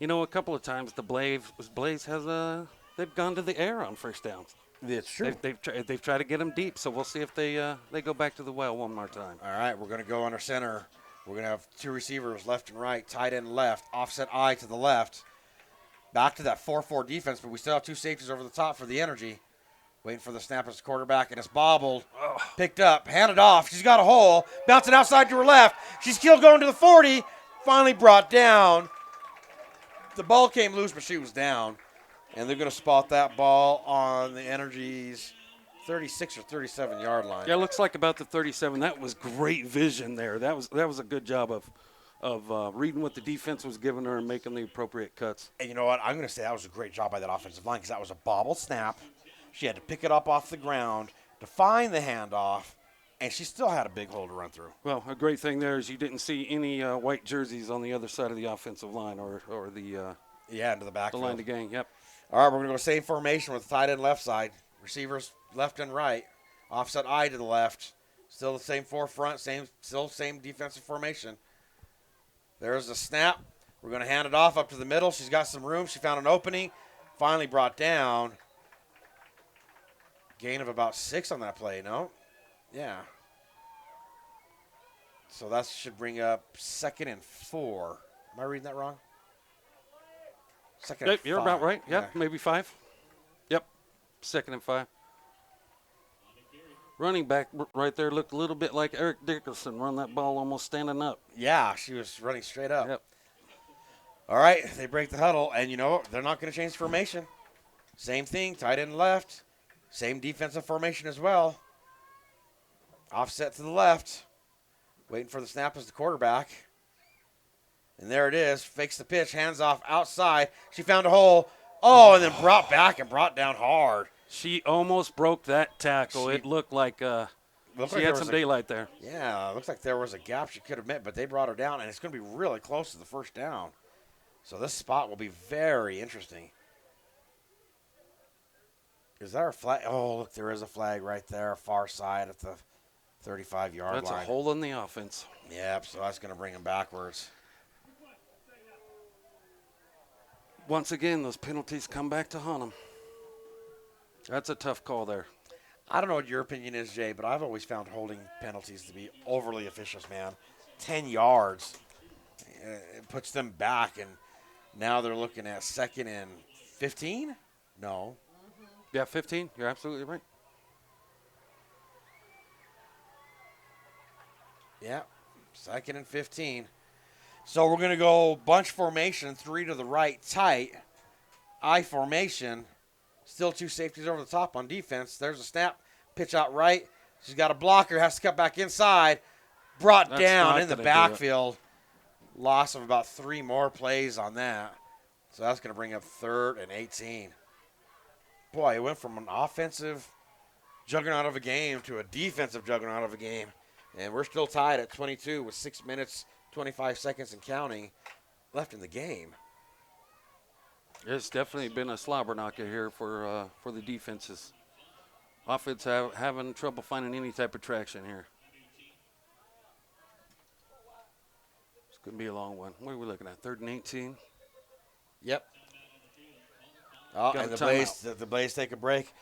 You know, a couple of times the Blaze has they've gone to the air on first downs. It's true. They've tried to get them deep, so we'll see if they go back to the well one more time. All right, we're going to go under center. We're going to have two receivers left and right, tight end left, offset I to the left. Back to that 4-4 defense, but we still have two safeties over the top for the energy. Waiting for the snap as the quarterback, and it's bobbled. Picked up, handed off. She's got a hole. Bouncing outside to her left. She's still going to the 40. Finally brought down. The ball came loose, but she was down. And they're going to spot that ball on the energy's 36 or 37-yard line. Yeah, it looks like about the 37. That was great vision there. That was a good job of reading what the defense was giving her and making the appropriate cuts. And you know what? I'm going to say that was a great job by that offensive line because that was a bobble snap. She had to pick it up off the ground to find the handoff, and she still had a big hole to run through. Well, a great thing there is you didn't see any white jerseys on the other side of the offensive line or the Into the backfield. line of game. Yep. All right, we're going to go same formation with the tight end left side. Receivers left and right. Offset I to the left. Still the same forefront, still same defensive formation. There's the snap. We're going to hand it off up to the middle. She's got some room. She found an opening. Finally brought down. Gain of about 6 on that play, no? Yeah. So that should bring up 2nd and 4. Am I reading that wrong? Second and You're 5. about right. Yep, maybe 5. Yep, 2nd and 5. Running back right there looked a little bit like Eric Dickerson, run that ball almost standing up. Yeah, she was running straight up. Yep. All right, they break the huddle, and you know what? They're not going to change formation. Same thing, tight end left. Same defensive formation as well. Offset to the left. Waiting for the snap as the quarterback. And there it is. Fakes the pitch, hands off outside. She found a hole. Oh, and then brought back and brought down hard. She almost broke that tackle. It looked like she had some daylight there. Yeah, it looks like there was a gap she could have met, but they brought her down, and it's going to be really close to the first down. So this spot will be very interesting. Is there a flag? Oh, look, there is a flag right there, far side at the 35-yard line. That's a hole in the offense. Yep, so that's going to bring them backwards. Once again, those penalties come back to haunt them. That's a tough call there. I don't know what your opinion is, Jay, but I've always found holding penalties to be overly officious, man. 10 yards. It puts them back, and now they're looking at 2nd and 15? No. Yeah, 15. You're absolutely right. Yeah, 2nd and 15. So we're going to go bunch formation, 3 to the right, tight. I formation. Still 2 safeties over the top on defense. There's a snap, pitch out right. She's got a blocker, has to cut back inside. Brought down in the backfield. Loss of about 3 more plays on that. So that's going to bring up 3rd and 18. Boy, it went from an offensive juggernaut of a game to a defensive juggernaut of a game. And we're still tied at 22 with 6 minutes, 25 seconds and counting left in the game. It's definitely been a slobber knocker here for the defenses. Offense having trouble finding any type of traction here. It's going to be a long one. What are we looking at, 3rd and 18? Yep. Oh, and the Blaze take a break.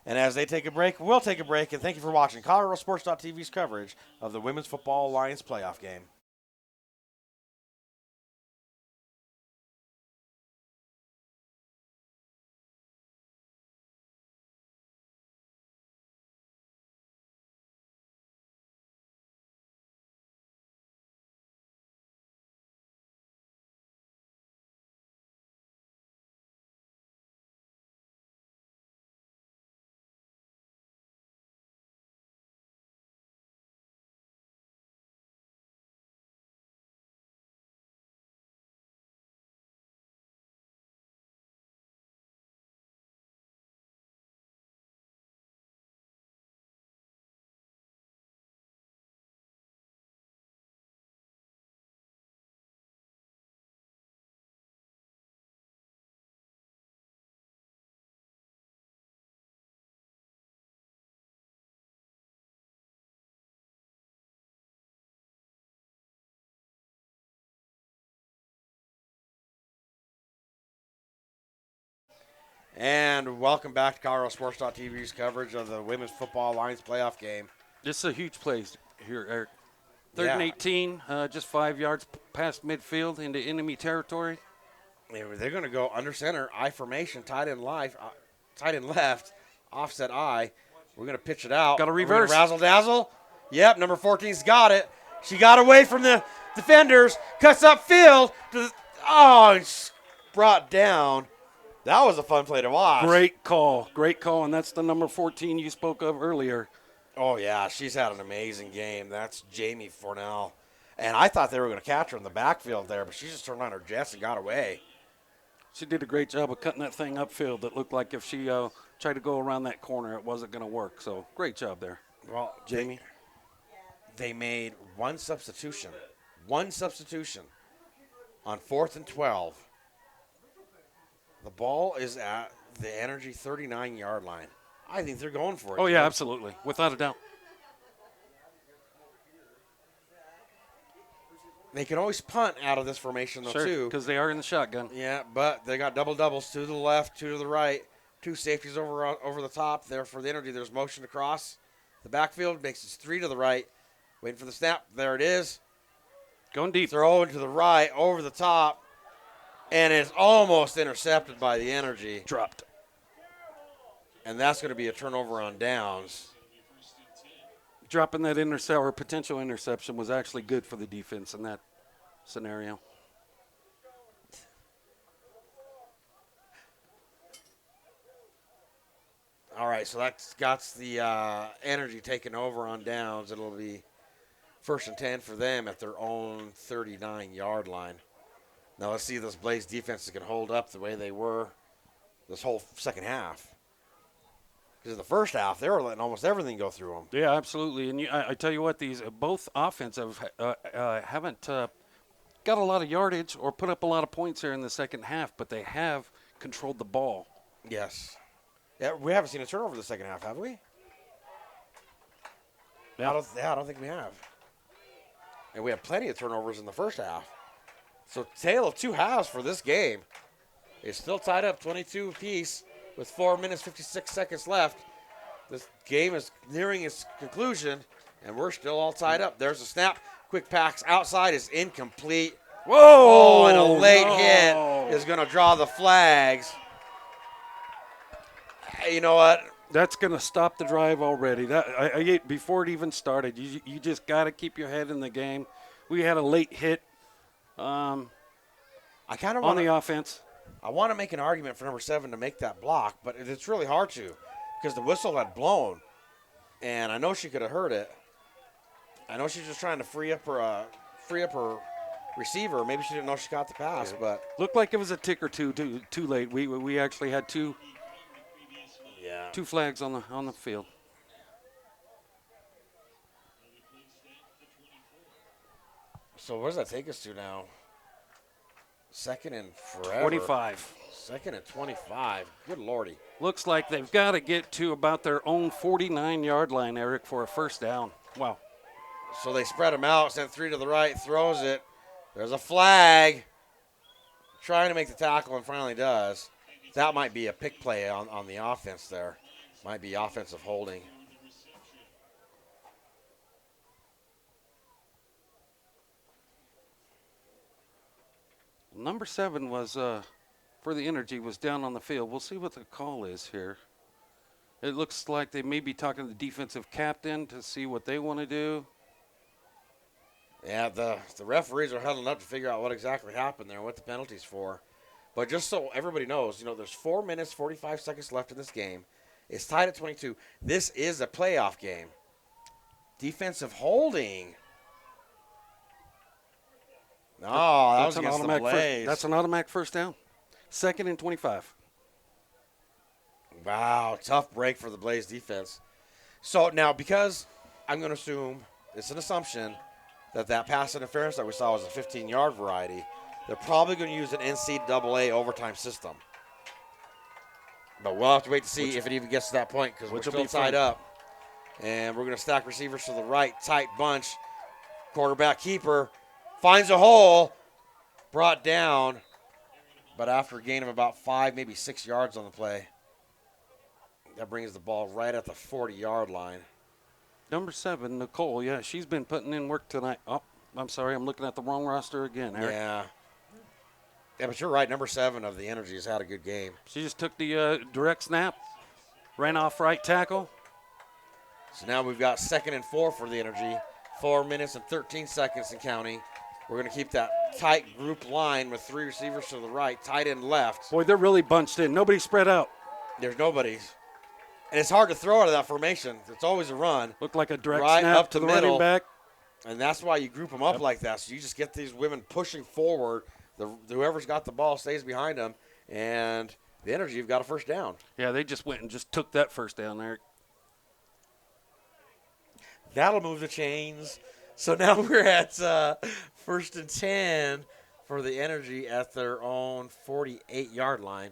And as they take a break, we'll take a break. And thank you for watching ColoradoSports.tv's coverage of the Women's Football Alliance playoff game. And welcome back to ColoradoSports.tv's coverage of the Women's Football Alliance playoff game. This is a huge play here, Eric. Third and Yeah. 18, just 5 yards past midfield into enemy territory. They're going to go under center, I formation, tight end left, offset I. We're going to pitch it out. Got to Are we reverse. gonna razzle dazzle. Yep, number 14's got it. She got away from the defenders, cuts upfield. It's brought down. That was a fun play to watch. Great call, and that's the number 14 you spoke of earlier. Oh, yeah, she's had an amazing game. That's Jamie Fornell. And I thought they were going to catch her in the backfield there, but she just turned on her jets and got away. She did a great job of cutting that thing upfield. That looked like if she tried to go around that corner, it wasn't going to work. So great job there. Well, Jamie. They made one substitution on 4th and 12. The ball is at the Energy 39-yard line. I think they're going for it. Oh, yeah, absolutely. Without a doubt. They can always punt out of this formation, though, Sure, too. because they are in the shotgun. Yeah, but they got doubles, 2 to the left, 2 to the right, 2 safeties over the top. There for the Energy. There's motion across the backfield. Makes it 3 to the right. Waiting for the snap. There it is. Going deep. Throw to the right, over the top, and it's almost intercepted by the Energy. Dropped. And that's going to be a turnover on downs. Dropping that intercept or potential interception was actually good for the defense in that scenario. All right, so that's got the Energy taking over on downs. It'll be 1st and 10 for them at their own 39-yard line. Now let's see if this Blaze defense can hold up the way they were this whole second half. Because in the first half, they were letting almost everything go through them. Yeah, absolutely. And I tell you what, these both offensive haven't got a lot of yardage or put up a lot of points here in the second half, but they have controlled the ball. Yes. Yeah, we haven't seen a turnover in the second half, have we? Yeah. I don't think we have. And we had plenty of turnovers in the first half. So tale of two halves for this game. It's still tied up 22 apiece with 4 minutes, 56 seconds left. This game is nearing its conclusion, and we're still all tied up. There's a snap. Quick pass outside is incomplete. Whoa! Oh, and a late hit is going to draw the flags. Hey, you know what? That's going to stop the drive already. Before it even started, you just got to keep your head in the game. We had a late hit I kind of on the offense. I want to make an argument for number 7 to make that block, but it's really hard to because the whistle had blown, and I know she could have heard it. I know she's just trying to free up her receiver. Maybe she didn't know she got the pass, but Looked like it was a tick or two too late. We actually had two flags on the field. So where does that take us to now? 2nd and forever. 25. 2nd and 25. Good lordy. Looks like they've got to get to about their own 49-yard line, Eric, for a first down. Wow. So they spread him out, sent 3 to the right, throws it. There's a flag. Trying to make the tackle and finally does. That might be a pick play on the offense there. Might be offensive holding. Number 7 was, for the Energy, was down on the field. We'll see what the call is here. It looks like they may be talking to the defensive captain to see what they want to do. Yeah, the referees are huddling up to figure out what exactly happened there, what the penalty's for. But just so everybody knows, there's 4 minutes, 45 seconds left in this game. It's tied at 22. This is a playoff game. Defensive holding. No, that was against the Blaze. That's an automatic first down. 2nd and 25. Wow, tough break for the Blaze defense. So now, because I'm going to assume, it's an assumption, that pass interference that we saw was a 15-yard variety, they're probably going to use an NCAA overtime system. But we'll have to wait to see if it even gets to that point because we're still tied up. And we're going to stack receivers to the right, tight bunch. Quarterback keeper finds a hole, brought down but after a gain of about 5, maybe 6 yards on the play. That brings the ball right at the 40-yard line. Number 7, Nicole. Yeah, she's been putting in work tonight. Oh, I'm sorry. I'm looking at the wrong roster again, Eric. Yeah. Yeah, but you're right. Number 7 of the Energy has had a good game. She just took the direct snap, ran off right tackle. So now we've got 2nd and 4 for the Energy. 4 minutes and 13 seconds and counting. We're going to keep that tight group line with 3 receivers to the right, tight end left. Boy, they're really bunched in. Nobody spread out. There's nobody. And it's hard to throw out of that formation. It's always a run. Looked like a direct right snap up to the middle. running back. And that's why you group them up like that. So you just get these women pushing forward. Whoever's got the ball stays behind them. And the Energy have got a first down. Yeah, they just went and just took that first down, Eric. That'll move the chains. So now we're at 1st and 10 for the Energy at their own 48-yard line.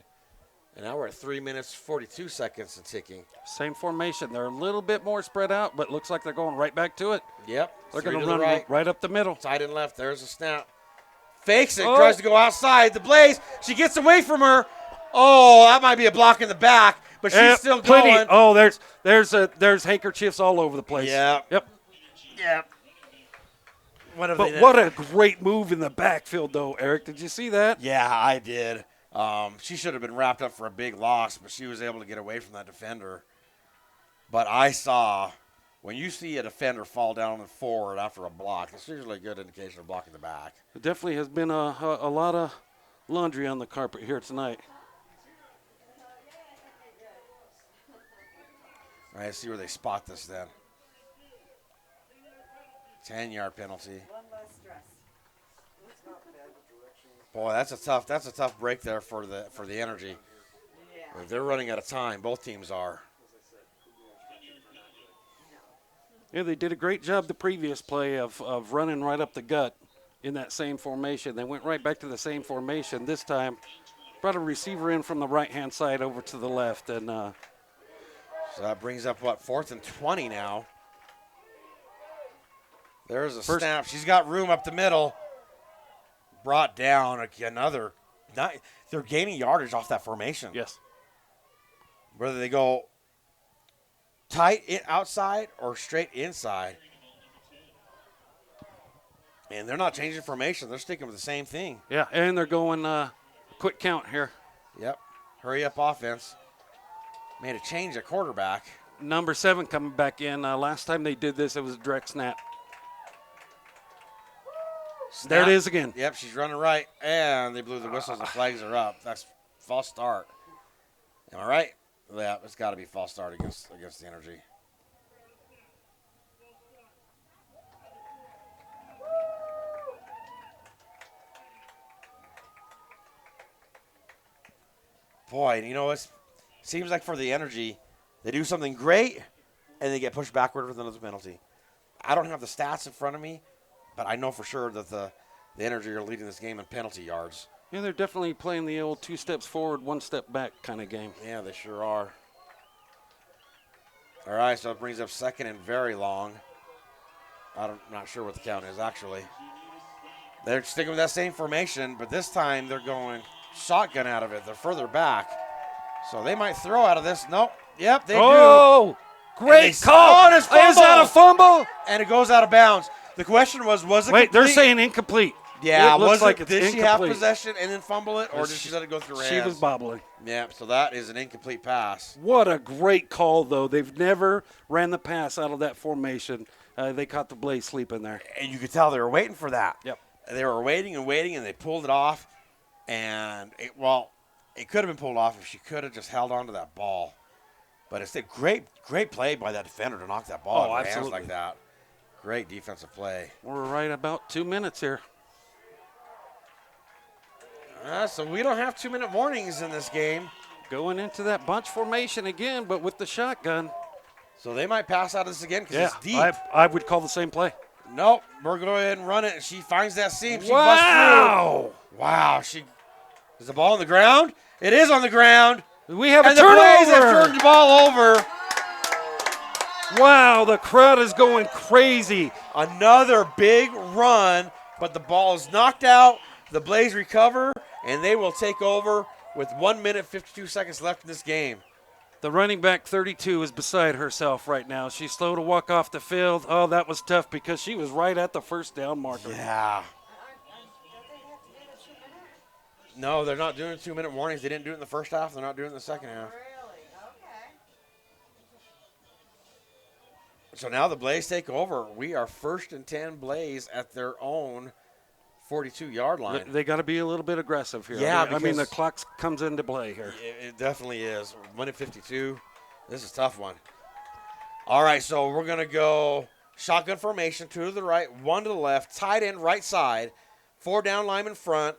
And now we're at 3 minutes, 42 seconds and ticking. Same formation. They're a little bit more spread out, but looks like they're going right back to it. Yep. They're 3 going to to the run right up the middle. Tight end left. There's a snap. Fakes it. Tries to go outside. The Blaze. She gets away from her. Oh, that might be a block in the back, but she's still plenty. going. Oh, there's handkerchiefs all over the place. Yep. Yep. What But what a great move in the backfield, though, Eric. Did you see that? Yeah, I did. She should have been wrapped up for a big loss, but she was able to get away from that defender. But I saw, when you see a defender fall down and forward after a block, it's usually a good indication of blocking the back. It definitely has been a lot of laundry on the carpet here tonight. All right, let's see where they spot this then. 10-yard penalty. One less stress. Boy, that's a tough break there for the Energy. Yeah. They're running out of time. Both teams are. Yeah, they did a great job the previous play of running right up the gut in that same formation. They went right back to the same formation. This time, brought a receiver in from the right-hand side over to the left. And so that brings up, 4th and 20 now. There's a snap. She's got room up the middle. Brought down another. They're gaining yardage off that formation. yes. Whether they go tight outside or straight inside. And they're not changing formation. They're sticking with the same thing. Yeah, and they're going quick count here. Yep. Hurry up offense. Made a change at quarterback. Number 7 coming back in. Last time they did this, it was a direct snap. There it is again. Yep, she's running right. And they blew the whistles and flags are up. That's false start. Am I right? Yeah, it's got to be false start against the Energy. Boy, you know, it seems like for the Energy, they do something great, and they get pushed backward with another penalty. I don't have the stats in front of me, but I know for sure that the Energy are leading this game in penalty yards. Yeah, they're definitely playing the old 2 steps forward, 1 step back kind of game. Yeah, they sure are. All right, so it brings up 2nd and very long. I'm not sure what the count is, actually. They're sticking with that same formation, but this time they're going shotgun out of it. They're further back. So they might throw out of this. Nope. Yep, they do. Oh, great call. Oh, and it's Is that a fumble? And it goes out of bounds. The question was it Wait, complete? they're saying incomplete. Yeah, it looks like it's did she have incomplete. possession and then fumble it, or did she let it go through her She hands? was bobbling. Yeah, so that is an incomplete pass. What a great call, though. They've never ran the pass out of that formation. They caught the Blaze sleeping there. And you could tell they were waiting for that. Yep. They were waiting, and they pulled it off. And, it could have been pulled off if she could have just held on to that ball. But it's a great play by that defender to knock that ball out of her hands like that. Great defensive play. We're right about 2 minutes here. So we don't have 2-minute warnings in this game. Going into that bunch formation again, but with the shotgun. So they might pass out of this again because it's deep. I would call the same play. Nope. We're going to go ahead and run it. And she finds that seam. She Wow. busts through. Wow. Is the ball on the ground? It is on the ground. We have And a the Blaze have turnover. turned the ball over. Wow, the crowd is going crazy. Another big run, but the ball is knocked out The Blaze recover, and they will take over with 1 minute 52 seconds left in this game. The running back 32 is beside herself right now. She's slow to walk off the field. Oh, that was tough because she was right at the first down marker. Yeah. Don't they have to do the 2 minutes? No, they're not doing 2-minute warnings. They didn't do it in the first half. They're not doing it in the second half. Really? Okay. So now the Blaze take over. We are 1st and 10 Blaze at their own 42-yard line. They got to be a little bit aggressive here. Yeah, I mean, the because- clock comes into play here. It definitely is. 1 at 52. This is a tough one. All right, so we're going to go shotgun formation, 2 to the right, 1 to the left, tight end right side, 4 down linemen front,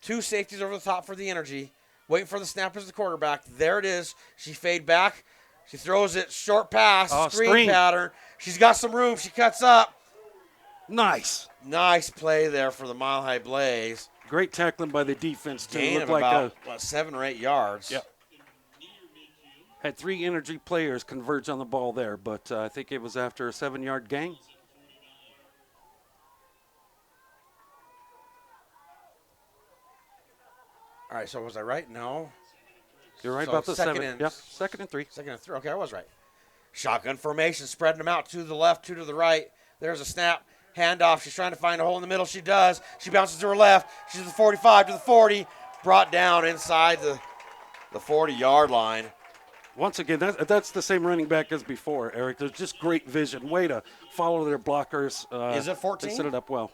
2 safeties over the top for the energy, waiting for the snap as the quarterback. There it is. She fade back. She throws it, short pass, screen pattern. She's got some room. She cuts up. Nice. Nice play there for the Mile High Blaze. Great tackling by the defense, too. Gain Looked of like about 7 or 8 yards. Yep. Had 3 energy players converge on the ball there, but I think it was after a 7-yard gain. All right, so was I right? No. You're right So about the second 7. and- Yep, 2nd and 3. 2nd and 3. Okay, I was right. Shotgun formation, spreading them out, 2 to the left, 2 to the right. There's a snap, handoff. She's trying to find a hole in the middle. She does. She bounces to her left. She's to the 45, to the 40. Brought down inside the 40-yard line. Once again, that's the same running back as before, Eric. There's just great vision. Way to follow their blockers. Is it 14? They set it up well.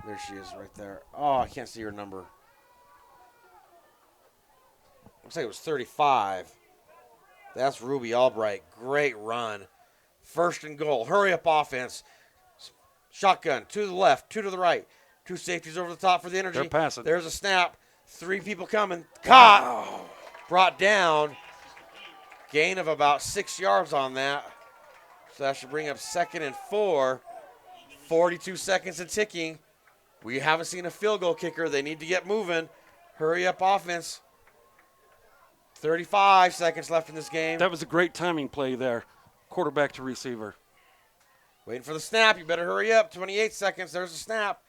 There she is right there. Oh, I can't see her number. Looks like it was 35. That's Ruby Albright. Great run. 1st and goal. Hurry up offense. Shotgun. 2 to the left. 2 to the right. 2 safeties over the top for the energy. They're passing. There's a snap. 3 people coming. Caught. Brought down. Gain of about 6 yards on that. So that should bring up 2nd and 4. 42 seconds and ticking. We haven't seen a field goal kicker. They need to get moving. Hurry up offense. 35 seconds left in this game. That was a great timing play there. Quarterback to receiver. Waiting for the snap. You better hurry up. 28 seconds. There's a snap.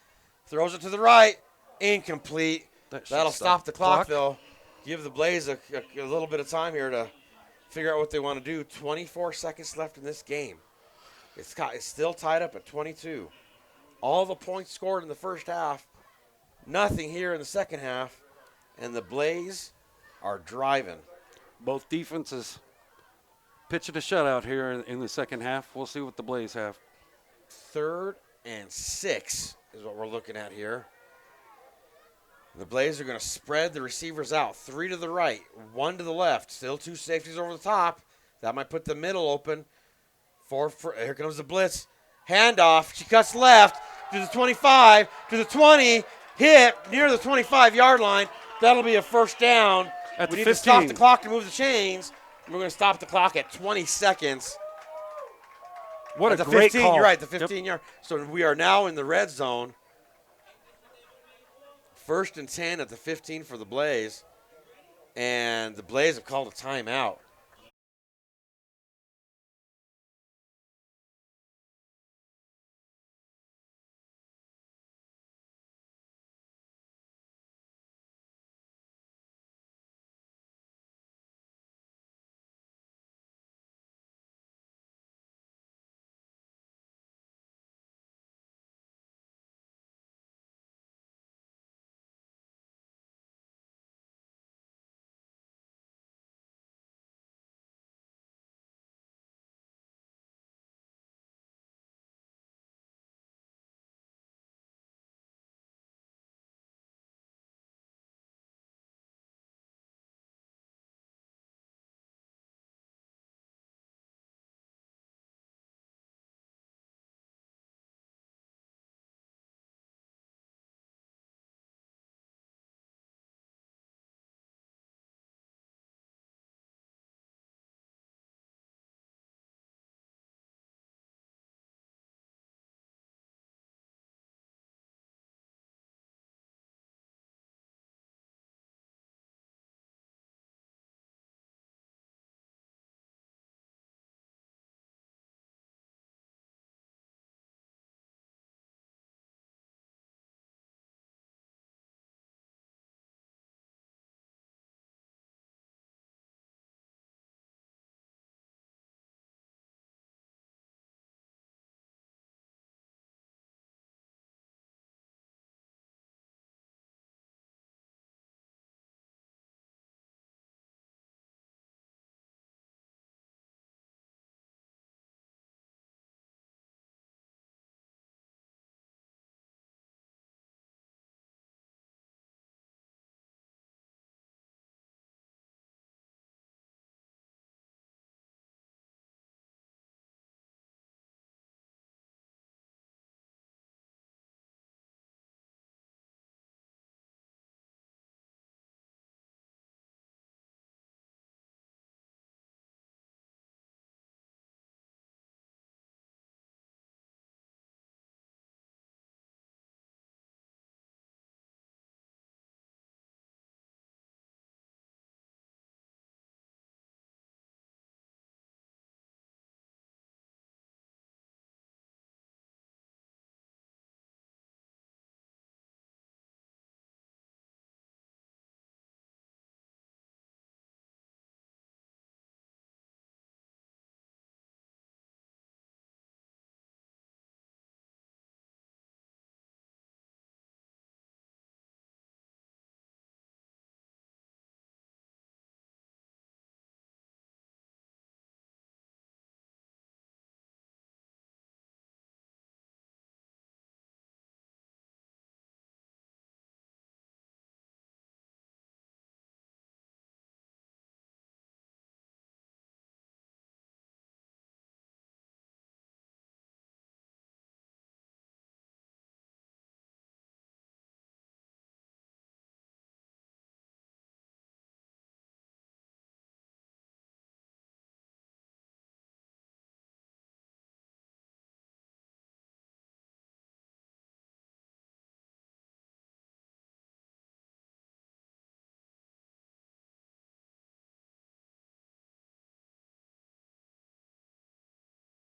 Throws it to the right. Incomplete. That'll stop the clock, though. Give the Blaze a little bit of time here to figure out what they want to do. 24 seconds left in this game. It's still tied up at 22. All the points scored in the first half. Nothing here in the second half. And the Blaze are driving. Both defenses pitching a shutout here in the second half. We'll see what the Blaze have. 3rd and 6 is what we're looking at here. The Blaze are going to spread the receivers out. 3 to the right, 1 to the left. Still 2 safeties over the top. That might put the middle open. Here comes the blitz. Handoff. She cuts left to the 25, to the 20. Hit near the 25-yard line. That'll be a 1st down. At We the need to stop 15. the clock to move the chains. We're going to stop the clock at 20 seconds. What At a the great 15, call. you're right, the Yep. 15-yard. So we are now in the red zone. 1st and 10 at the 15 for the Blaze. And the Blaze have called a timeout.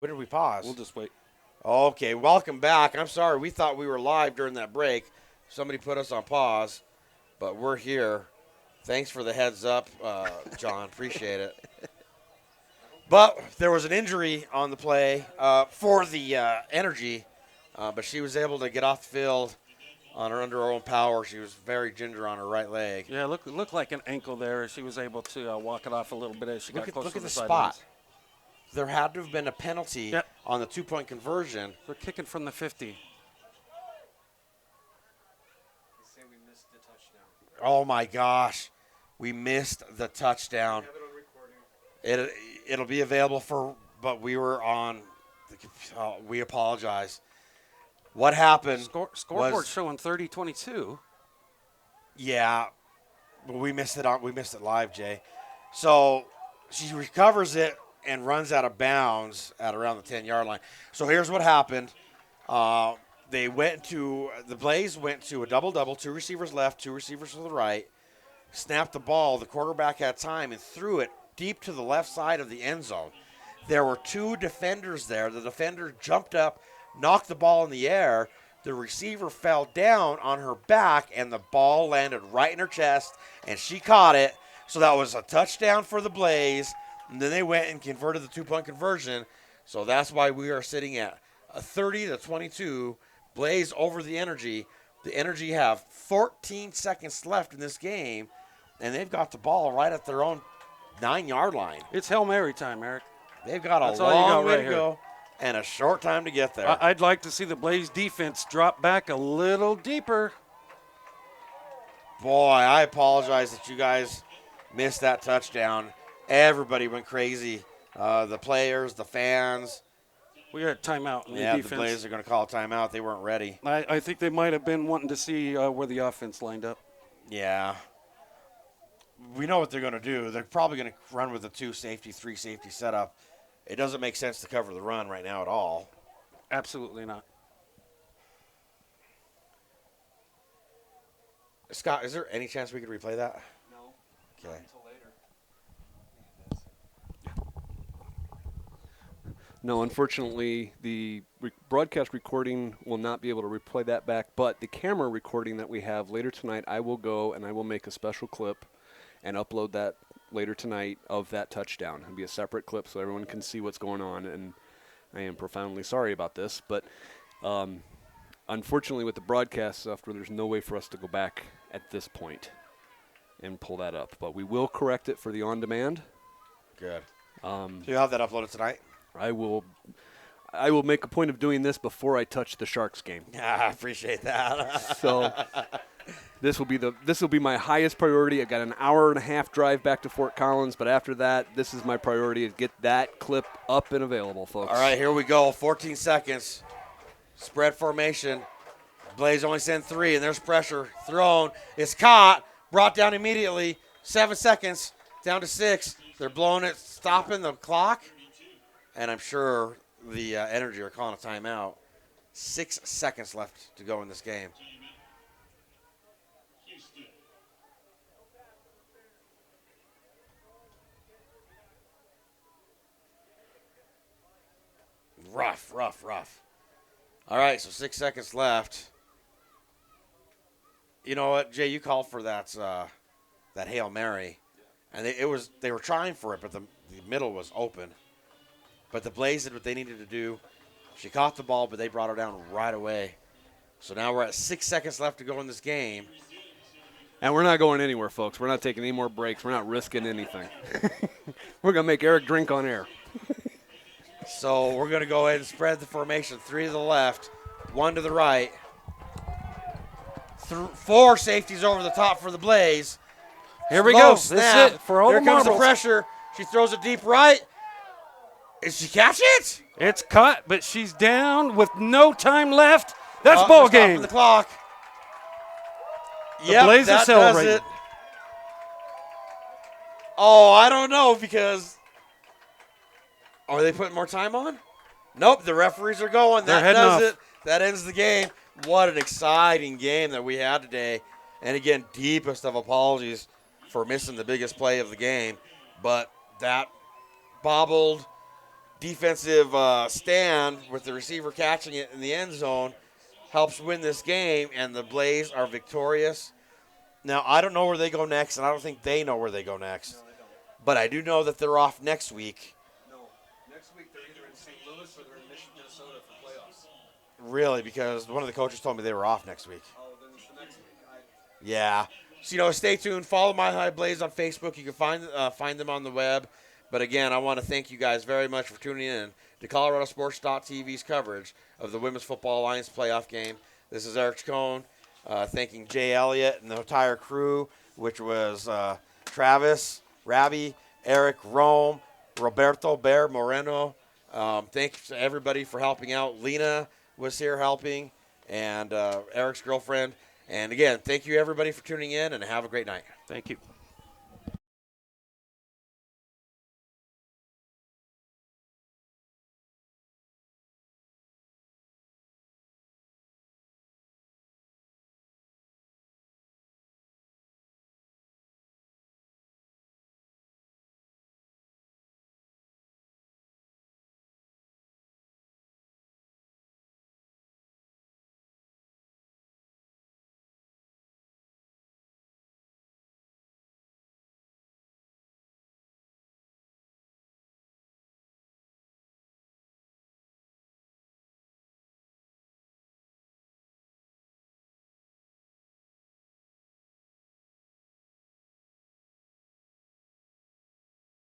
When did we pause? We'll just wait. Okay, welcome back. I'm sorry. We thought we were live during that break. Somebody put us on pause, but we're here. Thanks for the heads up, John. Appreciate it. But there was an injury on the play for the Energy, but she was able to get off the field under her own power. She was very ginger on her right leg. Yeah, looked like an ankle there. She was able to walk it off a little bit as she got close Look to at the the sidelines. spot. There had to have been a penalty Yep. on the 2-point conversion. They're kicking from the 50. Oh, my gosh. We missed the touchdown. It'll be available but we were on. We apologize. What happened? Scoreboard was, showing 30-22. Yeah, but we missed it. We missed it live, Jay. So she recovers it and runs out of bounds at around the 10-yard line. So here's what happened. The Blaze went to a double-double, 2 receivers left, 2 receivers to the right, snapped the ball. The quarterback had time and threw it deep to the left side of the end zone. There were 2 defenders there. The defender jumped up, knocked the ball in the air. The receiver fell down on her back, and the ball landed right in her chest, and she caught it. So that was a touchdown for the Blaze. And then they went and converted the 2-point conversion. So that's why we are sitting at a 30-22 Blaze over the Energy. The Energy have 14 seconds left in this game, and they've got the ball right at their own 9-yard line. It's Hail Mary time, Eric. They've got That's a all you got long way right to here. go and a short time to get there. I'd like to see the Blaze defense drop back a little deeper. Boy, I apologize that you guys missed that touchdown. Everybody went crazy. The players, the fans. We got a timeout in the Yeah, defense. the Blazers are going to call a timeout. They weren't ready. I think they might have been wanting to see where the offense lined up. Yeah. We know what they're going to do. They're probably going to run with a 2-safety, 3-safety setup. It doesn't make sense to cover the run right now at all. Absolutely not. Scott, is there any chance we could replay that? No. Okay. Until later. No, unfortunately, the broadcast recording will not be able to replay that back, but the camera recording that we have later tonight, I will go and I will make a special clip and upload that later tonight of that touchdown. It'll be a separate clip so everyone can see what's going on, and I am profoundly sorry about this, but unfortunately with the broadcast software, there's no way for us to go back at this point and pull that up, but we will correct it for the on-demand. Good. So you'll have that uploaded tonight? I will make a point of doing this before I touch the Sharks game. Yeah, I appreciate that. So this will be my highest priority. I got an hour and a half drive back to Fort Collins, but after that, this is my priority to get that clip up and available, folks. All right, here we go. 14 seconds. Spread formation. Blaze only send 3, and there's pressure thrown. It's caught, brought down immediately. 7 seconds, down to 6. They're blowing it, stopping the clock. And I'm sure the Energy are calling a timeout. 6 seconds left to go in this game. Rough. All right, so 6 seconds left. You know what, Jay? You called for that Hail Mary, and they were trying for it, but the middle was open. But the Blaze did what they needed to do. She caught the ball, but they brought her down right away. So now we're at 6 seconds left to go in this game. And we're not going anywhere, folks. We're not taking any more breaks. We're not risking anything. We're going to make Eric drink on air. So we're going to go ahead and spread the formation. 3 to the left, 1 to the right. 4 safeties over the top for the Blaze. Here we Slow go. snap. That's it for all Here the comes marbles. the pressure. She throws it deep right. Is she catch it? It's cut, but she's down with no time left. That's Oh, ball they're stopping game. the clock. The Yep, Blaze are that does celebrating. it. Oh, I don't know because are they putting more time on? Nope, the referees are going. They're That heading does off. it. That ends the game. What an exciting game that we had today. And again, deepest of apologies for missing the biggest play of the game. But that bobbled defensive stand with the receiver catching it in the end zone helps win this game, and the Blaze are victorious. Now, I don't know where they go next, and I don't think they know where they go next. No, they don't. But I do know that they're off next week. No. Next week they're either in St. Louis or they're in Minnesota for playoffs. Really, because one of the coaches told me they were off next week. Oh, then it's the next week. Yeah. So, stay tuned. Follow My High Blaze on Facebook. You can find them on the web. But again, I want to thank you guys very much for tuning in to ColoradoSports.tv's coverage of the Women's Football Alliance playoff game. This is Eric Chacon, thanking Jay Elliott and the entire crew, which was Travis, Ravi, Eric, Rome, Roberto, Bear, Moreno. Thanks to everybody for helping out. Lena was here helping, and Eric's girlfriend. And again, thank you everybody for tuning in, and have a great night. Thank you.